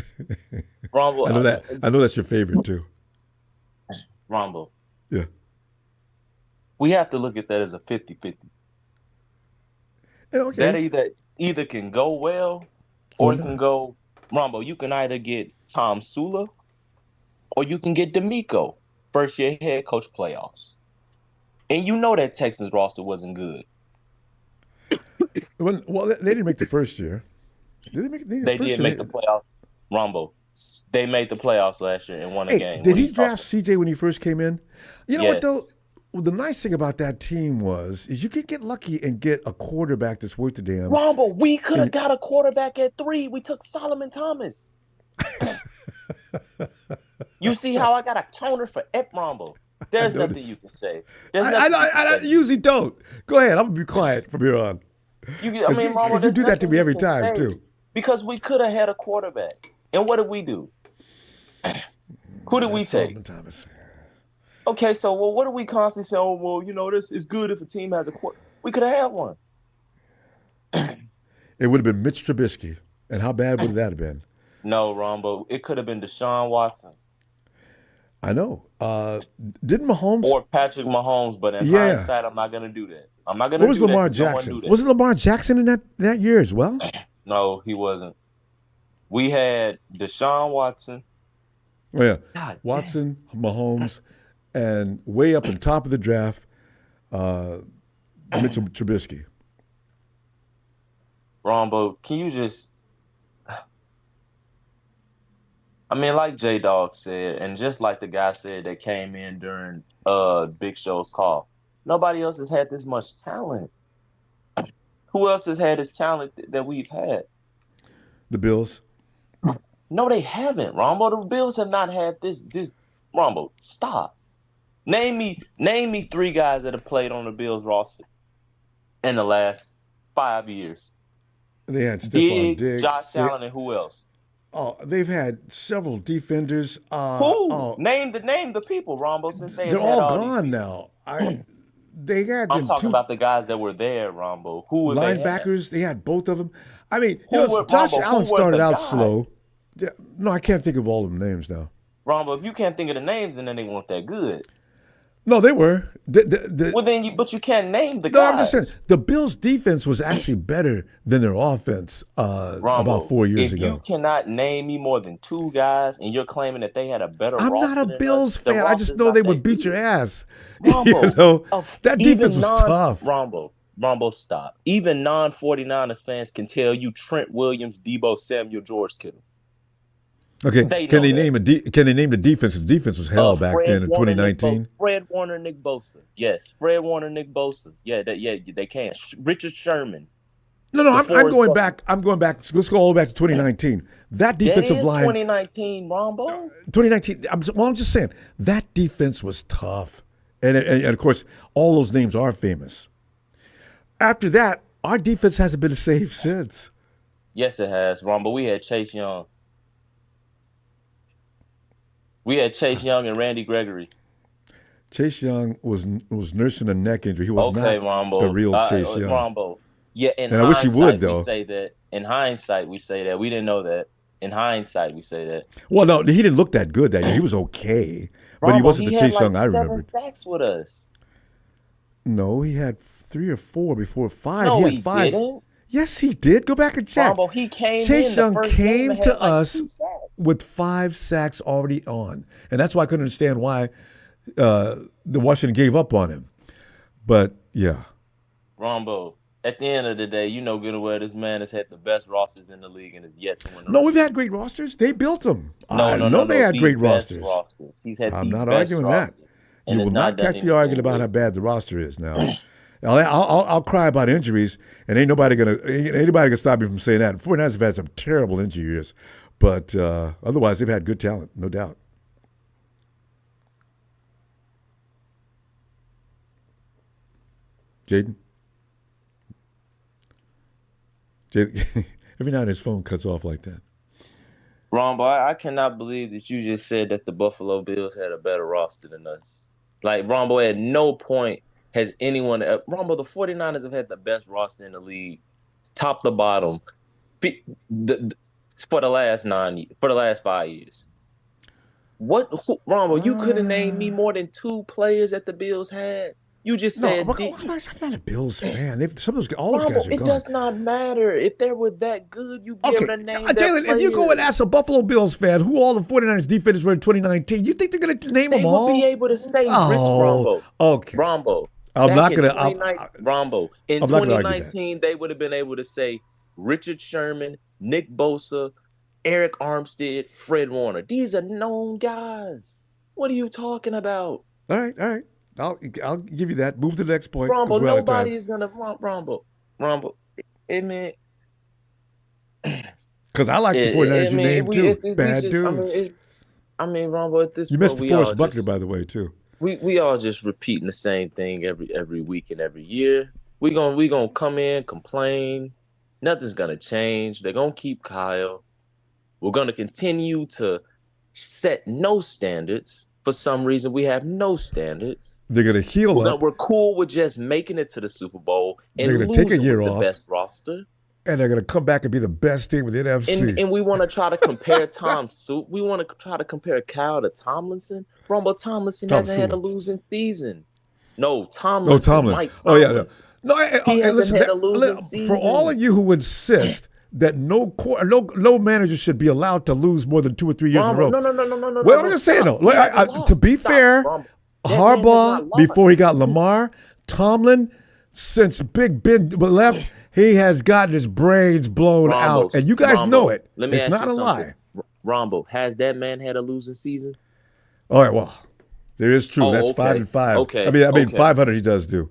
Ronbo, I know that's your favorite, too. Ronbo. Yeah. We have to look at that as a 50-50. Okay. That either can go well or it can go, Ronbo, you can either get Tom Sula or you can get D'Amico, first-year head coach playoffs. And you know that Texans roster wasn't good. Well, they didn't make the first year. Did they make the playoffs. Ronbo, they made the playoffs last year and won a game. Did he draft CJ when he first came in? You know what, though? Yes. Well, the nice thing about that team is you could get lucky and get a quarterback that's worth the damn. Ronbo, we could have got a quarterback at 3. We took Solomon Thomas. You see how I got a counter for Ronbo? There's nothing you can say. I usually don't. Go ahead. I'm going to be quiet from here on. Ronbo, you do that to me every time, too. Because we could have had a quarterback. And what did we do? Who did we take? Solomon Thomas. Okay, so what do we constantly say? Oh, well, this is good if a team has a quarterback. We could have had one. It would have been Mitch Trubisky. And how bad would that have been? No, Ronbo. It could have been Deshaun Watson. I know. Didn't Mahomes or Patrick Mahomes? But in hindsight, I'm not going to do that. I'm not going to. What was Lamar Jackson? Wasn't Lamar Jackson in that year as well? No, he wasn't. We had Deshaun Watson. Oh yeah, Watson, Mahomes, and way up on top of the draft, Mitchell Trubisky. Ronbo, can you just? Like J-Dog said, and just like the guy said that came in during Big Show's call, nobody else has had this much talent. Who else has had this talent that we've had? The Bills. No, they haven't, Ronbo. The Bills have not had this. Ronbo, stop. Name me 3 guys that have played on the Bills roster in the last 5 years. They had Stephon Diggs, Josh Allen, and who else? Oh, they've had several defenders. Who? Name the people, Ronbo. Since they're all gone now. They had. I'm talking about the guys that were there, Ronbo. Who linebackers? They had both of them. Josh Ronbo, Allen started out slow. Yeah, no, I can't think of all of them names now. Ronbo, if you can't think of the names, then they weren't that good. No, they were. But you can't name the guys. No, I'm just saying the Bills' defense was actually better than their offense Ronbo, about 4 years ago. If you cannot name me more than 2 guys, and you're claiming that they had a better roster, I'm not a Bills fan. I just know they would beat your ass. Ronbo, that defense was tough. Ronbo, stop. Even non-49ers fans can tell you Trent Williams, Deebo Samuel, George Kittle. Okay, can they name the defense? The defense was hell back then in 2019. Fred Warner, Nick Bosa. Yes, Fred Warner, Nick Bosa. Yeah, they can. Richard Sherman. No, I'm going back. Let's go all the way back to 2019. That defensive line. 2019, Ronbo. 2019. I'm just saying that defense was tough, and of course all those names are famous. After that, our defense hasn't been the same since. Yes, it has, Ronbo. We had Chase Young. We had Chase Young and Randy Gregory. Chase Young was nursing a neck injury. He was not Ronbo. the real Chase Young. Ronbo. Yeah, and I wish he would, though. We say that. In hindsight, we say that. We didn't know that. In hindsight, we say that. Well, no, he didn't look that good that year. He was okay, but he wasn't the Chase Young I remembered. He had 7 sacks with us. No, he had 3 or 4 before 5. No, he had 5. Didn't. Yes, he did. Go back and check. Ronbo, he came Chase Young the first came game to and had us 2 sacks. with 5 sacks already on, and that's why I couldn't understand why the Washington gave up on him. But yeah, Ronbo, At the end of the day, you know good and well this man has had the best rosters in the league and is yet to win. No, we've had great rosters. They built them. No, they had great rosters. He's had I'm the not best arguing rosters, that. You will not catch me arguing about how bad the roster is now. I'll cry about injuries, and ain't anybody gonna stop me from saying that. 49ers have had some terrible injury years, but otherwise they've had good talent, no doubt. Jaden, every now and then his phone cuts off like that. Ronbo, I cannot believe that you just said that the Buffalo Bills had a better roster than us. Like, Ronbo, at no point has anyone... Ronbo, the 49ers have had the best roster in the league, top to bottom, for the last 5 years. Ronbo, you couldn't name me more than 2 players that the Bills had. You just said... I'm not a Bills fan. All those guys are it gone. does not matter. If they were that good, you give them a name. Jalen, if you go and ask a Buffalo Bills fan who all the 49ers defenders were in 2019, you think they're going to name them all? They will be able to say Rich Ronbo. Okay. Ronbo. I'm not going to... Ronbo. In 2019, they would have been able to say Richard Sherman, Nick Bosa, Eric Armstead, Fred Warner. These are known guys. What are you talking about? All right. I'll give you that. Move to the next point. Ronbo, nobody is gonna Ronbo. Man. Because I like the 49ers you named too. Bad dudes. Ronbo, at this point, you missed Forrest Buckner, by the way, too. We all just repeating the same thing every week and every year. We gonna come in, complain. Nothing's gonna change. They're gonna keep Kyle. We're gonna continue to set no standards. For some reason, we have no standards. They're going to heal up. We're cool with just making it to the Super Bowl and they're going to take a year with off. The best roster. And they're going to come back and be the best team with the NFC. And we want to try to compare we want to try to compare Kyle to Tomlinson. Ronbo, Tomlinson hasn't had a losing season. No, Tomlinson. No, Tomlin. Mike Tomlinson. No, listen, for all of you who insist that no manager should be allowed to lose more than 2 or 3 years in a row. No. Well, I'm just saying though. To be fair, Harbaugh before he got Lamar, Tomlin since Big Ben left, he has gotten his brains blown out, and you guys know it. It's not a lie. Ronbo, has that man had a losing season? All right, well, there is true. That's 5-5. Okay. I mean, 500 he does do.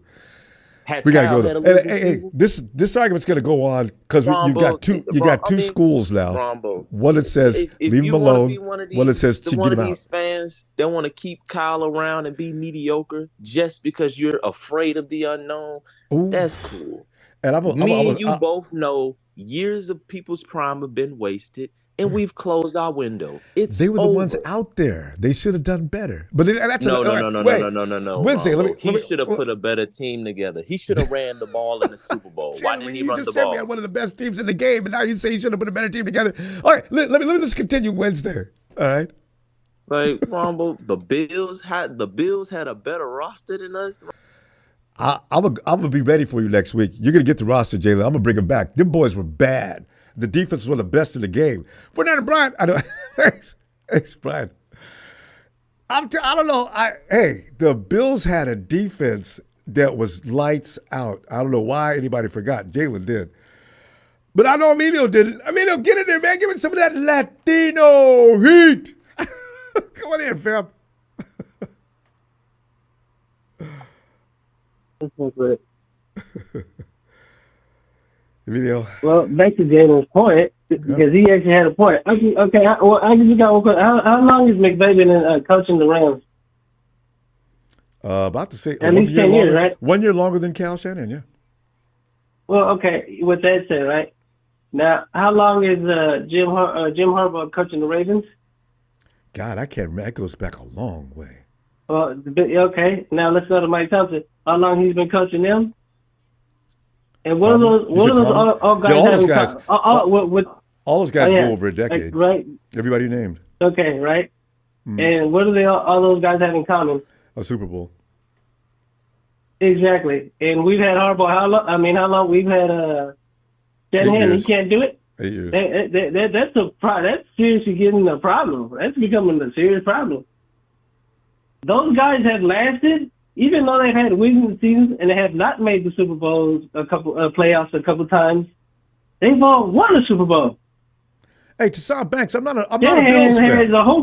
We got to go there. Hey, this argument's going to go on because you got two schools now. Ronbo, one that says leave him alone. One that says get him out. These fans that want to keep Kyle around and be mediocre just because you're afraid of the unknown. Ooh. That's cool. And you both know years of people's prime have been wasted. And we've closed our window. They were the ones out there. They should have done better. But that's no. Wednesday, he should have put a better team together. He should have ran the ball in the Super Bowl. Why didn't he run the ball? You just said we had one of the best teams in the game, and now you say he should have put a better team together. All right, let me just continue Wednesday. All right. Like Ronbo, the Bills had a better roster than us. I'm gonna be ready for you next week. You're gonna get the roster, Jalen. I'm gonna bring them back. Them boys were bad. The defense was one of the best in the game. Fernando Bryant, I know. Thanks, Brian. I don't know. The Bills had a defense that was lights out. I don't know why anybody forgot. Jalen did. But I know Emilio didn't. Emilio, get in there, man. Give me some of that Latino heat. Come on in, fam. That's great. Emilio. Well, back to Jalen's point, because he actually had a point. Okay. I just got one question. How long is McVay been coaching the Rams? About to say at least 10 years, right? 1 year longer than Cal Shanahan, yeah. Well, okay. With that said, right now, how long is Jim Harbaugh coaching the Ravens? God, I can't remember. That goes back a long way. Well, okay. Now let's go to Mike Thompson. How long he's been coaching them? And what are those guys? All those guys go over a decade, right? Everybody named. Okay, right. And what do all those guys have in common? A Super Bowl. Exactly. And we've had Harbaugh. How long? We've had Shanahan. He can't do it. 8 years. That's seriously getting a problem. That's becoming a serious problem. Those guys have lasted even though they've had winning seasons and they have not made the Super Bowls playoffs a couple times, they've all won a Super Bowl. Hey, Tassan Banks, I'm not a Bills fan. You know?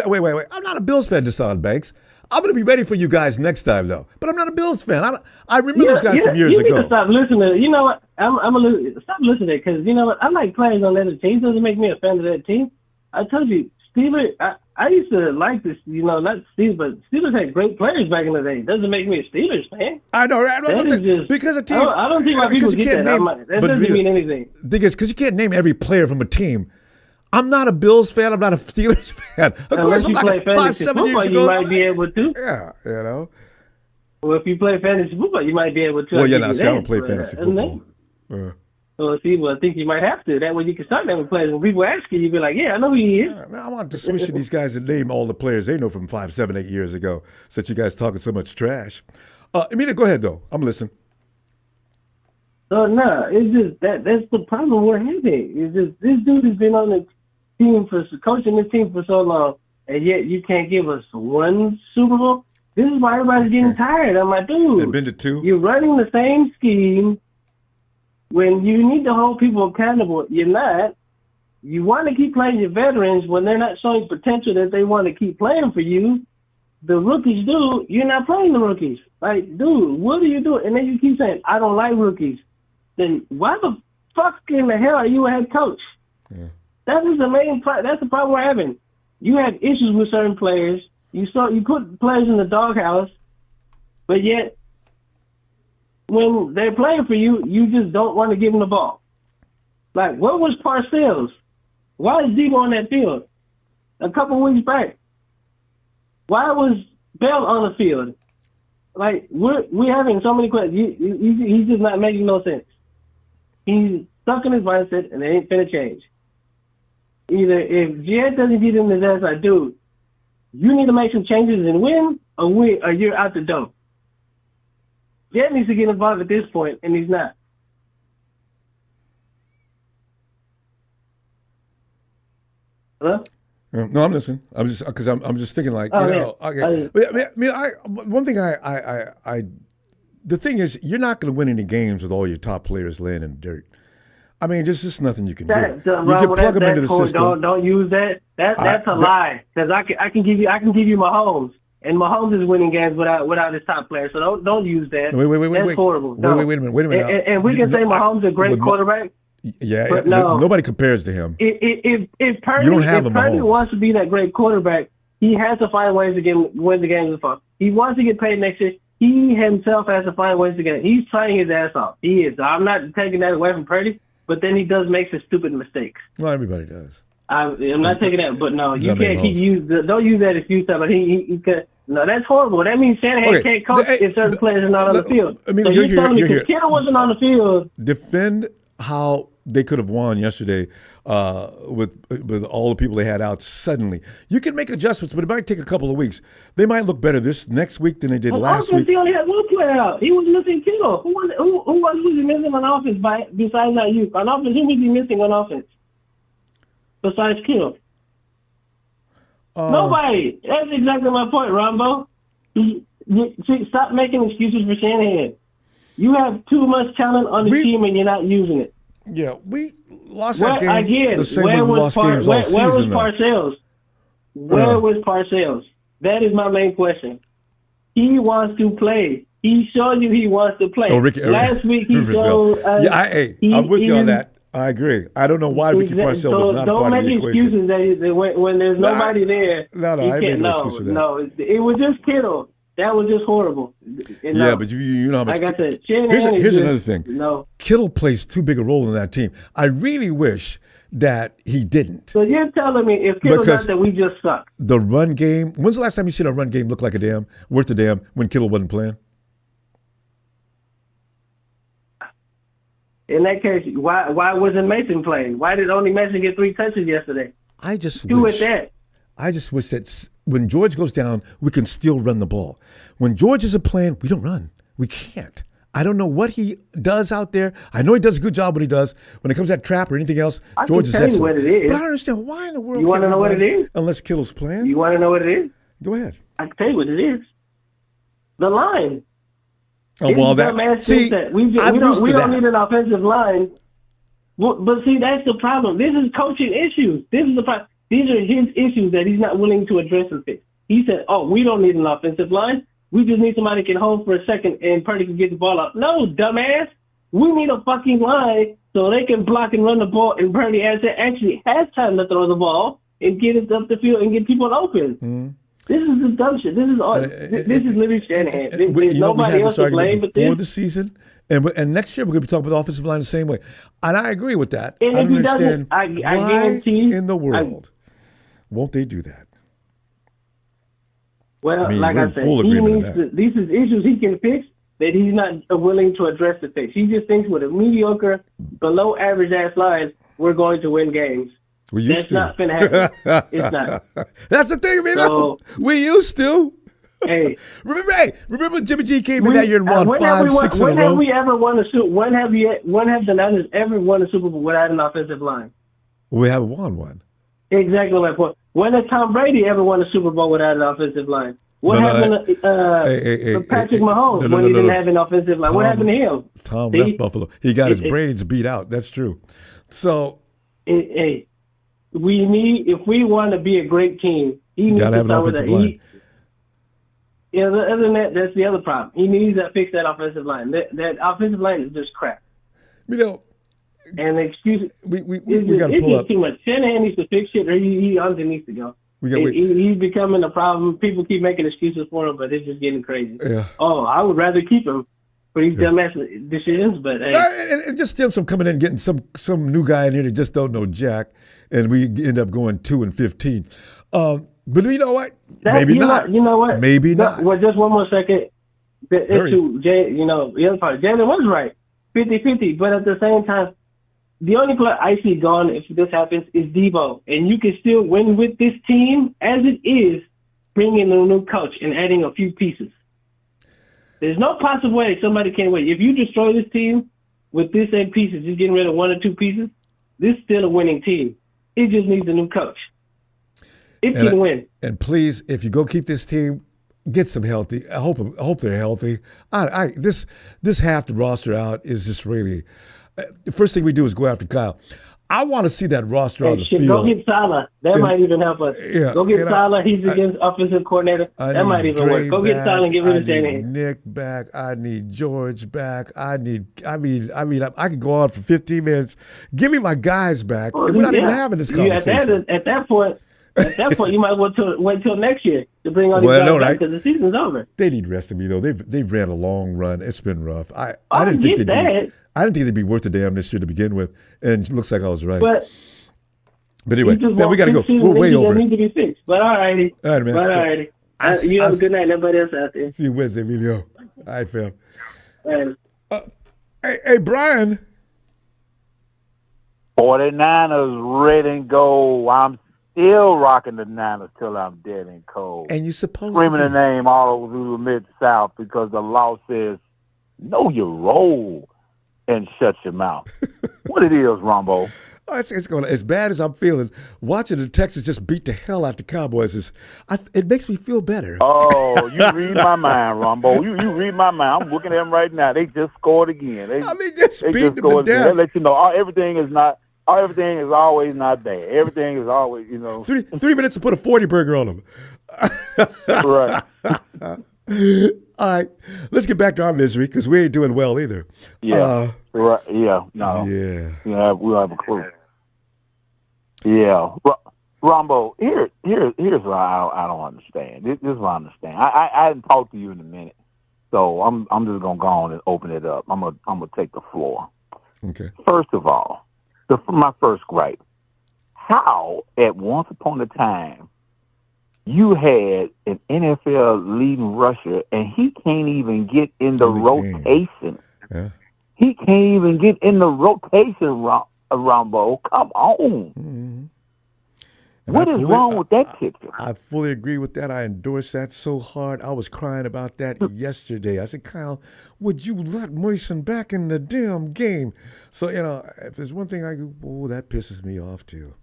Wait. I'm not a Bills fan, Tassan Banks. I'm going to be ready for you guys next time, though. But I'm not a Bills fan. I remember those guys from years ago. You need to stop listening. You know what? Stop listening because you know what? I like players on other teams. Doesn't make me a fan of that team. I told you, Steelers. I used to like this. You know, not Steelers, but Steelers had great players back in the day. Doesn't make me a Steelers fan. I know, right? Because a team. I don't think my people get that. That doesn't mean anything. Because you can't name every player from a team. I'm not a Bills fan. I'm not a Steelers fan. Of course, you play fantasy football, you might be able to. Yeah, you know. Well, if you play fantasy football, you might be able to. Well, yeah, I don't play fantasy football. Well, see, I think you might have to. That way you can start naming players. When people ask you, you be like, yeah, I know who he is. I want to switch to these guys and name all the players they know from 5, 7, 8 years ago, since you guys talking so much trash. Emilio, go ahead, though. I'm listening. No, it's just that's the problem we're having. It's just this dude has been on the team coaching this team for so long, and yet you can't give us one Super Bowl. This is why everybody's getting tired. I'm like, dude, they've been to 2. You're running the same scheme when you need to hold people accountable. You're not. You want to keep playing your veterans when they're not showing potential that they want to keep playing for you. The rookies do. You're not playing the rookies. Like, dude, what are you doing? And then you keep saying, I don't like rookies. Then why the fuck in the hell are you a head coach? Yeah. That is the main problem. That's the problem we're having. You have issues with certain players. You put players in the doghouse, but yet when they're playing for you, you just don't want to give them the ball. Like, what was Parcells? Why is Debo on that field? A couple weeks back. Why was Bell on the field? Like, we're having so many questions. He's just not making no sense. He's stuck in his mindset, and it ain't finna change. Either if Jed doesn't get in his ass, like, dude, you need to make some changes and win, or you're out the door. Jed needs to get involved at this point, and he's not. Hello? No, I'm listening. I'm just thinking like, okay. One thing the thing is, you're not going to win any games with all your top players laying in the dirt. I mean, there's just nothing you can do. You can plug them into the system. Don't use that. That's a lie. Because I can give you Mahomes, and Mahomes is winning games without his top player. So don't use that. That's horrible. Wait a minute. And we can say Mahomes is a great quarterback. Yeah, but no, nobody compares to him. If Purdy wants to be that great quarterback, he has to find ways to win the games. He wants to get paid next year. He himself has to find ways to get it. He's trying his ass off. He is. I'm not taking that away from Purdy, but then he does make some stupid mistakes. Well, everybody does. I'm not taking that, but no, you can't don't use that excuse. But he could. No, that's horrible. That means Shanahan can't coach if certain players are not on the field. I mean, so you're here. If Kittle wasn't on the field, defend how they could have won yesterday with all the people they had out suddenly. You can make adjustments, but it might take a couple of weeks. They might look better this next week than they did last week. He only had one player out. He was missing Kittle. Who was he missing on offense besides that you? On offense, who was he missing on offense besides Kittle? Nobody. That's exactly my point, Ronbo. Stop making excuses for Shanahan. You have too much talent on the team and you're not using it. Yeah, we lost that game the same way we lost games all season. Where was Parcells? Where was Parcells? That is my main question. He wants to play. He showed you he wants to play. Last week he showed I'm with you on that. I agree. I don't know why Ricky Parcells was not a part of the equation. Don't make excuses that when there's nobody there. No, I made no excuse for that. No, it was just Kittle. That was just horrible. Yeah, but you know how much. Like I said, here's another thing. No, Kittle plays too big a role in that team. I really wish that he didn't. So you're telling me if Kittle's not there, we just suck. The run game. When's the last time you seen a run game look like worth a damn when Kittle wasn't playing? In that case, why wasn't Mason playing? Why did only Mason get 3 touches yesterday? I just wish that when George goes down, we can still run the ball. When George isn't playing, we don't run. We can't. I don't know what he does out there. I know he does a good job what he does. When it comes to that trap or anything else, George is excellent. What it is. But I don't understand why in the world you want to know what it is? Unless Kittle's playing. You want to know what it is? Go ahead. I can tell you what it is. the line. Oh, well, see, we don't need an offensive line. Well, but see, that's the problem. This is coaching issues. This is the problem. These are his issues that he's not willing to address and fix. He said, "Oh, we don't need an offensive line. We just need somebody who can hold for a second and Purdy can get the ball out." No, dumbass. We need a fucking line so they can block and run the ball, and Purdy actually has time to throw the ball and get it up the field and get people open. Mm-hmm. This is the dumb shit. This is all. This is literally Shanahan. There's nobody else to blame but this. Before the season, and next year we're going to be talking about the offensive line the same way. And I agree with that. And I if don't he understand doesn't, I why guarantee in the world won't they do that? Well, I mean, like we're I in said, full he agreement needs on to, these is issues he can fix that he's not willing to address the fix. He just thinks with a mediocre, below average ass line, we're going to win games. That's not going to happen. It's not. That's the thing, man. So, we used to. Hey, remember Jimmy G came in that year and won when 5, 6 in a when row? have we ever won a Super? When have the Niners ever won a Super Bowl without an offensive line? We haven't won one. Exactly my point. When has Tom Brady ever won a Super Bowl without an offensive line? What happened to Patrick Mahomes when he didn't have an offensive line? What happened to him? Tom left Buffalo. He got his brains beat out. That's true. So, we need, if we want to be a great team, he needs to have an start with offensive that. line. Other than that, that's the other problem. He needs to fix that offensive line. That offensive line is just crap. You know, and the excuse we got to pull up. Too much. Shanahan needs to fix shit, or he honestly needs to go. He's becoming a problem. People keep making excuses for him, but it's just getting crazy. Yeah. Oh, I would rather keep him for these dumbass decisions, but hey. And just stems from coming in and getting some new guy in here that just don't know jack, and we end up going 2-15. But you know what? Maybe not. You know what? Maybe not. Well, just one more second. The issue, the other part, Jalen was right, 50-50. But at the same time, the only player I see gone if this happens is Debo, and you can still win with this team as it is, bringing a new coach and adding a few pieces. There's no possible way somebody can win. If you destroy this team with this same pieces, just getting rid of 1 or 2 pieces, this is still a winning team. It just needs a new coach. It can win. And please, if you go keep this team, get some healthy. I hope they're healthy. This half the roster out is just really. The first thing we do is go after Kyle. I want to see that roster on the field. Go get Salah. That might even help us. Yeah, go get Salah. He's against offensive coordinator. That might even work. Go get Salah and get rid of Shanahan. I need Nick back. I need George back. I could go on for 15 minutes. Give me my guys back. We're not even having this conversation. At that point, you might wait till next year to bring all these guys back because the season's over. They need rest of me though. They've ran a long run. It's been rough. I didn't think they'd be worth the damn this year to begin with, and it looks like I was right. But anyway, we got to go. We're way over. Need to be fixed. But all righty, man. All righty. You have a good night. Everybody else out there. See you Wednesday, Emilio. All right, fam. Hey, Brian. 49ers red and gold. I'm still rocking the Niners till I'm dead and cold. And you're supposed screaming to the name all over the Mid-South because the law says, know your role and shut your mouth. What it is, Ronbo. Oh, it's going as bad as I'm feeling. Watching the Texans just beat the hell out the Cowboys it makes me feel better. Oh, you read my mind, Ronbo. You read my mind. I'm looking at them right now. They just scored again. They just beat them to death. They let you know everything is always not bad. Everything is always, 3 minutes to put a 40 burger on them. Right. All right, let's get back to our misery because we ain't doing well either. Yeah. Right. Yeah. No. Yeah. Yeah. We have a clue. Yeah. Ronbo, here's what I don't understand. This is what I understand. I hadn't talked to you in a minute, so I'm just gonna go on and open it up. I'm gonna take the floor. Okay. First of all, my first gripe: how at once upon a time you had an NFL leading rusher, and he can't even get in the rotation. Yeah. He can't even get in the rotation, Ronbo. Come on. Mm-hmm. What is wrong with that picture? I fully agree with that. I endorse that so hard. I was crying about that yesterday. I said, Kyle, would you let Mason back in the damn game? So, if there's one thing that pisses me off too.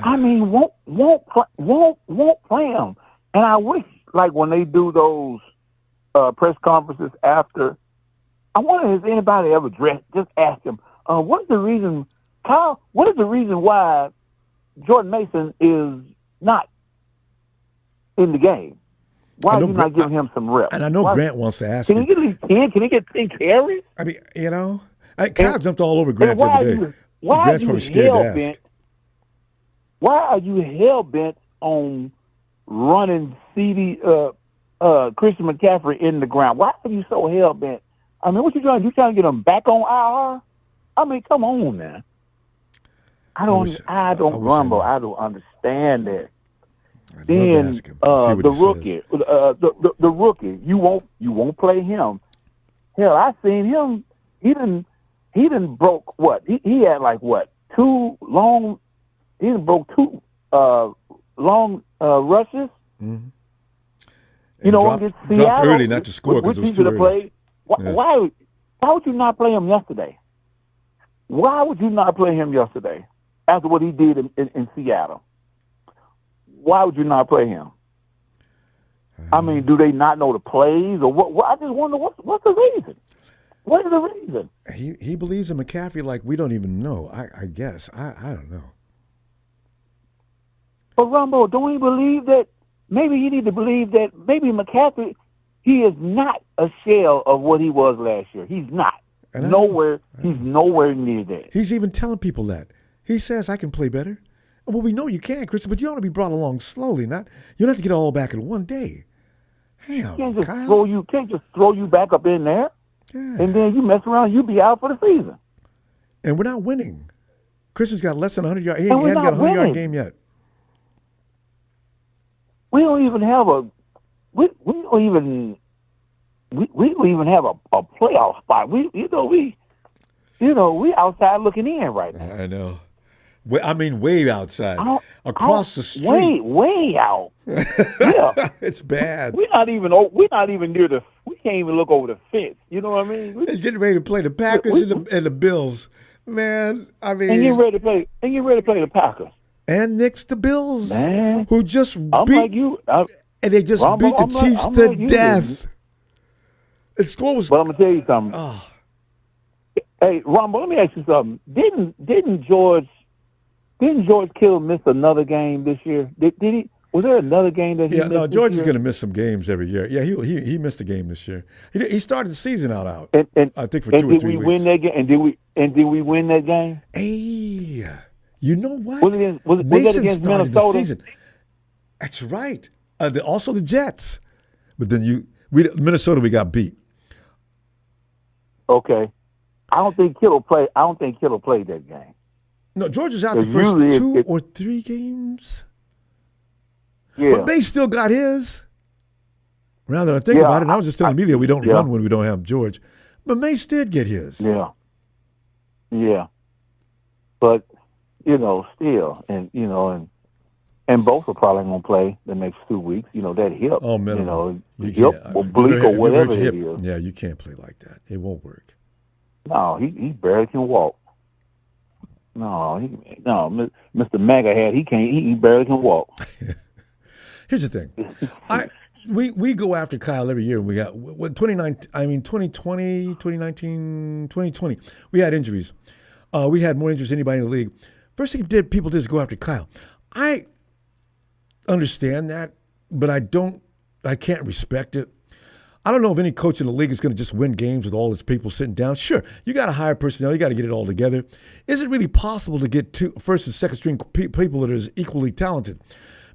I mean, won't play him. And I wish like when they do those press conferences after, I wonder has anybody ever just asked him, what's the reason, Kyle, what is the reason why Jordan Mason is not in the game? Why are you not giving him some reps? And I know Grant wants to ask him. Can he get at least 10? Can he get 10 carries? I mean, Kyle jumped all over Grant the other day. Grant's probably scared to ask. Why are you hell-bent on running Christian McCaffrey in the ground? Why are you so hell-bent? I mean, what you trying to do? You trying to get him back on IR? I mean, come on, man. I don't understand that. Then the rookie, you won't play him. Hell, I seen him. He didn't broke what? He had like what? He didn't broke two long rushes. Mm-hmm. You know, against Seattle, dropped early not to score because it was too early. Why would you not play him yesterday? Why would you not play him yesterday after what he did in Seattle? Why would you not play him? I mean, do they not know the plays or what? I just wonder what's the reason. What is the reason? He believes in McCaffrey like we don't even know. I guess I don't know. But Ronbo, don't he believe that? Maybe you need to believe that maybe McCaffrey, he is not a shell of what he was last year. He's not. He's nowhere near that. He's even telling people that. He says, I can play better. Well, we know you can, Chris, but you ought to be brought along slowly. You don't have to get it all back in one day. Damn, can't just Kyle. throw you back up in there, and then you mess around, you be out for the season. And we're not winning. Christian's got less than 100 yards. He hasn't got a 100-yard game yet. We don't even have a playoff spot. We outside looking in right now. I know. I mean, way outside, across the street. Way out. Yeah, it's bad. We're not even near the. We can't even look over the fence. You know what I mean? They're getting ready to play the Packers and the Bills. Man, I mean, and get ready to play the Packers. And next the Bills, man, who just beat beat the Chiefs to death. The score was. But I'm gonna tell you something. Oh. Hey, Ronbo, let me ask you something. Didn't George Kittle miss another game this year? Did he? Was there another game that he missed? No, George is going to miss some games every year. Yeah, he missed a game this year. He started the season out. And I think for 2 or 3 weeks. Did we win that game? And did we win that game? Hey, you know what? Was that against Minnesota? The season. That's right. Also the Jets. But then Minnesota, we got beat. Okay. I don't think Kittle played that game. No, George was out the first 2 or 3 games. Yeah. But May still got his. Now that I think about it, and I was just telling media we don't run when we don't have George. But Mace did get his. Yeah. Yeah. But, still, and both are probably going to play the next 2 weeks. That hip. Oh, man. Hip oblique or whatever it is. Yeah, you can't play like that. It won't work. No, he barely can walk. No, Mr. Mega Hat, he barely can walk. Here's the thing. We go after Kyle every year. We got 2020, 2020. We had injuries. We had more injuries than anybody in the league. First thing people did is go after Kyle. I understand that, but I can't respect it. I don't know if any coach in the league is going to just win games with all his people sitting down. Sure, you got to hire personnel. You got to get it all together. Is it really possible to get 2 first and second string people that are equally talented?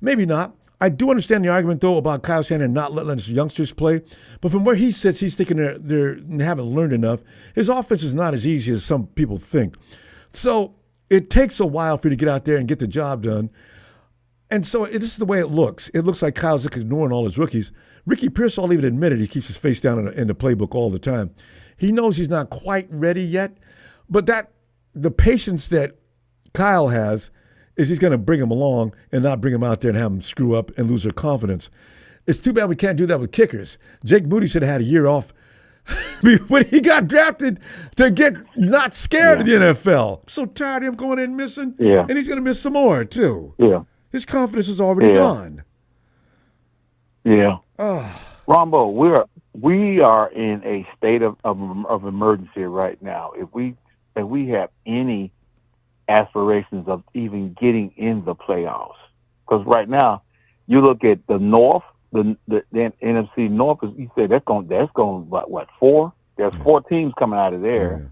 Maybe not. I do understand the argument, though, about Kyle Shanahan not letting his youngsters play. But from where he sits, he's thinking they haven't learned enough. His offense is not as easy as some people think. So it takes a while for you to get out there and get the job done. And so this is the way it looks. It looks like Kyle's ignoring all his rookies. Ricky Pierce all even admitted he keeps his face down in the playbook all the time. He knows he's not quite ready yet, but the patience that Kyle has is he's going to bring him along and not bring him out there and have him screw up and lose their confidence. It's too bad we can't do that with kickers. Jake Moody should have had a year off when he got drafted to get not scared of the NFL. I'm so tired of him going in missing, and he's going to miss some more too. Yeah. His confidence is already gone. Yeah. Oh. Ronbo, we are in a state of emergency right now. If we have any aspirations of even getting in the playoffs, because right now you look at the North, the NFC North, is, you said that's going what 4? There's 4 teams coming out of there,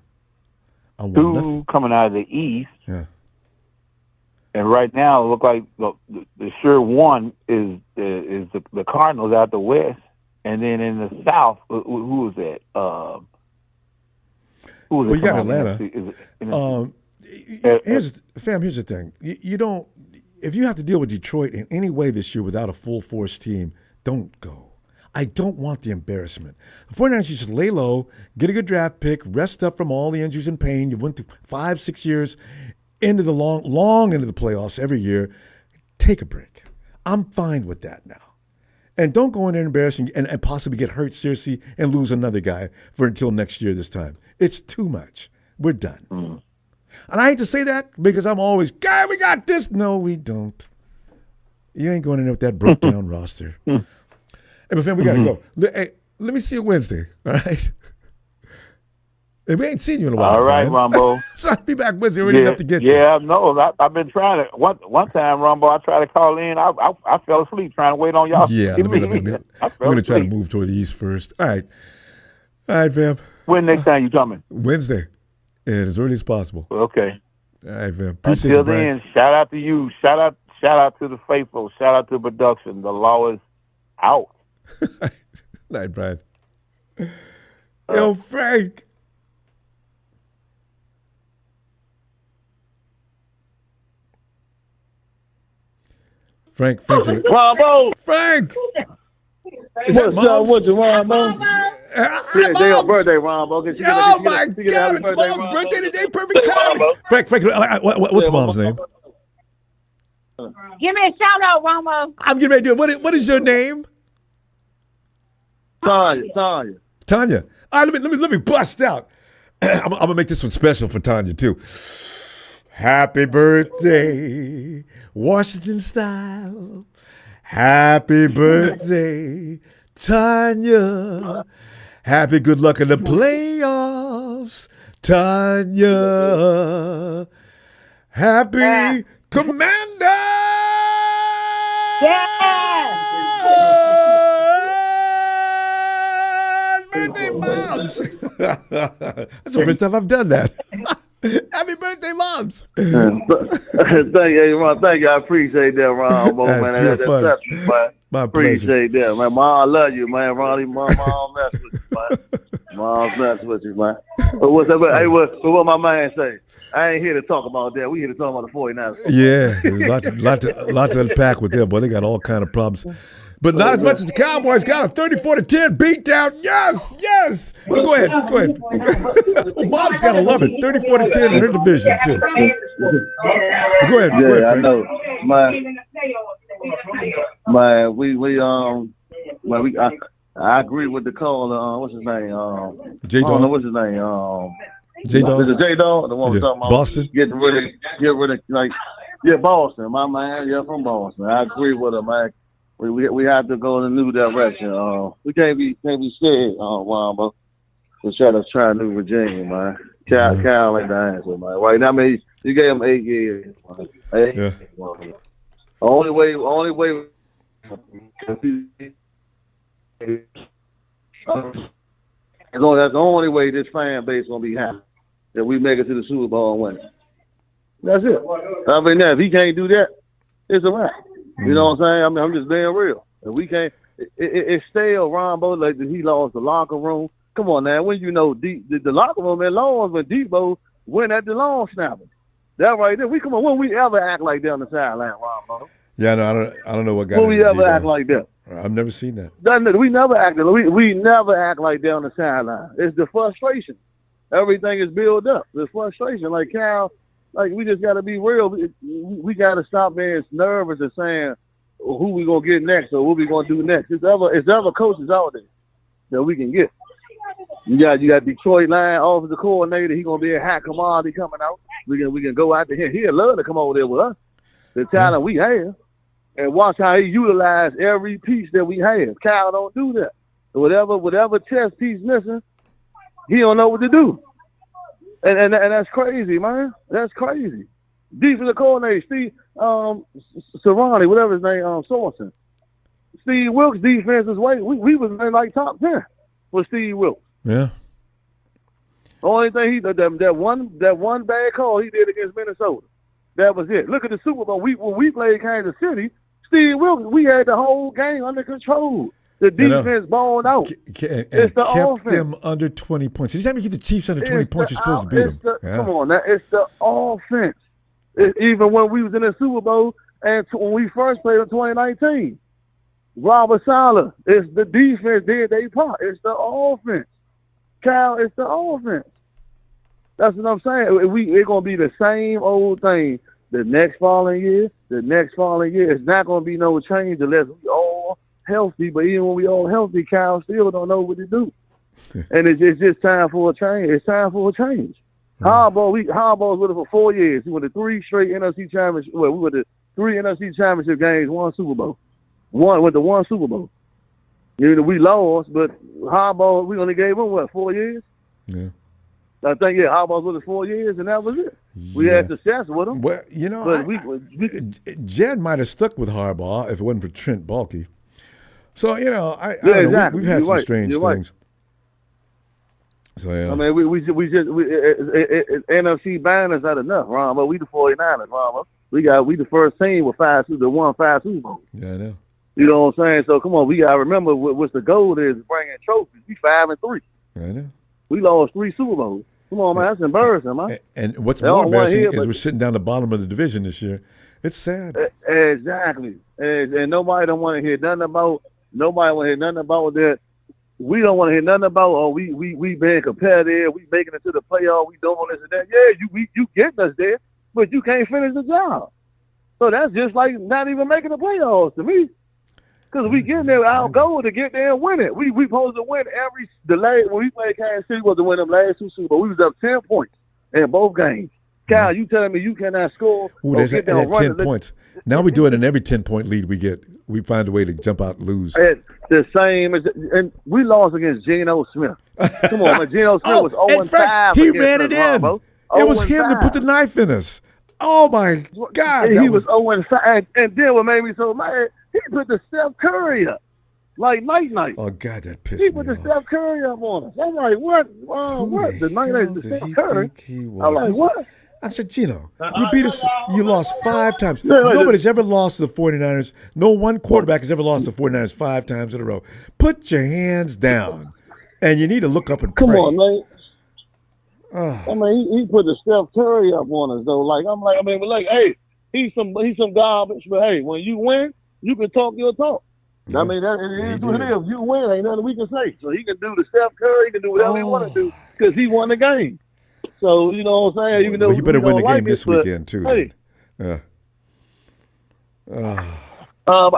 2 coming out of the East. Yeah. And right now, it looks like the sure one is the Cardinals out the West, and then in the South, who is that? Who is you got Atlanta. Here's the thing: you don't. If you have to deal with Detroit in any way this year without a full force team, don't go. I don't want the embarrassment. The 49ers should just lay low, get a good draft pick, rest up from all the injuries and pain. You went through 5-6 years. Into the long into the playoffs every year, take a break. I'm fine with that now. And don't go in there embarrassing and possibly get hurt seriously and lose another guy until next year this time. It's too much. We're done. And I hate to say that because I'm always, God, we got this. No, we don't. You ain't going in there with that broke down roster. Hey, my friend, we got to go. Hey, let me see you Wednesday, all right? Hey, we ain't seen you in a while. All right, Ronbo. So I'll be back Wednesday already enough to get you. Yeah, no, I've been trying to. One time, Ronbo, I tried to call in. I fell asleep trying to wait on y'all. Yeah, I'm going to try to move toward the East first. All right, fam. When next time you coming? Wednesday, and as early as possible. Okay. All right, fam. Appreciate Until you, Brian. then, shout out to you. Shout out to the faithful. Shout out to production. The law is out. Night, Brian. Yo, Frank. Frank's Ronbo! Frank! Is that Mom's? What's your Ronbo? Yeah, day on birthday, Ronbo. Oh, my God, it's Mom's birthday today. Perfect timing. Frank, what's Mom's name? Give me a shout out, Ronbo. I'm getting ready to do it. What is your name? Tanya. All right, let me bust out. I'm going to make this one special for Tanya, too. Happy birthday, Washington style. Happy birthday, Tanya. Happy good luck in the playoffs, Tanya. Happy Commander. Birthday moms. That's the first time I've done that. Happy birthday, Moms. Thank you. I appreciate that, Ron. That's fun. My appreciate that, man. Mom, I love you, man. Ronnie, mom mess with you, man. Mom mess with you, man. But what my man say? I ain't here to talk about that. We here to talk about the 49ers. Yeah, there's a lot to unpack with them, boy. They got all kind of problems. But not as much as the Cowboys got a 34-10 beatdown. Yes. Well, go ahead. Mom's got to love it. 34-10 in her division, too. Go ahead, Frank. I know. I agree with the call. What's his name? J-Dog. What's his name? J-Dog. Is it J-Dog? The one we're talking about. Boston. Get rid of Boston. My man, from Boston. I agree with him, man. We have to go in a new direction. We can't be scared, Wamba. To try a new Virginia, man. Cal ain't the answer, man. Right now, I mean, you gave him 8 years. Yeah. Only way. That's the only way this fan base gonna be happy that we make it to the Super Bowl and win. That's it. I mean, if he can't do that, it's a wrap. You know what I'm saying? I mean, I'm just being real. If we can't, it's stale, Ronbo, like he lost the locker room. Come on now, when you know the locker room at Lawrence when Debo went at the long snapper. That right there. When we ever act like that on the sideline, Ronbo? Yeah, no, I don't know what guy. When we ever act like that? I've never seen that. We never acted. We never act like that on the sideline. It's the frustration. Everything is built up. The frustration, like Cal. Like, we just got to be real. We got to stop being nervous and saying who we going to get next or what we going to do next. It's other coaches out there that we can get. You got Detroit line offensive coordinator. He going to be a hot commodity coming out. We can go out to him. He'd love to come over there with us. The talent we have. and watch how he utilized every piece that we have. Kyle don't do that. Whatever chess piece missing, he don't know what to do. And that's crazy, man. That's crazy. Defensive coordinator, Steve Serrani, whatever his name, Sorensen. Steve Wilkes' defense is we was in like top 10 with Steve Wilkes. Yeah. The only thing that one bad call he did against Minnesota. That was it. Look at the Super Bowl. When we played Kansas City, Steve Wilkes, we had the whole game under control. The defense balled out. And it's the kept offense. them under 20 points. Anytime you get the Chiefs under 20 points, you're supposed to beat them. Come on, now, it's the offense. Even when we was in the Super Bowl and when we first played in 2019, Robert Saleh, it's the defense did they part. It's the offense. Kyle, it's the offense. That's what I'm saying. It's going to be the same old thing the next following year. It's not going to be no change unless we all healthy. But even when we all healthy, Kyle still don't know what to do. And it's just time for a change. It's time for a change. Harbaugh's with it for 4 years. He went to 3 straight NFC championships. Well, we went to 3 NFC championship games, 1 Super Bowl. Went to 1 Super Bowl. You know, we lost, but Harbaugh, we only gave him, 4 years? Yeah. I think, Harbaugh's with us 4 years, and that was it. We had success with him. Well, you know, Jed might have stuck with Harbaugh if it wasn't for Trent Baalke. So, you know, I don't know. Exactly. We've had You're some right. Strange You're things. Right. So, yeah. I mean, we NFC banners not enough, Ron, but we the 49ers, Ron. We the first team with 5 Super Bowls. Yeah, I know. You know what I'm saying? So come on, we gotta remember what's the goal is bringing trophies. We 5-3. I know. We lost 3 Super Bowls. Come on, man, that's embarrassing, man. And what's more embarrassing is we're sitting down the bottom of the division this year. It's sad. Exactly. And nobody don't want to hear nothing about. Nobody want to hear nothing about that. We don't want to hear nothing about. We being competitive. We making it to the playoff. We doing this and that. Yeah, you getting us there, but you can't finish the job. So that's just like not even making the playoffs to me. Because we getting there, our goal to get there and win it. We supposed to win when we played Kansas City was to win them last 2 Super Bowls. We was up 10 points in both games. Kyle, you telling me you cannot score? Ooh, there's that 10 points. Now we do it in every 10-point lead we get. We find a way to jump out and lose. It's the same as, and we lost against Geno Smith. Come on, man. Geno Smith was 0-5. He ran it in. Ronbo. It was him that put the knife in us. Oh, my God. He was 0-5. And then what made me so mad, he put the Steph Curry up. Like night. Oh, God, that pissed me off. He put the Steph Curry up on us. I'm like, what? What? The night the Steph Curry? I'm like, what? I said, Gino, you beat us. You lost 5 times. Nobody's ever lost to the 49ers. No one quarterback has ever lost to the 49ers 5 times in a row. Put your hands down. And you need to look up and pray. Come on, man. I mean, he put the Steph Curry up on us, though. Hey, he's some garbage. But, hey, when you win, you can talk your talk. Yeah. I mean, it is what it is. You win, ain't nothing we can say. So he can do the Steph Curry. He can do whatever he want to do because he won the game. So, you know what I'm saying? Even though you better win the game this but, weekend, too. Hey. Yeah. I'm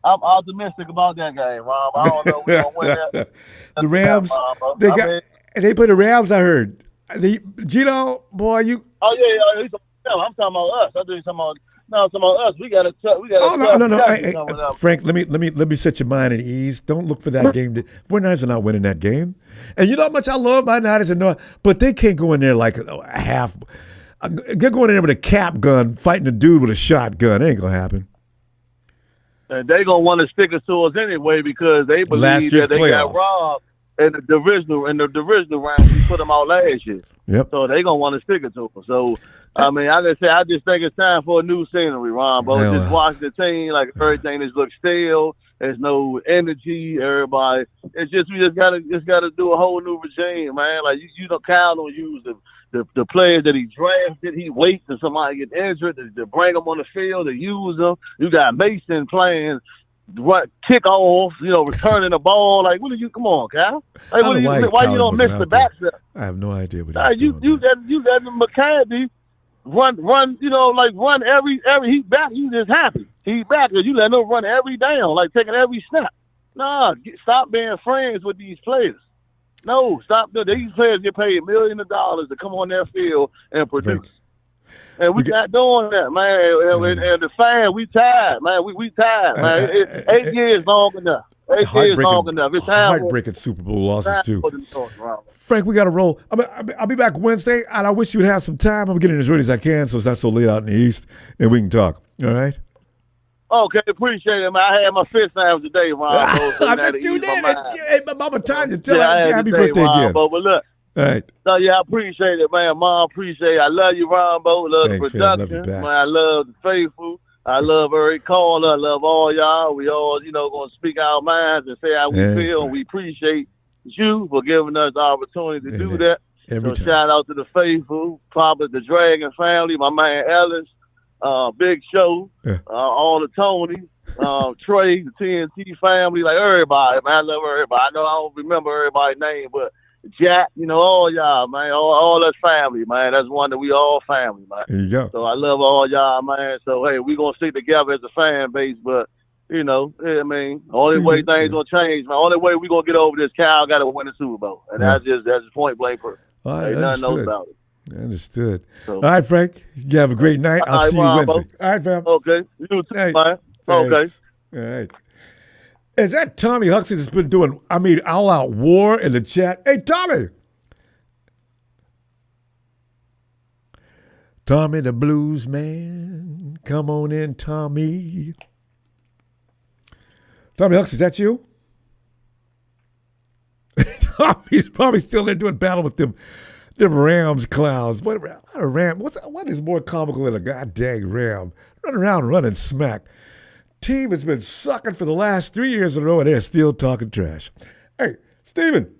optimistic about that game, Rob. I don't know if we're going to win that. The Rams, they play the Rams, I heard. Gino, boy, you. Oh, yeah. I'm talking about us. I think you're talking about us. We got to. No. Hey, Frank, let me set your mind at ease. Don't look for that game. 49ers are not winning that game. And you know how much I love my Niners and North, but they can't go in there like a half. They're going in there with a cap gun, fighting a dude with a shotgun. It ain't gonna happen. And they're gonna want to stick it to us anyway because they believe that they got robbed in the divisional round. We put them out last year. Yep. So they're gonna want to stick it to us. So I mean, I just think it's time for a new scenery, Ronbo. Just watch the team, like everything just looks stale. There's no energy. Everybody, we just gotta do a whole new regime, man. Like you know, Kyle don't use the players that he drafted. He waits till somebody get injured to bring them on the field to use them. You got Mason playing kickoff, returning the ball. Like, what are you? Come on, Kyle. Like, why you don't miss the back step? I have no idea what you let McCarthy run every he back. You just happy. He back because you let him run every down, like taking every snap. Nah, stop being friends with these players. No, stop. These players get paid millions of dollars to come on their field and produce. And we not doing that, man. And the fan, we tired, man. We tired, man. 8 years long enough. 8 years long enough. It's time. Heartbreaking Super Bowl losses too. Frank, we got to roll. I'll be back Wednesday, and I wish you would have some time. I'm getting as ready as I can, so it's not so late out in the East, and we can talk. All right. Okay, appreciate it, man. I had my fifth time today, Ron. I bet you did. Hey, Mama Tanya, tell her happy birthday again. But look. All right. So, yeah, I appreciate it, man. Mom, appreciate it. I love you, Ronbo. Love the production. Man, I love the faithful. I love every caller. I love all y'all. We all, going to speak our minds and say how we feel. And we appreciate you for giving us the opportunity to do that. So shout out to the faithful, probably the Dragon family, my man Ellis, Big Show, all the Tonys, Trey, the TNT family, like everybody, man. I love everybody. I know I don't remember everybody's name, but Jack, all y'all, man, all us family, man. That's one that we all family, man. There you go. So I love all y'all, man. So, hey, we going to stick together as a fan base, but, the only way things going to change, man. Only way we going to get over this, Cal got to win the Super Bowl. And that's just point blank for ain't nothing else about it. Understood. So, all right, Frank. You have a great night. I'll see you Wednesday. All right, fam. Okay. You too, man. Okay. All right. Is that Tommy Huxley that's been doing, all-out war in the chat? Hey, Tommy! Tommy the Blues Man. Come on in, Tommy. Tommy Huxley, is that you? Tommy's probably still there doing battle with them Rams clowns. What is more comical than a goddamn Ram? Running around running smack. Team has been sucking for the last 3 years in a row, and they're still talking trash. Hey, Steven.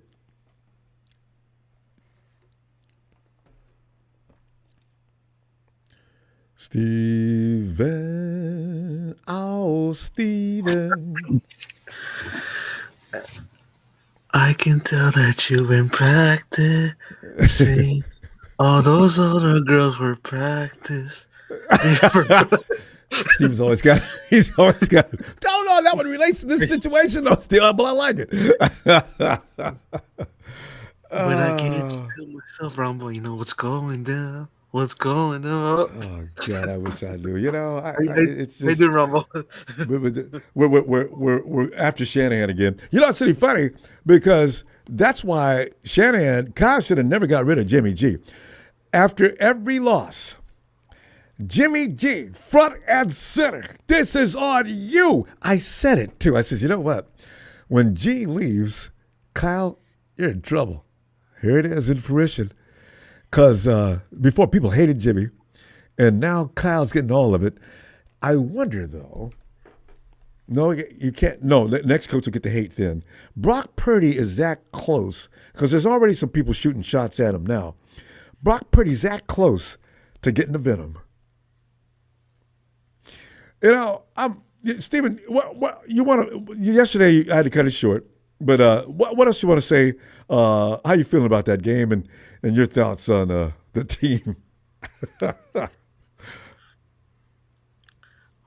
Steven. Oh, Steven. I can tell that you've been practicing. All those older girls were practice. Steven's always got. Don't know that one relates to this situation. No, still, but I like it. When I get to tell myself, Ronbo, you know what's going down. What's going on? Oh God, I wish I knew. It's just. They do, Ronbo. We're after Shanahan again. It's really funny because that's why Kyle should have never got rid of Jimmy G. After every loss. Jimmy G, front and center. This is on you. I said it too. I said, you know what? When G leaves, Kyle, you're in trouble. Here it is in fruition. Because before people hated Jimmy, and now Kyle's getting all of it. I wonder, though. No, you can't. No, the next coach will get the hate then. Brock Purdy is that close because there's already some people shooting shots at him now. Brock Purdy's that close to getting the venom. Stephen, what you want to? Yesterday I had to cut it short, but what else you want to say? How you feeling about that game and your thoughts on the team?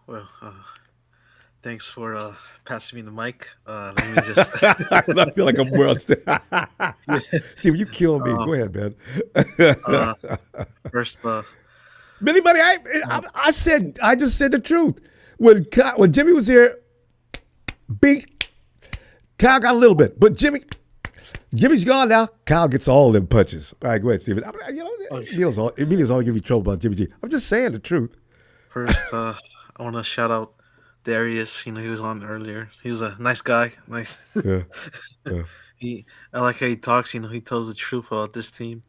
Well, thanks for passing me the mic. Let me just. I feel like I'm world. Steve, you killed me. Go ahead, man. First, Billy Buddy, I just said the truth. When Jimmy was here, Kyle got a little bit, but Jimmy's gone now. Kyle gets all them punches. All right, go ahead, Steven. Emilio's always giving me trouble about Jimmy G. I'm just saying the truth. First, I want to shout out Darius. He was on earlier. He was a nice guy. Nice. Yeah. I like how he talks. He tells the truth about this team.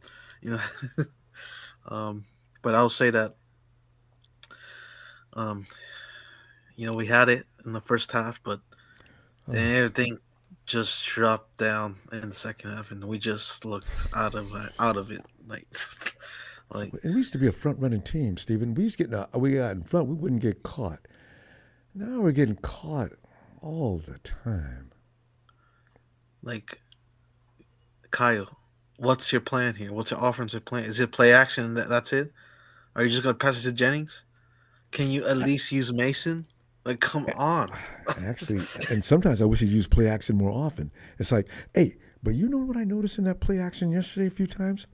But I'll say that, we had it in the first half, but then everything just dropped down in the second half, and we just looked out of it. It used to be a front-running team, Steven. We got in front, we wouldn't get caught. Now we're getting caught all the time. Kyle, what's your plan here? What's your offensive plan? Is it play action? That's it? Are you just going to pass it to Jennings? Can you at least use Mason? Come on. Actually, and sometimes I wish he'd use play action more often. It's like, hey, but you know what I noticed in that play action yesterday a few times?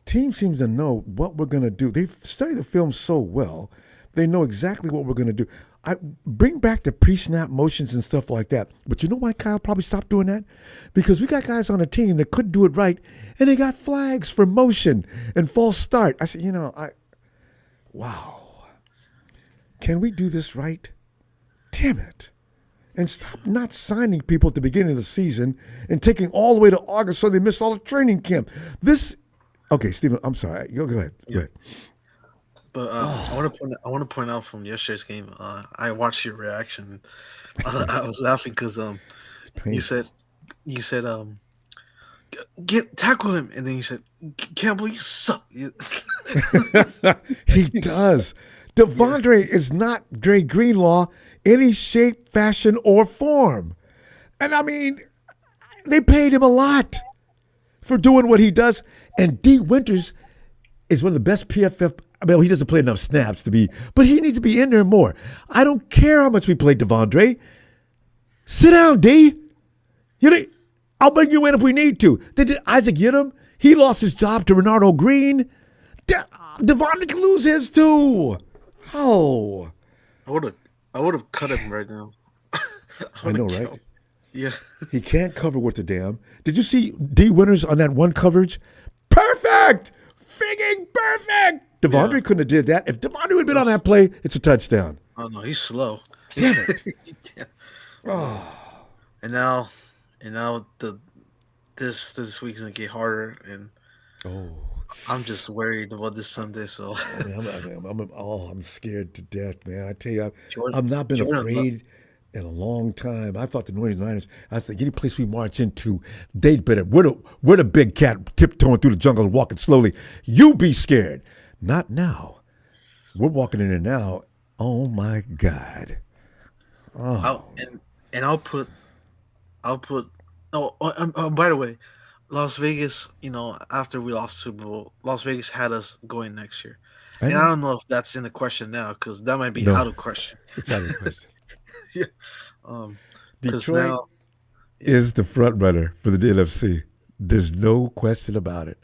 team seems to know what we're going to do. They've studied the film so well. They know exactly what we're going to do. I bring back the pre-snap motions and stuff like that. But you know why Kyle probably stopped doing that? Because we got guys on the team that couldn't do it right, and they got flags for motion and false start. I said, wow. Can we do this right? Damn it. And stop not signing people at the beginning of the season and taking all the way to August so they miss all the training camp. Okay, Stephen, I'm sorry. Go ahead. Go ahead. But I want to point out from yesterday's game. I watched your reaction. I was laughing because you said tackle him, and then you said, Campbell, you suck. He does. Devondre is not Dre Greenlaw any shape, fashion, or form. And I mean, they paid him a lot for doing what he does. And D. Winters is one of the best PFF. I mean, he doesn't play enough snaps to be, but he needs to be in there more. I don't care how much we play Devondre. Sit down, D. I'll bring you in if we need to. Did Isaac get him? He lost his job to Renardo Green. Devondre can lose his too. Oh. I would have cut him right now. I know, right? Yeah. He can't cover with the damn. Did you see D. Winters on that one coverage? Perfect! Frigging perfect! Devondre couldn't have did that. If Devondre would have been on that play, it's a touchdown. Oh, no, he's slow. Damn it. Oh. And now this week's going to get harder, and I'm just worried about this Sunday. So I'm scared to death, man. I tell you, I've not been afraid in a long time. I thought the New Orleans Niners, I think any place we march into, they'd better. We're the big cat tiptoeing through the jungle and walking slowly. You be scared. Not now. We're walking in there now. Oh my God. Oh. I'll put. Oh, by the way, Las Vegas. After we lost Super Bowl, Las Vegas had us going next year, and I don't know if that's in the question now because that might be out of question. It's out of question. Yeah. Detroit now, is the front runner for the NFC. There's no question about it.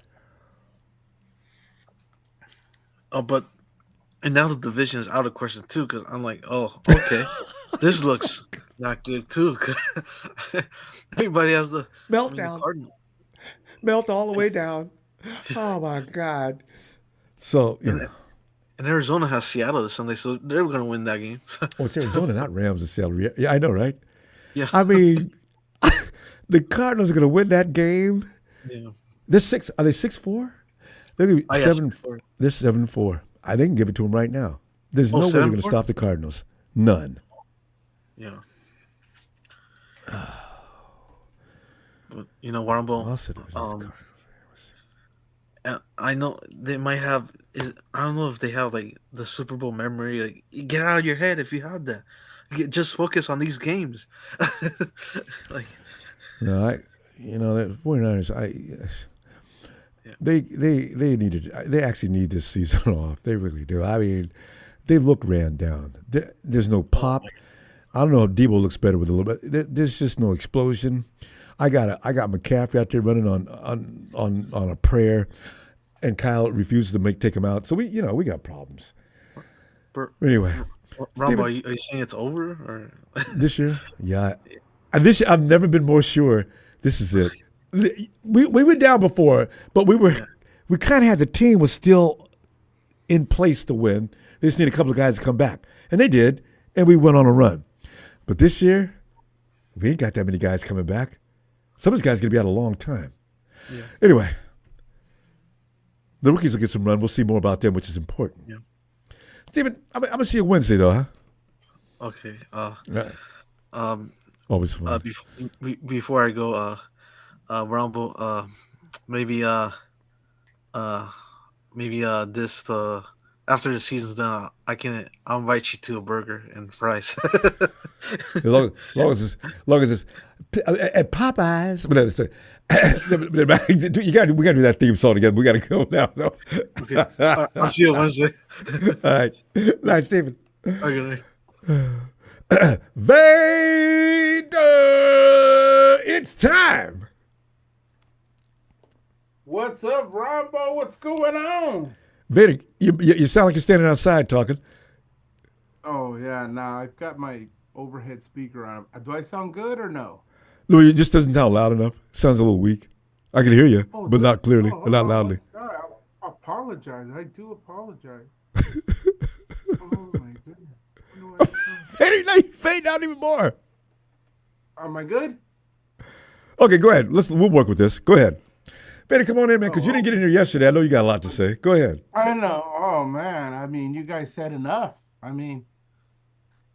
And now the division is out of question too because I'm like, oh, okay, this looks not good too. Everybody has the meltdown. Melt all the way down. Oh my God. So and Arizona has Seattle this Sunday, so they're going to win that game. It's Arizona, not Rams and Seattle. Yeah, I know, right? Yeah. I mean, the Cardinals are going to win that game. Yeah. They're 6. Are they 6-4? They're going to be 7. 7-4. They're 7-4. They can give it to them right now. There's no way they're going to stop the Cardinals. None. Yeah. But Ronbo, I know they might have. I don't know if they have like the Super Bowl memory. Like, get out of your head if you have that. Just focus on these games. No, the 49ers. They actually need this season off. They really do. I mean, they look ran down. There's no pop. I don't know if Debo looks better with a little bit. There's just no explosion. I got McCaffrey out there running on a prayer, and Kyle refuses to take him out. So we got problems. Anyway, Ronbo, are you saying it's over or this year? Yeah, and this year I've never been more sure. This is it. We went down before, but we kind of had the team was still in place to win. They just need a couple of guys to come back, and they did, and we went on a run. But this year, we ain't got that many guys coming back. Some of these guys are going to be out a long time. Yeah. Anyway, the rookies will get some run. We'll see more about them, which is important. Yeah. Steven, I'm going to see you Wednesday, though, huh? Okay. Always fun. Before I go, Ronbo, maybe this after the season's done, I'll invite you to a burger and fries. as long as it's at Popeyes. We gotta do that theme song together. We gotta go now. No. Okay. I'll see you on Wednesday. All right. Nice, Stephen. Okay. Vader, it's time. What's up, Ronbo? What's going on? Vader, you sound like you're standing outside talking. Oh, yeah. Nah, I've got my overhead speaker on. Do I sound good or no? Louis, it just doesn't sound loud enough. It sounds a little weak. I can hear you, but not clearly, or not loudly. I apologize. I do apologize. Oh, my goodness. Vader, now you fade out even more. Am I good? Okay, go ahead. We'll work with this. Go ahead. Vader, come on in, man, because you didn't get in here yesterday. I know you got a lot to say. Go ahead. I know. Oh, man. I mean, you guys said enough. I mean,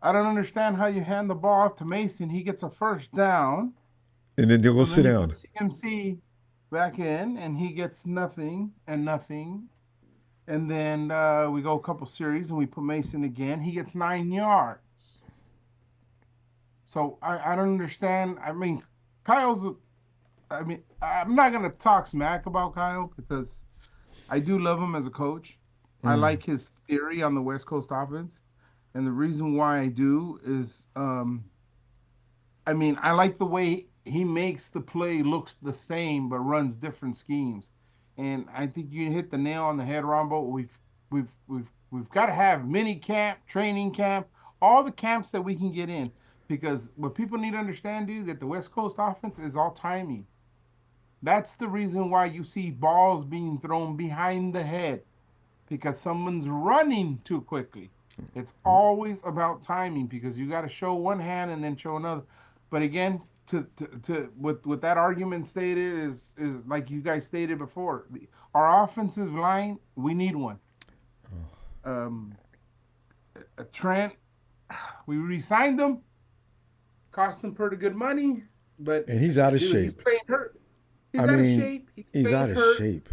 I don't understand how you hand the ball off to Mason. He gets a first down. And then he'll go sit down. CMC back in, and he gets nothing and nothing. And then we go a couple series, and we put Mason again. He gets 9 yards. So I don't understand. I mean, I'm not going to talk smack about Kyle because I do love him as a coach. I like his theory on the West Coast offense. And the reason why I do is, I like the way he makes the play looks the same but runs different schemes. And I think you hit the nail on the head, Ronbo. We've got to have mini camp, training camp, all the camps that we can get in. Because what people need to understand, dude, that the West Coast offense is all timing. That's the reason why you see balls being thrown behind the head. Because someone's running too quickly. It's always about timing because you got to show one hand and then show another. But again, with that argument stated is like you guys stated before, our offensive line, we need one. Trent, we re-signed him, cost him pretty good money, but and he's out of shape. He's playing hurt. He's out of shape. He's out of shape.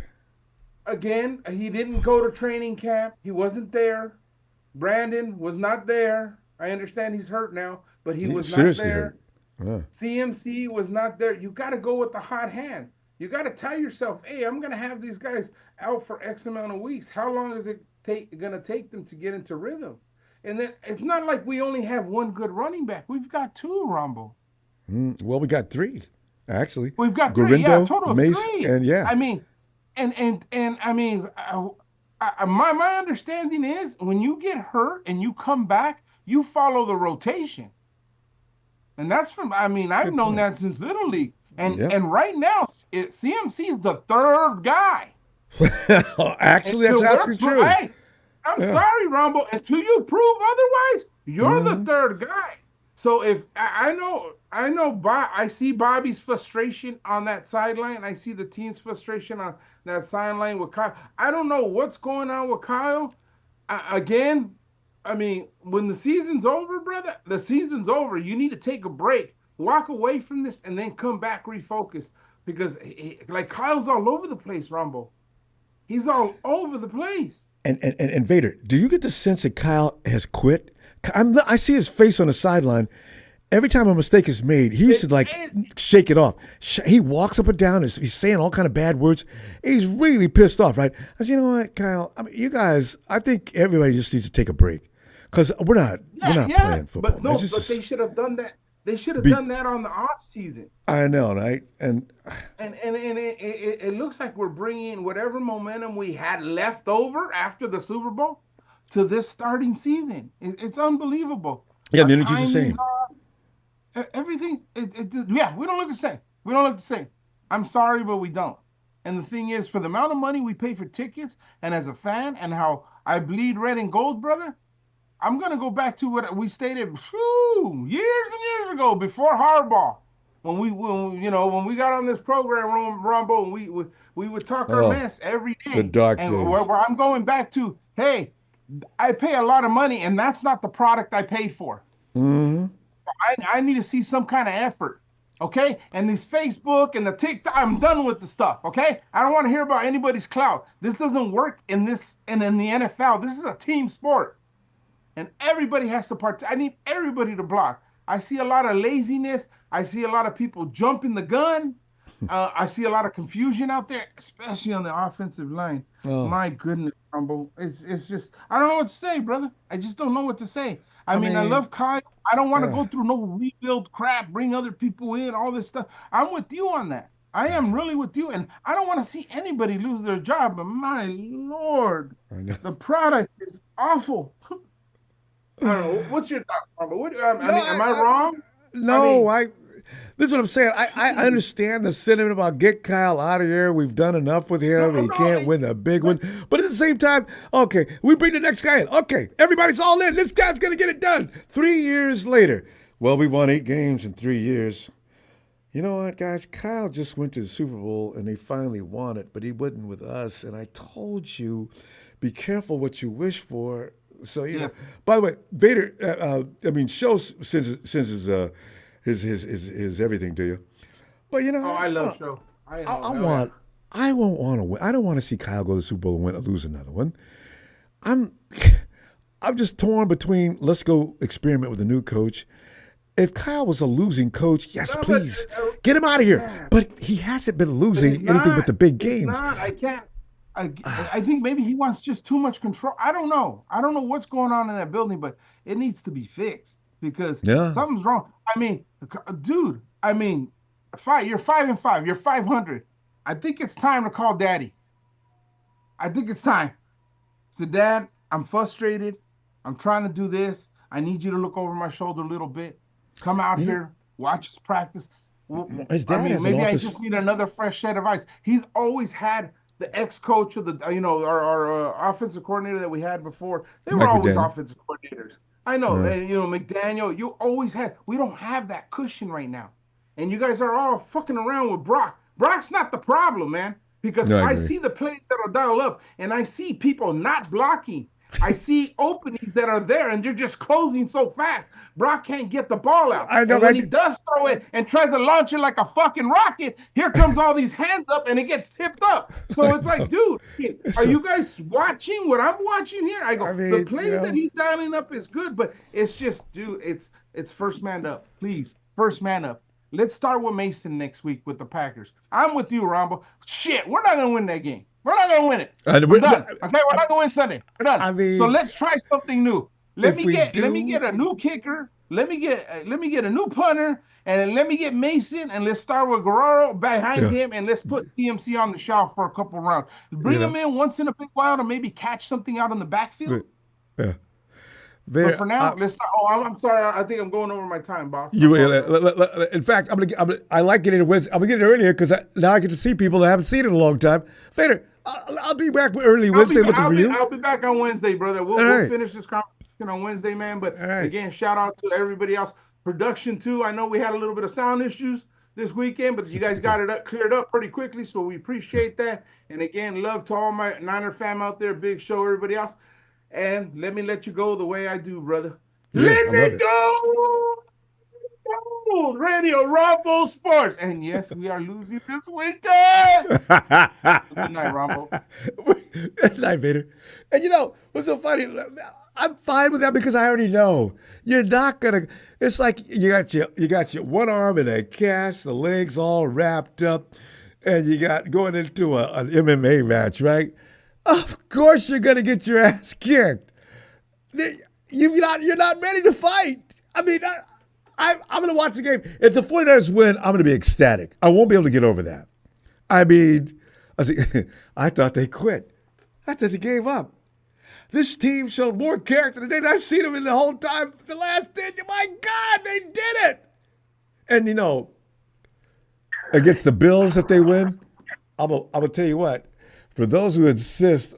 Again, he didn't go to training camp. He wasn't there. Brandon was not there. I understand he's hurt now, but he was not there. Hurt. CMC was not there. You got to go with the hot hand. You got to tell yourself, hey, I'm going to have these guys out for X amount of weeks. How long is it going to take them to get into rhythm? And then it's not like we only have one good running back. We've got two, Ronbo. Well, we got three, actually. We've got Gurindo, three, yeah, total Mace, three. and yeah. I mean, my understanding is when you get hurt and you come back, you follow the rotation. And that's from, I've known that since Little League. And right now, CMC is the third guy. Actually, that's actually true. Hey, I'm sorry, Ronbo. Until you prove otherwise, you're the third guy. So if I know, I see Bobby's frustration on that sideline. I see the team's frustration on that sideline with Kyle. I don't know what's going on with Kyle. Again, when the season's over, brother, the season's over. You need to take a break, walk away from this, and then come back, refocus. Because Kyle's all over the place, Ronbo. He's all over the place. And Vader, do you get the sense that Kyle has quit? I see his face on the sideline. Every time a mistake is made, he used to shake it off. He walks up and down. He's saying all kind of bad words. He's really pissed off, right? I said, you know what, Kyle? You guys, I think everybody just needs to take a break because we're not playing football. But they should have done that. They should have done that on the off season. I know, right? And it looks like we're bringing whatever momentum we had left over after the Super Bowl to this starting season. It's unbelievable. Yeah, the energy's the same. Everything, we don't look the same. We don't look the same. I'm sorry, but we don't. And the thing is, for the amount of money we pay for tickets, and as a fan, and how I bleed red and gold, brother, I'm gonna go back to what we stated years and years ago before Harbaugh, when we got on this program, Ronbo, and we would talk our mess every day. The dark days. Where I'm going back to, hey, I pay a lot of money, and that's not the product I paid for. Mm-hmm. I need to see some kind of effort, okay? And this Facebook and the TikTok, I'm done with the stuff, okay? I don't want to hear about anybody's clout. This doesn't work in the NFL. This is a team sport, and everybody has to I need everybody to block. I see a lot of laziness. I see a lot of people jumping the gun. I see a lot of confusion out there, especially on the offensive line. My goodness, Rumble. It's just, I don't know what to say, brother. I just don't know what to say. I mean, I love Kyle. I don't want to go through no rebuild crap, bring other people in, all this stuff. I'm with you on that. I am really with you, and I don't want to see anybody lose their job. But my lord, the product is awful. I don't know. What's your thought, Ronbo? Am I wrong? No, this is what I'm saying. I understand the sentiment about get Kyle out of here. We've done enough with him. He can't win the big one. But at the same time, okay, we bring the next guy in. Okay, everybody's all in. This guy's going to get it done. 3 years later. Well, we won 8 games in 3 years. You know what, guys? Kyle just went to the Super Bowl, and they finally won it, but he wasn't with us. And I told you, be careful what you wish for. So, you know. By the way, Vader, Show sends his everything to you. But, you know. Oh, I love Show. I won't want to win. I don't want to see Kyle go to the Super Bowl and win or lose another one. I'm just torn between let's go experiment with a new coach. If Kyle was a losing coach, yes, please get him out of here. Yeah. But he hasn't been losing anything but the big games. I can't. I think maybe he wants just too much control. I don't know. I don't know what's going on in that building, but it needs to be fixed because something's wrong. I mean, dude. You're 5-5. You're 500. I think it's time to call Daddy. I think it's time. So, Dad, I'm frustrated. I'm trying to do this. I need you to look over my shoulder a little bit. Come out here, watch us practice. Maybe I just need another fresh set of eyes. He's always had the ex-coach of our offensive coordinator that we had before. They were always offensive coordinators. I know, McDaniel. You always had. We don't have that cushion right now, and you guys are all fucking around with Brock. Brock's not the problem, man, because I see the plays that are dialed up, and I see people not blocking. I see openings that are there, and they're just closing so fast. Brock can't get the ball out. I know. And when he does throw it and tries to launch it like a fucking rocket, here comes all these hands up, and it gets tipped up. So it's like, dude, are you guys watching what I'm watching here? The plays that he's dialing up is good, but it's just, dude, it's first man up. Please, first man up. Let's start with Mason next week with the Packers. I'm with you, Ronbo. Shit, we're not going to win that game. We're not going to win it. We're done. Okay, we're not going to win Sunday. We're done. So let's try something new. Let me get a new kicker. Let me get a new punter, and let me get Mason, and let's start with Guerrero behind him, and let's put CMC on the shelf for a couple rounds. Bring him in once in a big while to maybe catch something out in the backfield. Yeah. But for now, let's start. Oh, I'm sorry. I think I'm going over my time, boss. In fact, I like getting it Wednesday. I'm gonna get it earlier because now I get to see people that I haven't seen in a long time. Vader, I'll be back early Wednesday looking for you. I'll be back on Wednesday, brother. We'll finish this conversation on Wednesday, man. But again, shout out to everybody else. Production too. I know we had a little bit of sound issues this weekend, but you guys got it cleared up pretty quickly, so we appreciate that. And again, love to all my Niner fam out there, Big Show, everybody else. And let me let you go the way I do, brother. Let me go. Radio Ronbo Sports. And yes, we are losing this weekend. Good night, Ronbo. Good night, Vader. And you know what's so funny? I'm fine with that because I already know you're not gonna. It's like you got your one arm in a cast, the legs all wrapped up, and you got going into an MMA match, right? Of course you're gonna get your ass kicked. You're not ready to fight. I mean, I'm gonna watch the game. If the 49ers win, I'm gonna be ecstatic. I won't be able to get over that. I mean, I thought they quit. I thought they gave up. This team showed more character than I've seen them in the whole time. The last 10, my God, they did it. And you know, against the Bills, if they win, I'm gonna tell you what. For those who insist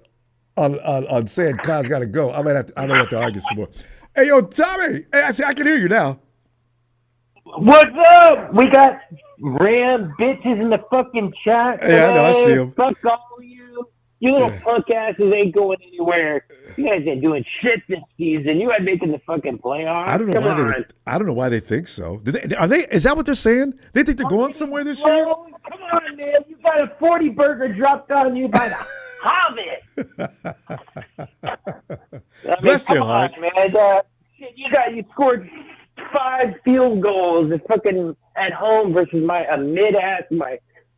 on saying Kyle's got to go, I might have to argue some more. Hey, yo, Tommy. Hey, I can hear you now. What's up? We got Ram bitches in the fucking chat. Yeah, I know. I see them. Fuck all you. You little punk asses ain't going anywhere. You guys ain't doing shit this season. You ain't making the fucking playoffs. I don't know why they think so. Is that what they're saying? They think they're going somewhere this year? Come on, man. You got a 40 burger dropped on you by the Hobbit. Bless your heart, man. You scored 5 field goals at home versus a mid-ass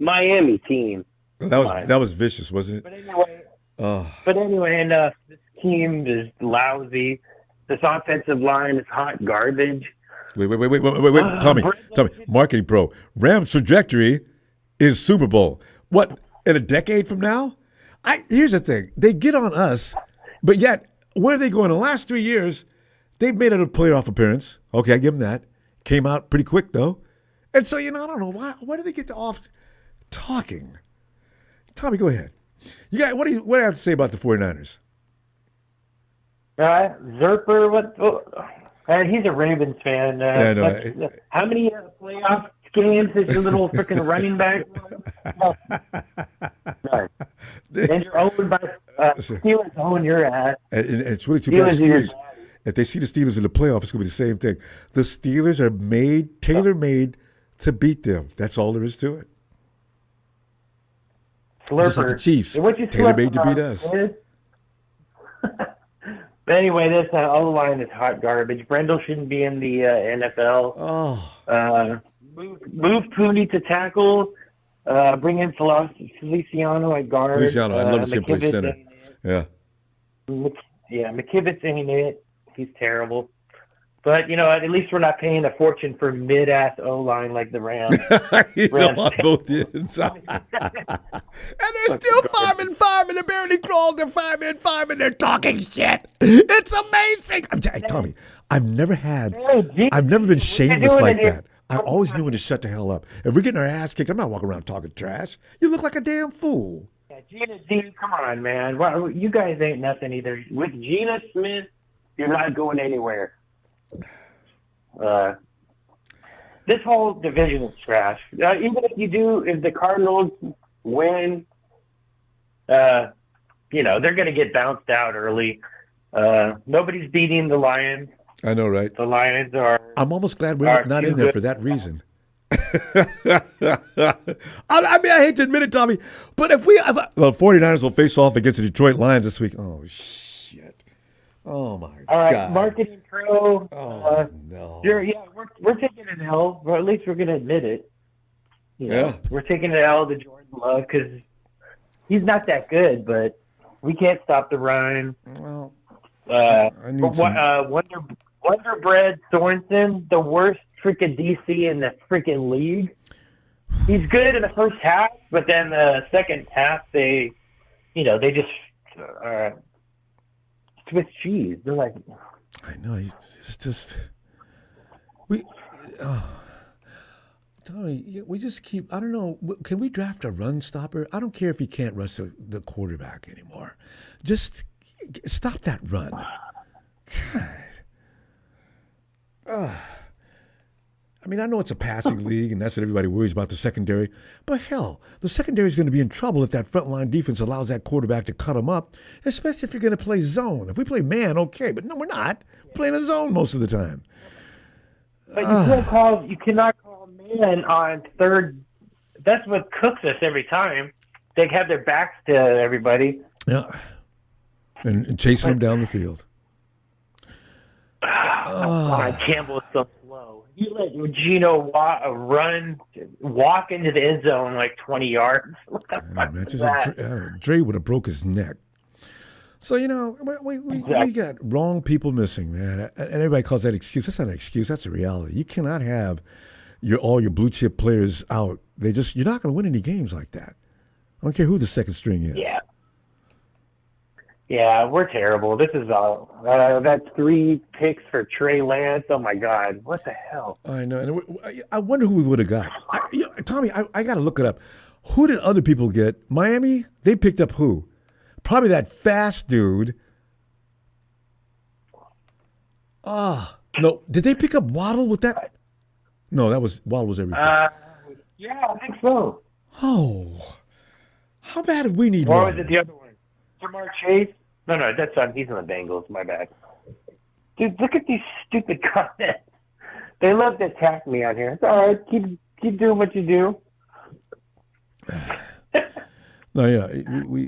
Miami team. That was vicious, wasn't it? But anyway, this team is lousy. This offensive line is hot garbage. Wait. Tommy, Marketing Pro. Ram's trajectory is Super Bowl. What, in a decade from now? Here's the thing. They get on us, but yet, where are they going? In the last 3 years, they've made it a playoff appearance. Okay, I give them that. Came out pretty quick, though. And so, I don't know. Why do they get off talking? Tommy, go ahead. What do you have to say about the 49ers? Zerper, and he's a Ravens fan. How many playoff games is your little freaking running back? None. And you're owned by Steelers own your ass. And it's really too bad. Steelers, if they see the Steelers in the playoffs, it's going to be the same thing. The Steelers are tailor-made to beat them. That's all there is to it. Slurper. Just like the Chiefs, tailor-made to beat us. But anyway, this O-line is hot garbage. Brendel shouldn't be in the NFL. Move Pooney to tackle. Bring in Feliciano at guard. Feliciano, I'd love to see him play center. Yeah. McKibbett's ain't it. He's terrible. But, at least we're not paying a fortune for mid-ass O-line like the Rams. On both ends. And they're still 5-5, and they barely crawled. They're 5-5, and they're talking shit. It's amazing. Tommy, I've never been shameless like that. I always knew when to shut the hell up. If we're getting our ass kicked, I'm not walking around talking trash. You look like a damn fool. Yeah, Gina D, come on, man. Well, you guys ain't nothing either. With Gina Smith, you're not going anywhere. This whole division is trash. Even if the Cardinals win, they're going to get bounced out early. Nobody's beating the Lions. I know, right? The Lions are. I'm almost glad we're not in there for that reason. I hate to admit it, Tommy, but if the 49ers will face off against the Detroit Lions this week. Oh, shit. Oh, my God. All right, marketing pro. Oh, no. We're taking an L, or at least we're going to admit it. We're taking an L to Jordan Love because he's not that good, but we can't stop the run. Well, Wonderbread Sorensen, the worst freaking DC in the freaking league. He's good in the first half, but then the second half, they just Swiss cheese. They're like, I know. It's just Tommy, we just keep. I don't know. Can we draft a run stopper? I don't care if he can't rush the quarterback anymore. Just stop that run. God. I know it's a passing league, and that's what everybody worries about, the secondary. But hell, the secondary is going to be in trouble if that frontline defense allows that quarterback to cut them up, especially if you're going to play zone. If we play man, okay. But no, we're not. We're playing a zone most of the time. But you cannot call man on third. That's what cooks us every time. They have their backs to everybody. Yeah. And chasing them down the field. God, Campbell is so slow. You let Gino walk into the end zone like 20 yards. What the fuck is that? Dre would have broke his neck. So, we got wrong people missing, man. And everybody calls that excuse. That's not an excuse. That's a reality. You cannot have all your blue chip players out. You're not going to win any games like that. I don't care who the second string is. Yeah, we're terrible. This is all. That's 3 picks for Trey Lance. Oh, my God. What the hell? I know. And I wonder who we would have got. Tommy, I got to look it up. Who did other people get? Miami? They picked up who? Probably that fast dude. No. Did they pick up Waddle with that? No, Waddle was everything. Yeah, I think so. Oh. How bad did we need Or Waddle? was it the other one? Jamar Chase? No, that's he's on the Bengals. My bad. Dude, look at these stupid comments. They love to attack me on here. It's all right. Keep doing what you do. No, yeah.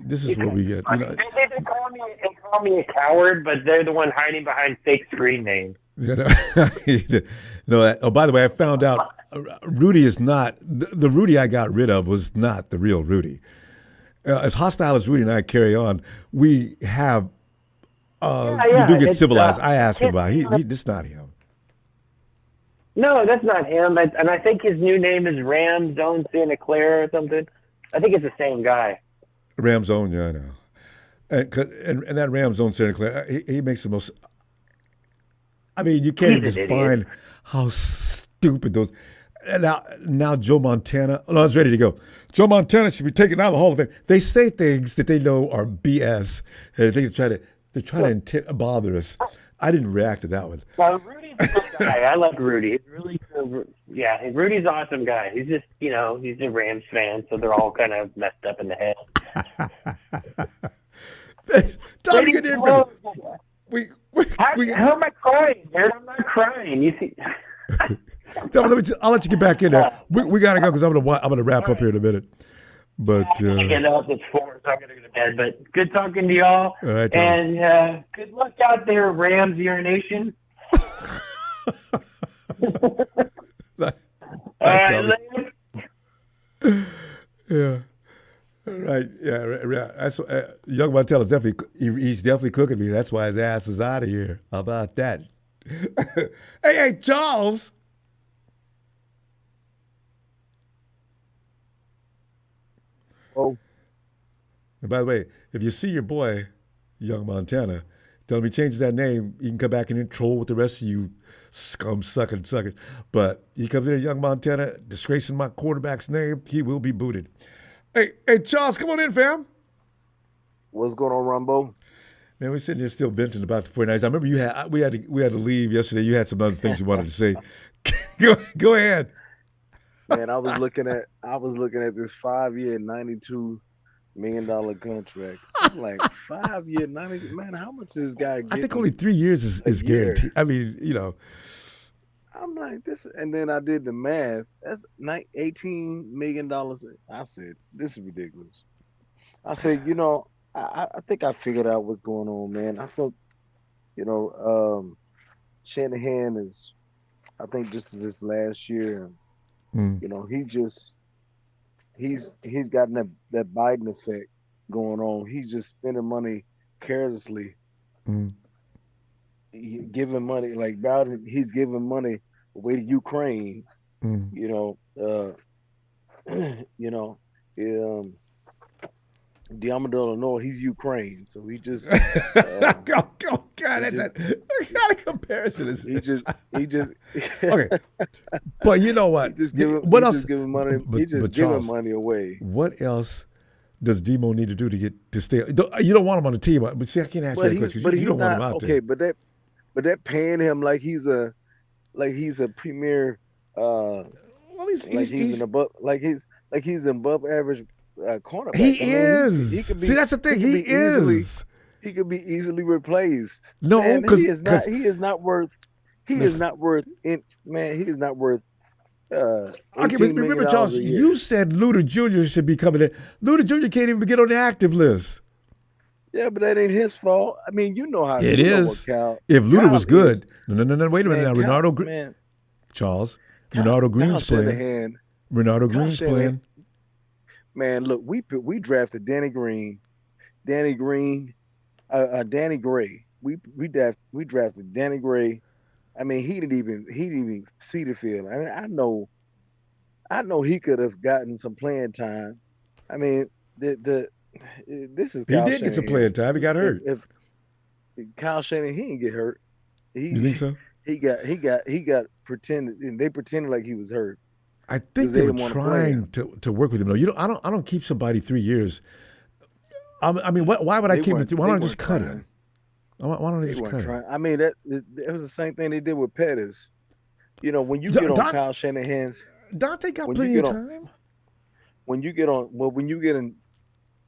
This is what we get. They call me a coward, but they're the one hiding behind fake screen names. No. By the way, I found out Rudy is not the Rudy I got rid of was not the real Rudy. As hostile as Rudy and I carry on, we have we do get civilized. I asked him about this is not him. No, that's not him. And I think his new name is Ramzone Santa Clara or something. I think it's the same guy. Ramzone, yeah, I know. And that Ramzone Santa Clara, he makes the most. I mean, you can't even define how stupid those. And now Joe Montana. Oh, I was ready to go. Joe Montana should be taken out of the Hall of Fame. They say things that they know are BS. And they're trying to bother us. I didn't react to that one. Well, Rudy's a good guy. I like Rudy. He's really cool. Yeah, Rudy's an awesome guy. He's just, he's a Rams fan, so they're all kind of messed up in the head. Time to get in. How am I crying, man? I'm not crying. You see. I'll let you get back in there. We gotta go because I'm gonna wrap up here in a minute. But I get up. It's 4, so I'm gonna go to bed. But good talking to y'all. All right, and good luck out there, Rams, your nation. All right, yeah. All right. Yeah. That's young Martell's he's definitely cooking me. That's why his ass is out of here. How about that? hey, Charles. Oh. And by the way, if you see your boy, young Montana, tell him he changes that name, you can come back and then troll with the rest of you scum suckers. But he comes in, young Montana, disgracing my quarterback's name, he will be booted. Hey, Charles, come on in, fam. What's going on, Ronbo? Man, we're sitting here still venting about the 49ers. I remember we had to leave yesterday. You had some other things you wanted to say. Go ahead. Man, I was looking at this 5-year, $92 million contract. I'm like, 5-year, 90. Man, how much is this guy getting? I think only 3 years is guaranteed. I mean, I'm like this, and then I did the math. That's $18 million. I said, this is ridiculous. I said, I think I figured out what's going on, man. I think, Shanahan is. I think this is his last year. He's gotten that Biden effect going on. He's just spending money carelessly, giving money like Biden. He's giving money away to Ukraine. Diamondor, no, he's Ukraine, so he just. God, what kind of comparison is this? He just. Okay, but you know what? What else? Just giving money. He's just giving money away. What else does Demo need to do to stay? You don't want him on the team, but see, I can't ask you that question. You don't want him out there. Okay, but that paying him like he's a premier. He's an above average. Cornerback. He is. He could be, see, that's the thing. He is. He could be easily replaced. No, because he is not worth. He is not worth. Okay, but remember, Charles, you said Luda Jr. should be coming in. Luda Jr. can't even get on the active list. Yeah, but that ain't his fault. I mean, you know how it is. If Luda was good, no. Wait a minute now, Charles. Renardo Green's playing. Renardo Green's playing. Man, look, we drafted Danny Gray. We drafted Danny Gray. I mean, he didn't even see the field. I mean, I know he could have gotten some playing time. I mean, this is Kyle he did get some playing time. He got hurt. If Kyle Shanahan, he didn't get hurt. You think so? He got pretended, and they pretended like he was hurt. I think they were trying to work with him. No, I don't keep somebody 3 years. I mean, why would I keep him? Why don't I just cut him? Why don't I just cut him? I mean, it was the same thing they did with Pettis. When you get on Kyle Shanahan's, Dante got plenty of time. When you get in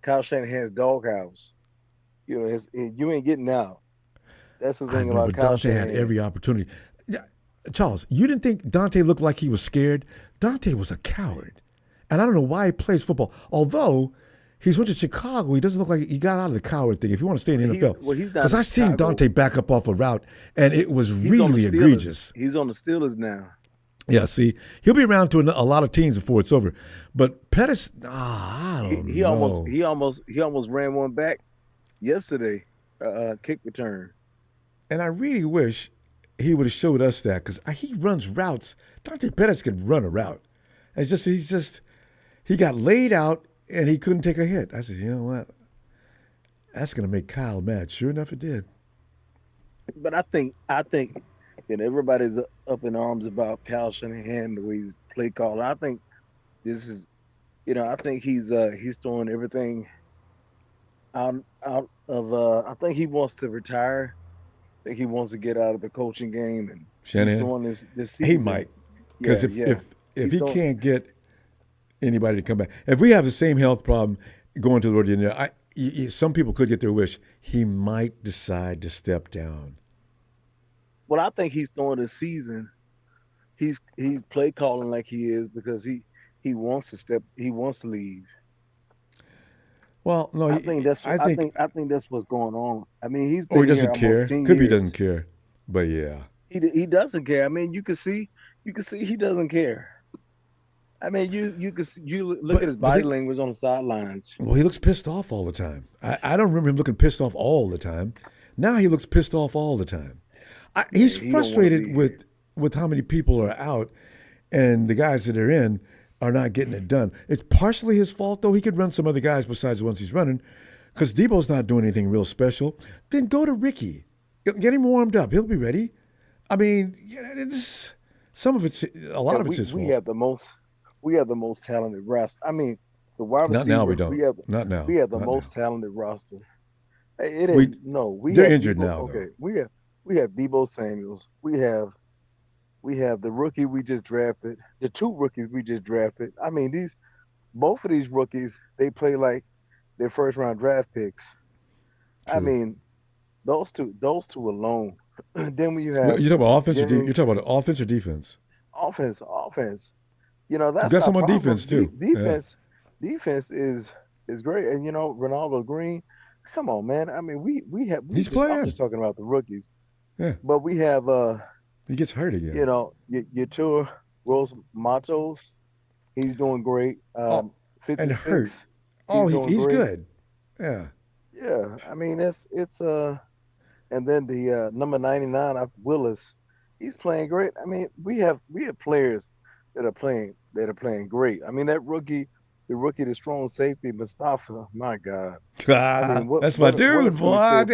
Kyle Shanahan's doghouse, you ain't getting out. That's the thing about Kyle Shanahan. Dante had every opportunity. Charles, you didn't think Dante looked like he was scared? Dante was a coward. And I don't know why he plays football. Although he's went to Chicago, he doesn't look like he got out of the coward thing if you want to stay in the NFL. Because I seen Dante back up off a route, and it was really egregious. He's on the Steelers now. Yeah, see, he'll be around to a lot of teams before it's over. But Pettis, I don't know. He almost ran one back yesterday, kick return. And I really wish he would have showed us that because he runs routes. Dante Pettis can run a route. It's just he got laid out and he couldn't take a hit. I said, you know what? That's gonna make Kyle mad. Sure enough, it did. But I think everybody's up in arms about Kyle Shanahan, the way he's play call. I think this is, I think he's throwing everything out of. I think he wants to retire. I think he wants to get out of the coaching game, and Shanahan, he's doing this season. He might, because if he can't get anybody to come back, if we have the same health problem going to the Lord, some people could get their wish. He might decide to step down. Well, I think he's throwing this season. He's play calling like he is because he wants to step. He wants to leave. Well, no, I think that's what's going on. I mean, he's been he doesn't here care. 10 Could be he years. doesn't care, but yeah, he doesn't care. I mean, you can see he doesn't care. I mean, you look at his body language on the sidelines. Well, he looks pissed off all the time. I don't remember him looking pissed off all the time. Now he looks pissed off all the time. He's frustrated with how many people are out, and the guys that are in are not getting it done. It's partially his fault, though. He could run some other guys besides the ones he's running, because Debo's not doing anything real special. Then go to Ricky. Get him warmed up. He'll be ready. I mean, a lot of it's his fault. We have the most talented roster. I mean, the wide receivers. Not now. We don't. Not now. We have the Not most now. talented roster. They're injured now. Okay, we have Debo Samuels. We have the rookie we just drafted. The two rookies we just drafted. I mean, both of these rookies, they play like their first round draft picks. True. I mean, those two alone. Then when you have you talking about offense you're talking about offense or defense? Offense. That's you got our some on problem. defense too. Defense is great, and Ronaldo Green. Come on, man. I mean, he's playing. I'm just talking about the rookies. Yeah. But we have he gets hurt again. Your tour Rose Matos, he's doing great. 56. And hurt. He's good. Yeah. Yeah. I mean, it's and then the number 99 of Willis, he's playing great. I mean, we have players that are playing great. I mean, the rookie, the strong safety, Mustafa, my God. I mean, that's my dude, boy.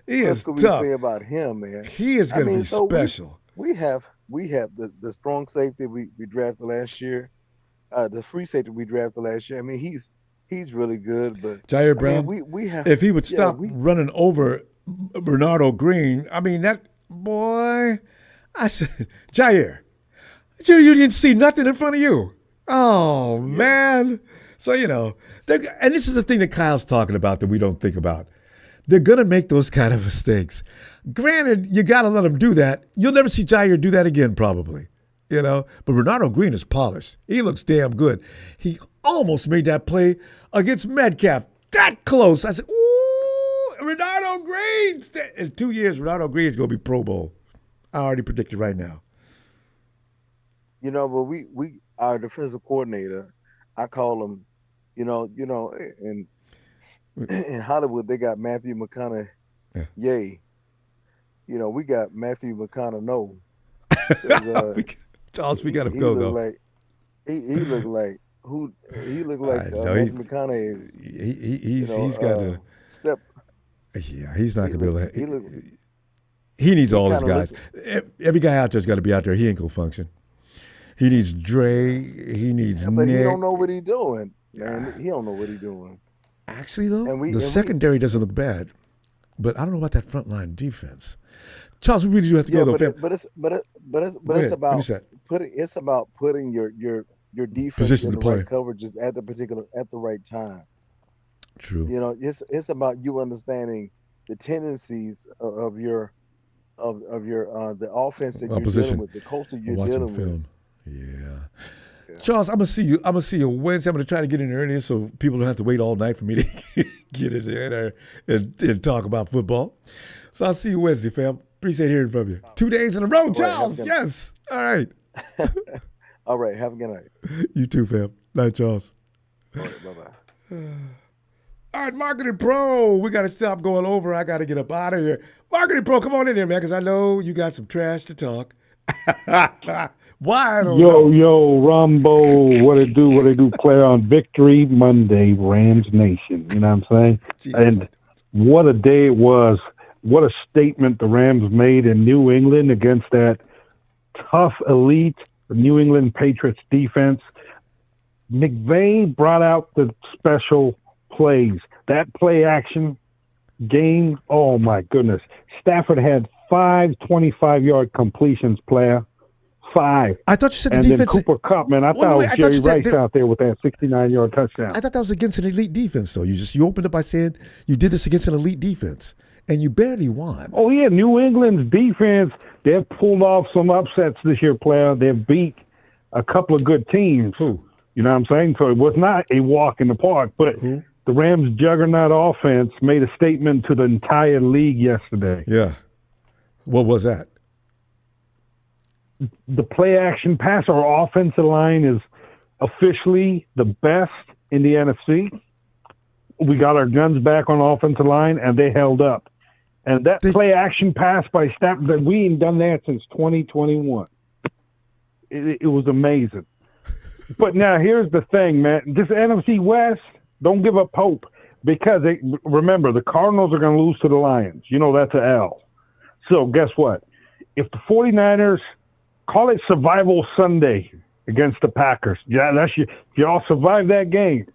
He is tough. What can we say about him, man? He is going to be special. We have the strong safety we drafted last year, the free safety we drafted last year. I mean, he's really good. But Jair Brown, we have, if he would stop running over Bernardo Green, I mean, that boy, I said, Jair, you didn't see nothing in front of you. Oh, man. So, and this is the thing that Kyle's talking about that we don't think about. They're going to make those kind of mistakes. Granted, you got to let them do that. You'll never see Jair do that again, probably. But Bernardo Green is polished. He looks damn good. He almost made that play against Metcalf. That close. I said, ooh, Bernardo Green. In 2 years, Bernardo Green is going to be Pro Bowl. I already predicted right now. But we our defensive coordinator, I call him, in Hollywood they got Matthew McConaughey. Yeah. Yay. We got Matthew McConaughey. No. Charles, we got to go though. He looked like who? He looked like Matthew McConaughey is. He's got to step. Yeah, he's not going to be able to. He needs all his guys. Every guy out there's got to be out there. He ain't going to function. He needs Dre. He needs Nick. But he don't know what he's doing. Man, he don't know what he's doing. Actually, though, the secondary doesn't look bad, but I don't know about that front line defense. Charles, we really do have to go though. But it's about putting your defense position in to the right play coverages at the right time. True. It's about you understanding the tendencies of the offense that you're dealing with, the culture you're dealing with. Yeah. Charles, I'm gonna see you Wednesday. I'm gonna try to get in earlier so people don't have to wait all night for me to get in there and talk about football. So I'll see you Wednesday, fam. Appreciate hearing from you. 2 days in a row, Charles. Yes. All right. All right. Have a good night. You too, fam. Night, Charles. All right. Bye-bye. All right, Marketing Pro, we got to stop going over. I got to get up out of here. Marketing Pro, come on in here, man, because I know you got some trash to talk. Why? I don't know. Yo, Ronbo, what it do, player on Victory Monday, Rams Nation. You know what I'm saying? And what a day it was. What a statement the Rams made in New England against that tough, elite New England Patriots defense. McVay brought out the special plays. That play action game, oh my goodness. Stafford had 5 25-yard completions, player. 5. I thought you said the and defense. Then Cooper Kupp, man. I thought it was Jerry Rice out there with that 69-yard touchdown. I thought that was against an elite defense, though. You opened up by saying you did this against an elite defense, and you barely won. Oh, yeah. New England's defense, they've pulled off some upsets this year, player. They've beat a couple of good teams. Who? You know what I'm saying? So it was not a walk in the park, but the Rams' juggernaut offense made a statement to the entire league yesterday. Yeah. What was that? The play action pass, our offensive line is officially the best in the NFC. We got our guns back on the offensive line, and they held up. And that play action pass by Stafford, we ain't done that since 2021. It was amazing. But now here's the thing, man. This NFC West, don't give up hope because remember, the Cardinals are going to lose to the Lions. You know that's an L. So guess what? If the 49ers call it Survival Sunday against the Packers. Yeah, if y'all survive that game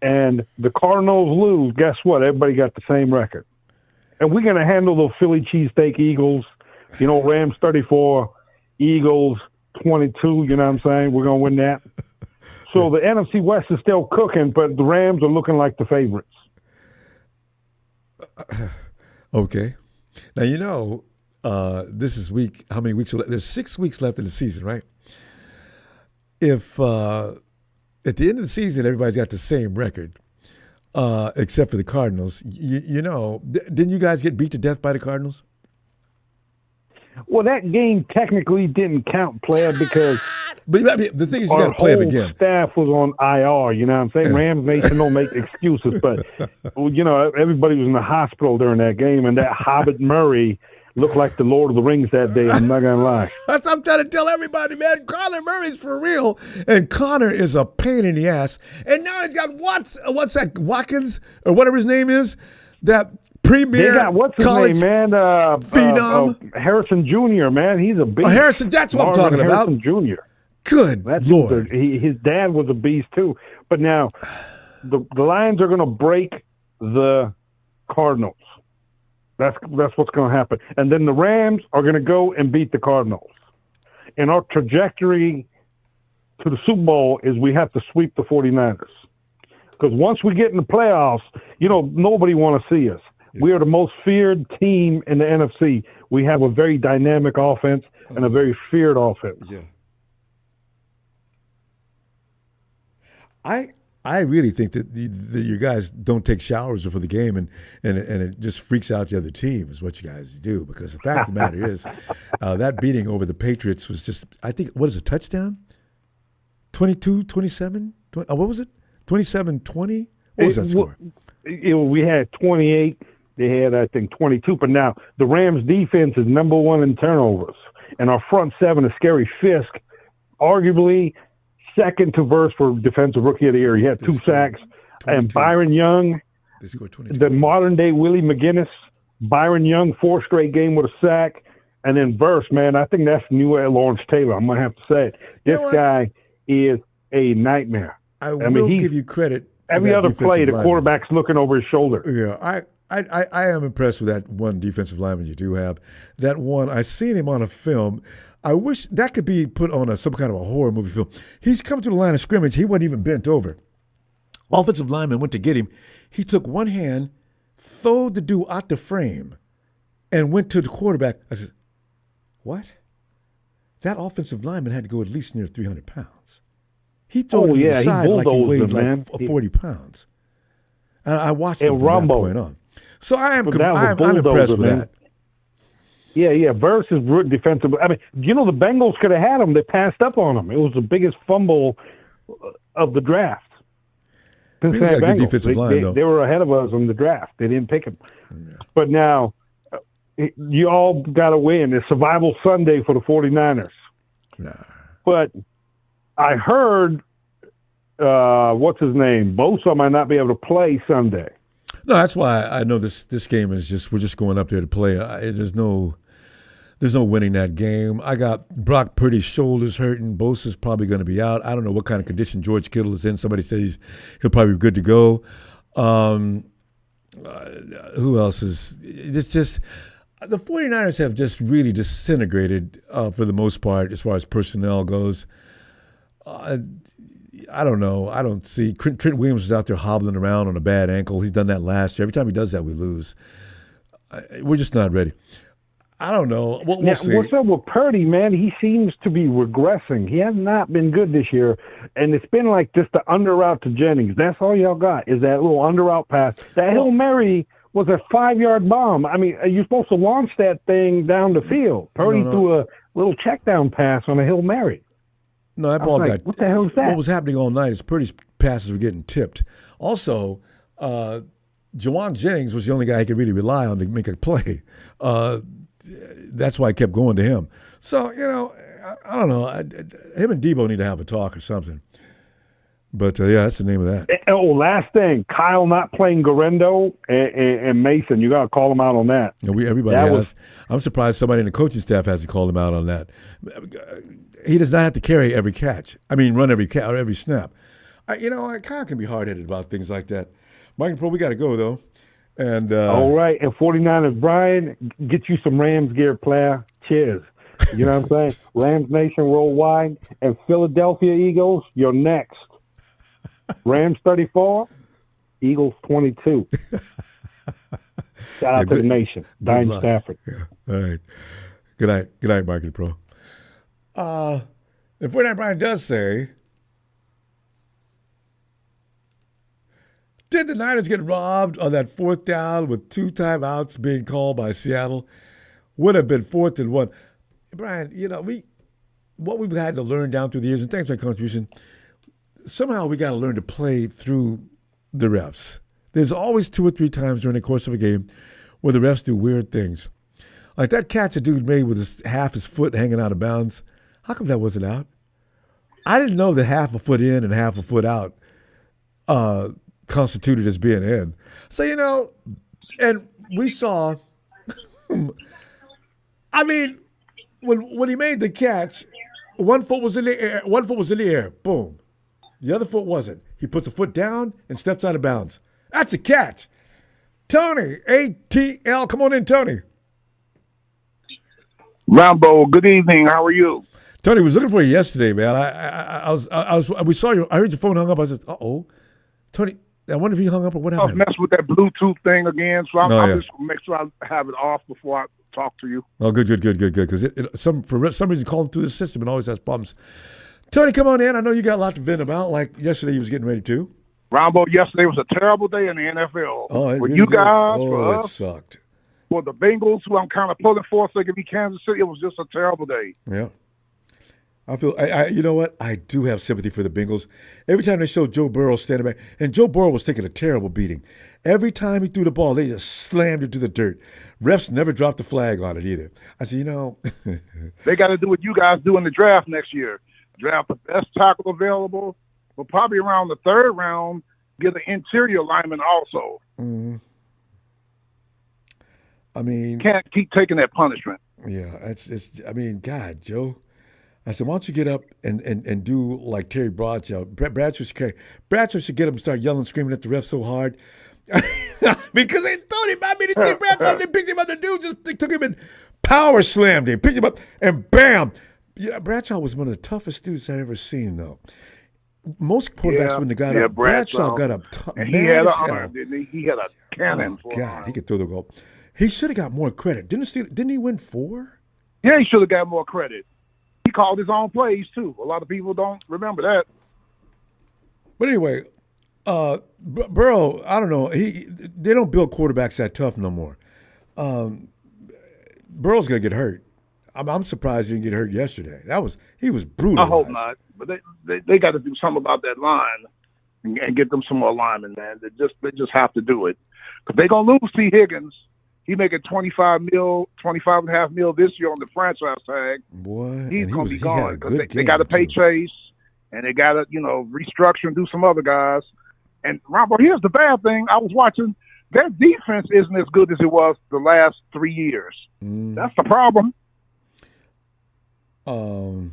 and the Cardinals lose, guess what? Everybody got the same record. And we're going to handle those Philly cheesesteak Eagles. You know, Rams 34, Eagles 22. You know what I'm saying? We're going to win that. So the NFC West is still cooking, but the Rams are looking like the favorites. Okay. Now, you know, this is week, how many weeks? There's 6 weeks left in the season, right? If at the end of the season, everybody's got the same record, except for the Cardinals, you know, didn't you guys get beat to death by the Cardinals? Well, that game technically didn't count, player, because but I mean, the thing is you got to play them again. Our staff was on IR, you know what I'm saying? Yeah. Rams Nation don't make excuses, but, you know, everybody was in the hospital during that game, and that Hobbit Murray looked like the Lord of the Rings that day. I'm not going to lie. That's what I'm trying to tell everybody, man. Kyler Murray's for real. And Connor is a pain in the ass. And now he's got what's that, Watkins, or whatever his name is, that premier they got, what's his college name, man? phenom. Harrison Jr., man. He's a beast. Harrison, that's what I'm talking about. Harrison Jr. Good Lord. His dad was a beast, too. But now, the Lions are going to break the Cardinals. That's what's going to happen. And then the Rams are going to go and beat the Cardinals. And our trajectory to the Super Bowl is we have to sweep the 49ers. Because once we get in the playoffs, you know, nobody want to see us. Yeah. We are the most feared team in the NFC. We have a very dynamic offense and a very feared offense. Yeah. I really think that you guys don't take showers before the game, and it just freaks out the other team is what you guys do. Because the fact of the matter is, that beating over the Patriots was just, I think, what is a touchdown? 22-27? What was it? 27-20? What was that score? We had 28. They had, I think, 22. But now the Rams' defense is number 1 in turnovers. And our front seven is Scary Fisk, arguably second to verse for Defensive Rookie of the Year. He had 2 sacks. 22. And Byron Young, the modern-day Willie McGinnis. Byron Young, 4 straight game with a sack. And then Verse, man, I think that's the new Lawrence Taylor. I'm going to have to say it. This guy is a nightmare. I will give you credit. Every other play, the quarterback's looking over his shoulder. Yeah, I am impressed with that one defensive lineman you do have. That one, I seen him on a film. I wish that could be put on some kind of a horror movie film. He's come to the line of scrimmage. He wasn't even bent over. Offensive lineman went to get him. He took one hand, threw the dude out the frame, and went to the quarterback. I said, what? That offensive lineman had to go at least near 300 pounds. He threw him to the side like he weighed like 40 pounds. And I watched him from that point on. So I'm impressed with that. Yeah, versus defensive. I mean, you know, the Bengals could have had him. They passed up on him. It was the biggest fumble of the draft. Cincinnati got a good Bengals. defensive line, though. They were ahead of us in the draft. They didn't pick him. Yeah. But now, you all got to win. It's Survival Sunday for the 49ers. Nah. But I heard, what's his name? Bosa might not be able to play Sunday. No, that's why I know this game is just, we're just going up there to play. There's no winning that game. I got Brock Purdy's shoulders hurting. Bosa's probably going to be out. I don't know what kind of condition George Kittle is in. Somebody says he'll probably be good to go. Who else is? It's just the 49ers have just really disintegrated for the most part as far as personnel goes. I don't know. I don't see Trent Williams is out there hobbling around on a bad ankle. He's done that last year. Every time he does that, we lose. We're just not ready. I don't know. We'll see. What's up with Purdy, man? He seems to be regressing. He has not been good this year, and it's been like just the under route to Jennings. That's all y'all got is that little under route pass. That Hail Mary was a 5-yard bomb. I mean, you're supposed to launch that thing down the field. Purdy threw a little check down pass on a Hail Mary. No, that ball got. What the hell is that? What was happening all night is Purdy's passes were getting tipped. Also, Jawan Jennings was the only guy he could really rely on to make a play. That's why I kept going to him. So, I don't know. Him and Debo need to have a talk or something. But, yeah, that's the name of that. Oh, last thing. Kyle not playing Garendo and Mason. You got to call him out on that. Everybody has. I'm surprised somebody in the coaching staff hasn't called him out on that. He does not have to carry every catch. Run every or every snap. Kyle can be hard-headed about things like that. Mike Pro, we got to go, though. And all right, and 49ers, Brian, get you some Rams gear, player. Cheers. You know what I'm saying? Rams Nation worldwide, and Philadelphia Eagles, you're next. Rams 34, Eagles 22. Shout out to the nation. Diane Stafford. Yeah. All right. Good night, Market Pro. The 49 Brian does say, did the Niners get robbed on that 4th down with 2 timeouts being called by Seattle? Would have been 4th and 1. Brian, what we've had to learn down through the years, and thanks for your contribution, somehow we got to learn to play through the refs. There's always 2 or 3 times during the course of a game where the refs do weird things. Like that catch a dude made with half his foot hanging out of bounds. How come that wasn't out? I didn't know that half a foot in and half a foot out constituted as being in. So, and we saw, when he made the catch, one foot was in the air, boom. The other foot wasn't. He puts a foot down and steps out of bounds. That's a catch. Tony, ATL, come on in, Tony. Ronbo, good evening. How are you? Tony was looking for you yesterday, man. We saw you. I heard your phone hung up. I said, "Uh-oh, Tony." I wonder if he hung up or what happened. I was messing with that Bluetooth thing again, so I'm just gonna make sure I have it off before I talk to you. Oh, good. Because for some reason calling through the system and always has problems. Tony, come on in. I know you got a lot to vent about. Like yesterday, you was getting ready to. Ronbo, yesterday was a terrible day in the NFL. Oh, for you guys, for it us, sucked. For the Bengals, who I'm kind of pulling for, so it could be Kansas City. It was just a terrible day. Yeah. I feel, you know what? I do have sympathy for the Bengals. Every time they show Joe Burrow standing back, and Joe Burrow was taking a terrible beating. Every time he threw the ball, they just slammed it to the dirt. Refs never dropped the flag on it either. I said, they got to do what you guys do in the draft next year. Draft the best tackle available, but probably around the 3rd round, get an interior lineman also. Mm-hmm. Can't keep taking that punishment. Yeah, God, Joe. I said, why don't you get up and do like Terry Bradshaw? Bradshaw should get up and start yelling, screaming at the ref so hard. Because they thought him. They took Bradshaw, they picked him up. The dude they took him and power slammed him, picked him up, and bam. Yeah, Bradshaw was one of the toughest dudes I've ever seen, though. Most quarterbacks when they got up, Bradshaw got up. And he had an arm, didn't he? He had a cannon. Oh, God, he could throw the goal. He should have got more credit. Didn't he win 4? Yeah, he should have got more credit. He called his own plays, too. A lot of people don't remember that. But anyway, Burrow, I don't know. They don't build quarterbacks that tough no more. Burrow's going to get hurt. I'm surprised he didn't get hurt yesterday. He was brutal. I hope not. But they got to do something about that line. and get them some more linemen, man. They just have to do it. Because they're going to lose T. Higgins. He making $25.5 million this year on the franchise tag. What? He's going to be gone. They got to pay Chase, and they got to, restructure and do some other guys. And, Ronbo, here's the bad thing. I was watching. Their defense isn't as good as it was the last 3 years. That's the problem. All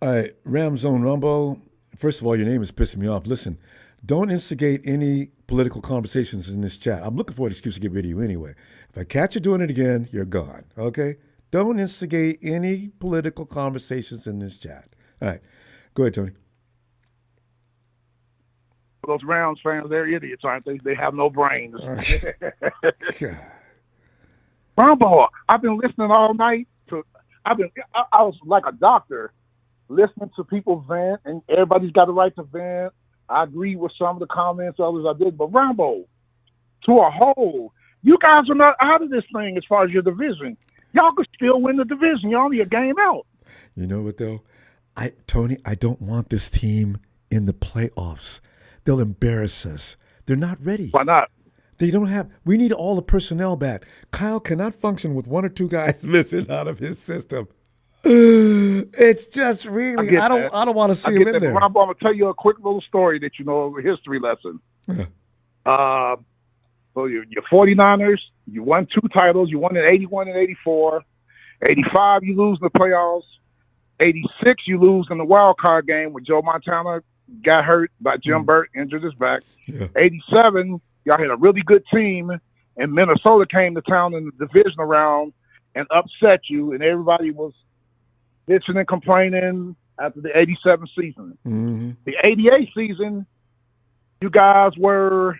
right, Rams on Ronbo. First of all, your name is pissing me off. Listen, don't instigate any political conversations in this chat. I'm looking for an excuse to get rid of you anyway. If I catch you doing it again, you're gone, okay? Don't instigate any political conversations in this chat. All right, go ahead, Tony. Those Rams fans, they're idiots, aren't they? They have no brains. Ronbo, I've been listening all night to. I was like a doctor, listening to people vent, and everybody's got the right to vent. I agree with some of the comments, others I did. But Ronbo, to a whole, you guys are not out of this thing as far as your division. Y'all could still win the division. You're only a game out. You know what though, Tony, I don't want this team in the playoffs. They'll embarrass us. They're not ready. Why not? They don't have. We need all the personnel back. Kyle cannot function with one or two guys missing out of his system. It's just really. I don't want to see him in there. I'm going to tell you a quick little story that you know, a history lesson. So your 49ers, you won 2 titles. You won in 81 and 84. 85, you lose in the playoffs. 86, you lose in the wild card game when Joe Montana got hurt by Jim Burt, injured his back. 87, y'all had a really good team, and Minnesota came to town in the divisional round and upset you, and everybody was bitching and complaining after the 87 season. The 88 season, you guys were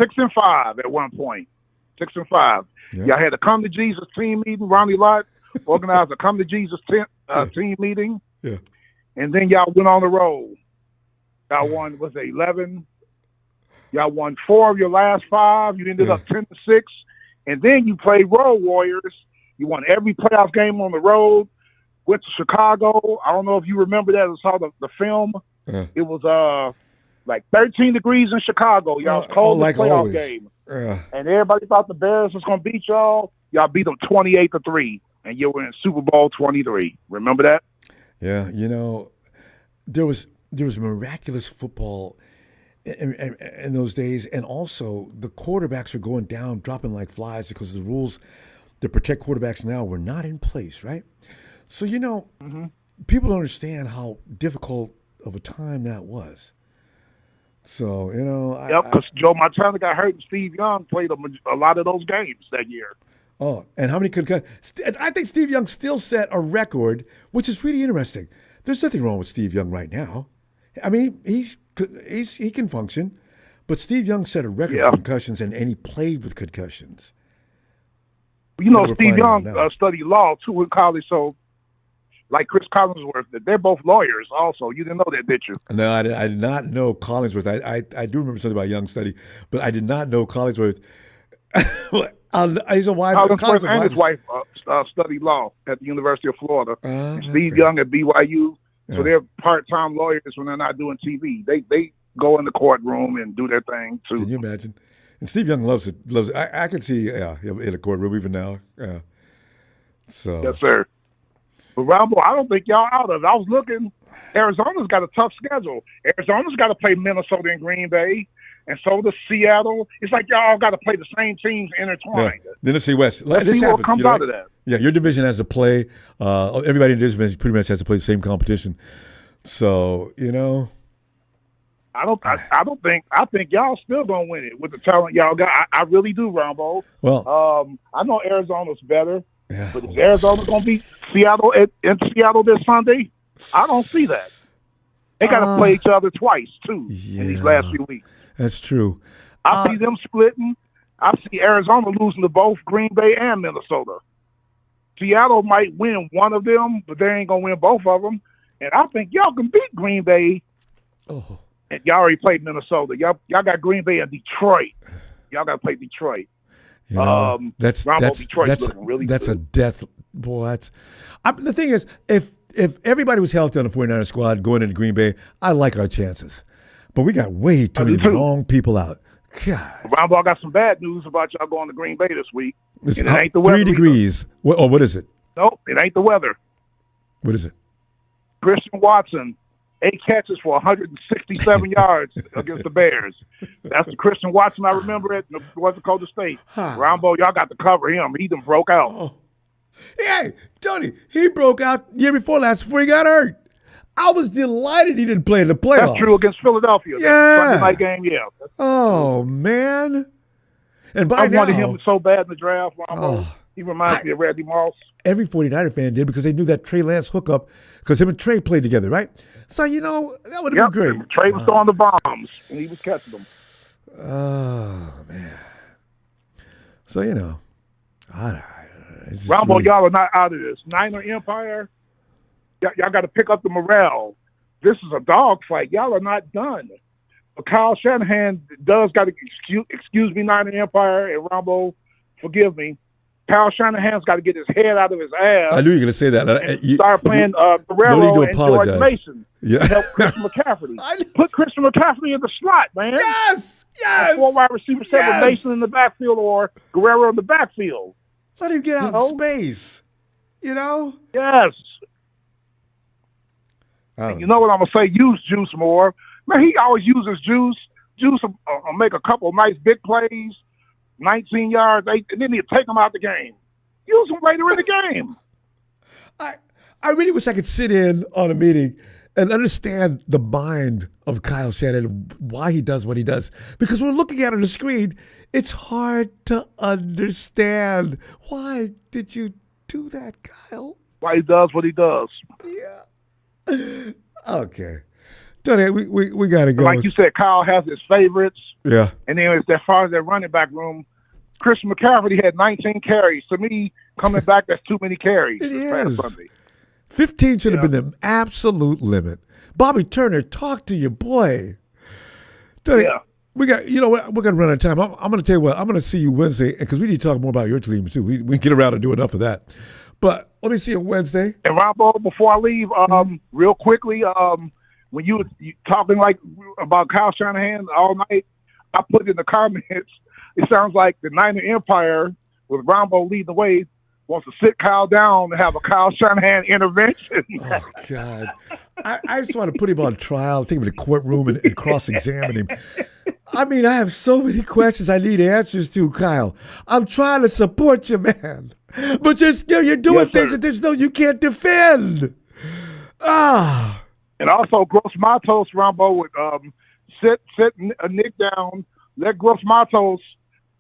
6-5 at one point. 6-5. Y'all had a come to Jesus team meeting. Ronnie Lott organized a come to Jesus team meeting. And then y'all went on the road. Y'all won, 11? Y'all won 4 of your last 5. You ended up 10-6. And then you played Road Warriors. You won every playoff game on the road. Went to Chicago. I don't know if you remember that. I saw the film. It was like 13 degrees in Chicago. Y'all was cold in the playoff game. And everybody thought the Bears was going to beat y'all. Y'all beat them 28-3. And you were in Super Bowl 23. Remember that? Yeah, you know, there was miraculous football in those days, and also the quarterbacks were going down, dropping like flies because the rules that protect quarterbacks now were not in place, right? So, you know, people don't understand how difficult of a time that was. So, you know. Because Joe Montana got hurt and Steve Young played a lot of those games that year. Oh, and how many I think Steve Young still set a record, which is really interesting. There's nothing wrong with Steve Young right now. I mean, he can function, but Steve Young set a record for concussions, and he played with concussions. You know, Steve Young studied law, too, in college, so like Chris Collinsworth, they're both lawyers also. You didn't know that, did you? No, I did not know Collinsworth. I do remember something about Young study, but I did not know Collinsworth. He's a wide. Collinsworth and his wife studied law at the University of Florida. And Steve Young at BYU. So they're part-time lawyers when they're not doing TV. They go in the courtroom and do their thing too. Can you imagine? And Steve Young loves it. I can see him in a courtroom even now. So yes, sir. But Ronbo, I don't think y'all out of it. I was looking. Arizona's got a tough schedule. Arizona's got to play Minnesota and Green Bay, and so does Seattle. It's like y'all got to play the same teams intertwined. The NFC West. Let's see what comes out of that. Yeah, your division has to play. Everybody in this division pretty much has to play the same competition. So, you know. I think y'all still gonna win it with the talent y'all got. I really do, Ronbo. Well, I know Arizona's better, but is Arizona gonna beat Seattle in Seattle this Sunday? I don't see that. They got to play each other twice too in these last few weeks. That's true. I see them splitting. I see Arizona losing to both Green Bay and Minnesota. Seattle might win one of them, but they ain't gonna win both of them. And I think y'all can beat Green Bay. Oh. And y'all already played Minnesota. Y'all got Green Bay and Detroit. Y'all got to play Detroit. You know, Detroit's looking really that's good. a death. Boy, the thing is, if if everybody was healthy on the 49er squad going into Green Bay, I like our chances. But we got way too many wrong people out. God. Ronbo, I got some bad news about y'all going to Green Bay this week. It's And it ain't the weather 3 degrees. What is it? Nope, it ain't the weather. What is it? Christian Watson, 8 catches for 167 yards against the Bears. That's the Christian Watson I remember at North Dakota State. Ronbo, y'all got to cover him. He done broke out. Oh. Hey, Tony, he broke out year before last before he got hurt. I was delighted he didn't play in the playoffs. That's true against Philadelphia. Yeah. Sunday night game, yeah. Oh, man. And by I now, wanted him so bad in the draft, Ronbo. Oh, He reminds me of Randy Moss. every 49er fan did because they knew that Trey Lance hookup because him and Trey played together, right? So, that would have been great. Trey was throwing the bombs, and he was catching them. Oh, man. So, Ronbo, really... y'all are not out of this. Niner Empire, y'all got to pick up the morale. This is a dogfight. Y'all are not done. But Kyle Shanahan does got to, excuse me, Niner Empire, and Ronbo, forgive me. Kyle Shanahan's got to get his head out of his ass. I knew you were going to say that. Start playing Guerrero no need to and apologize. George Mason. Yeah. To help Christian McCaffrey. Put Christian McCaffrey in the slot, man. Yes! 4 wide receivers set with Mason in the backfield or Guerrero in the backfield. Let him get out in space. Yes. And you know what I'm going to say? Use Juice more. Man, he always uses Juice. Juice will make a couple of nice big plays, 19 yards, 8, and then he'll take them out the game. Use him later in the game. I really wish I could sit in on a meeting and understand the mind of Kyle Shanahan, why he does what he does. Because we're looking at it on the screen, it's hard to understand. Why did you do that, Kyle? Why he does what he does. Yeah. Okay. Tony, we got to go. Like you said, Kyle has his favorites. Yeah. And then as far as that running back room, Christian McCaffrey had 19 carries. To me, coming back, that's too many carries. It this is. past Sunday. 15 should have been the absolute limit. Bobby Turner, talk to your boy. Tony, we got, we're going to run out of time. I'm going to tell you what, I'm going to see you Wednesday because we need to talk more about your team too. We can get around and do enough of that. But let me see you Wednesday. And Ronbo, before I leave, real quickly, when you talking about Kyle Shanahan all night, I put in the comments, it sounds like the Niner Empire with Ronbo leading the way wants to sit Kyle down and have a Kyle Shanahan intervention. Oh, God. I just want to put him on trial, take him to the courtroom and cross-examine him. I mean, I have so many questions I need answers to, Kyle. I'm trying to support you, man. But you're doing things that you can't defend. And also, Gross Matos, Ronbo, would sit Nick down, let Gross Matos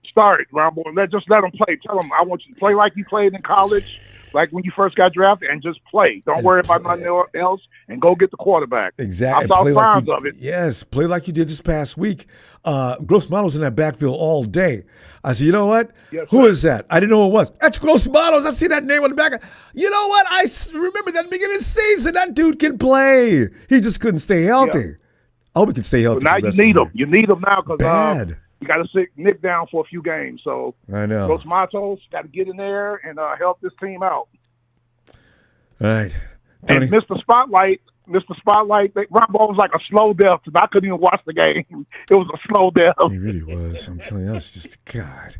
start, Ronbo, and just let him play. Tell him, I want you to play like you played in college, like when you first got drafted, and just play. Don't worry about nothing else, and go get the quarterback. Exactly. I saw signs of it. Yes, play like you did this past week. Gross Matos in that backfield all day. I said, you know what? Yes, Who is that? I didn't know who it was. That's Gross Matos. I see that name on the back. You know what? I remember that beginning of the season. That dude can play. He just couldn't stay healthy. Yeah. I hope he can stay healthy. But now you need him. You need him now because you got to sit Nick down for a few games. So I know. Gross Matos got to get in there and help this team out. All right. Tony. And Mr. Spotlight, Ronbo was like a slow death. I couldn't even watch the game. It was a slow death. He really was. I'm telling you, that was just God.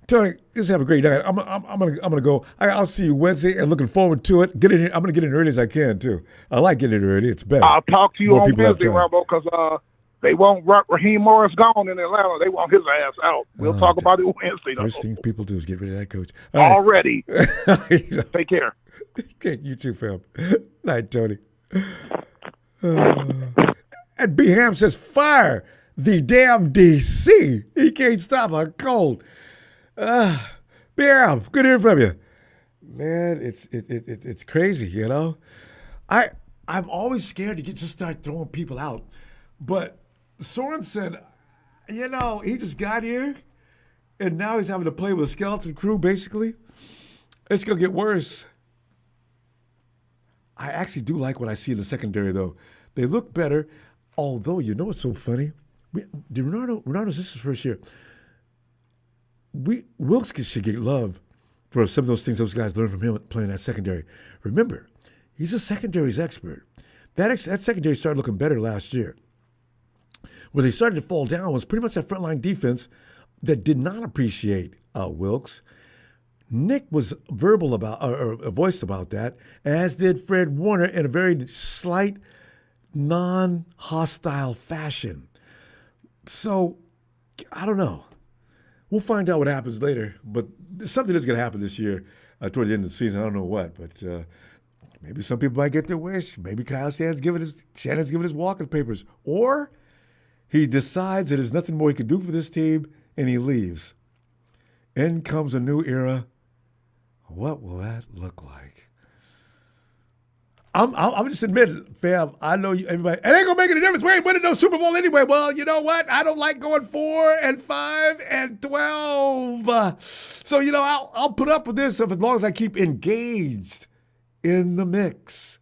Tony, just have a great night. I'm gonna go. I'll see you Wednesday and looking forward to it. Get in here. I'm gonna get in early as I can too. I like getting in early. It's better. I'll talk to you More on people have Wednesday, time. Ronbo, because they want Raheem Morris gone in Atlanta. They want his ass out. We'll talk about it Wednesday. First thing people do is get rid of that coach. Already. Take care. Okay, you too, fam. Night, Tony. And B. Ham says, fire the damn DC. He can't stop a cold. B. Ham, good hearing from you. Man, it's crazy, you know? I'm always scared to just start throwing people out. But Sorensen, you know, he just got here, and now he's having to play with a skeleton crew, basically. It's going to get worse. I actually do like what I see in the secondary, though. They look better, although, you know what's so funny? Ronaldo's this is his first year. Wilkes should get love for some of those things those guys learned from him playing that secondary. Remember, He's a secondaries expert. That secondary started looking better last year. Where they started to fall down was pretty much that frontline defense that did not appreciate Wilkes. Nick was verbal about or voiced about that, as did Fred Warner in a very slight, non-hostile fashion. So, I don't know. We'll find out what happens later, but something is going to happen this year toward the end of the season. I don't know what, but maybe some people might get their wish. Maybe Kyle Shanahan's giving his walking papers, or he decides that there's nothing more he can do for this team, and he leaves. In comes a new era. What will that look like? I'm just admitting, fam, I know you, everybody, it ain't gonna make any difference. We ain't winning no Super Bowl anyway. Well, you know what? I don't like going 4-5-12. So, I'll put up with this as long as I keep engaged in the mix.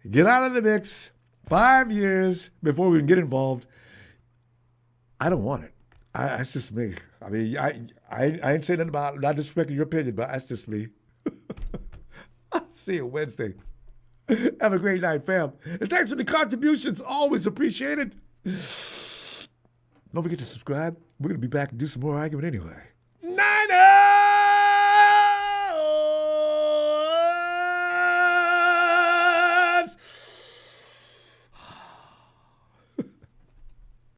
Get out of the mix 5 years before we can get involved. I don't want it. That's just me. I mean, I ain't saying nothing about not disrespecting your opinion, but that's just me. I'll see you Wednesday. Have a great night, fam. And thanks for the contributions. Always appreciated. Don't forget to subscribe. We're going to be back and do some more argument anyway.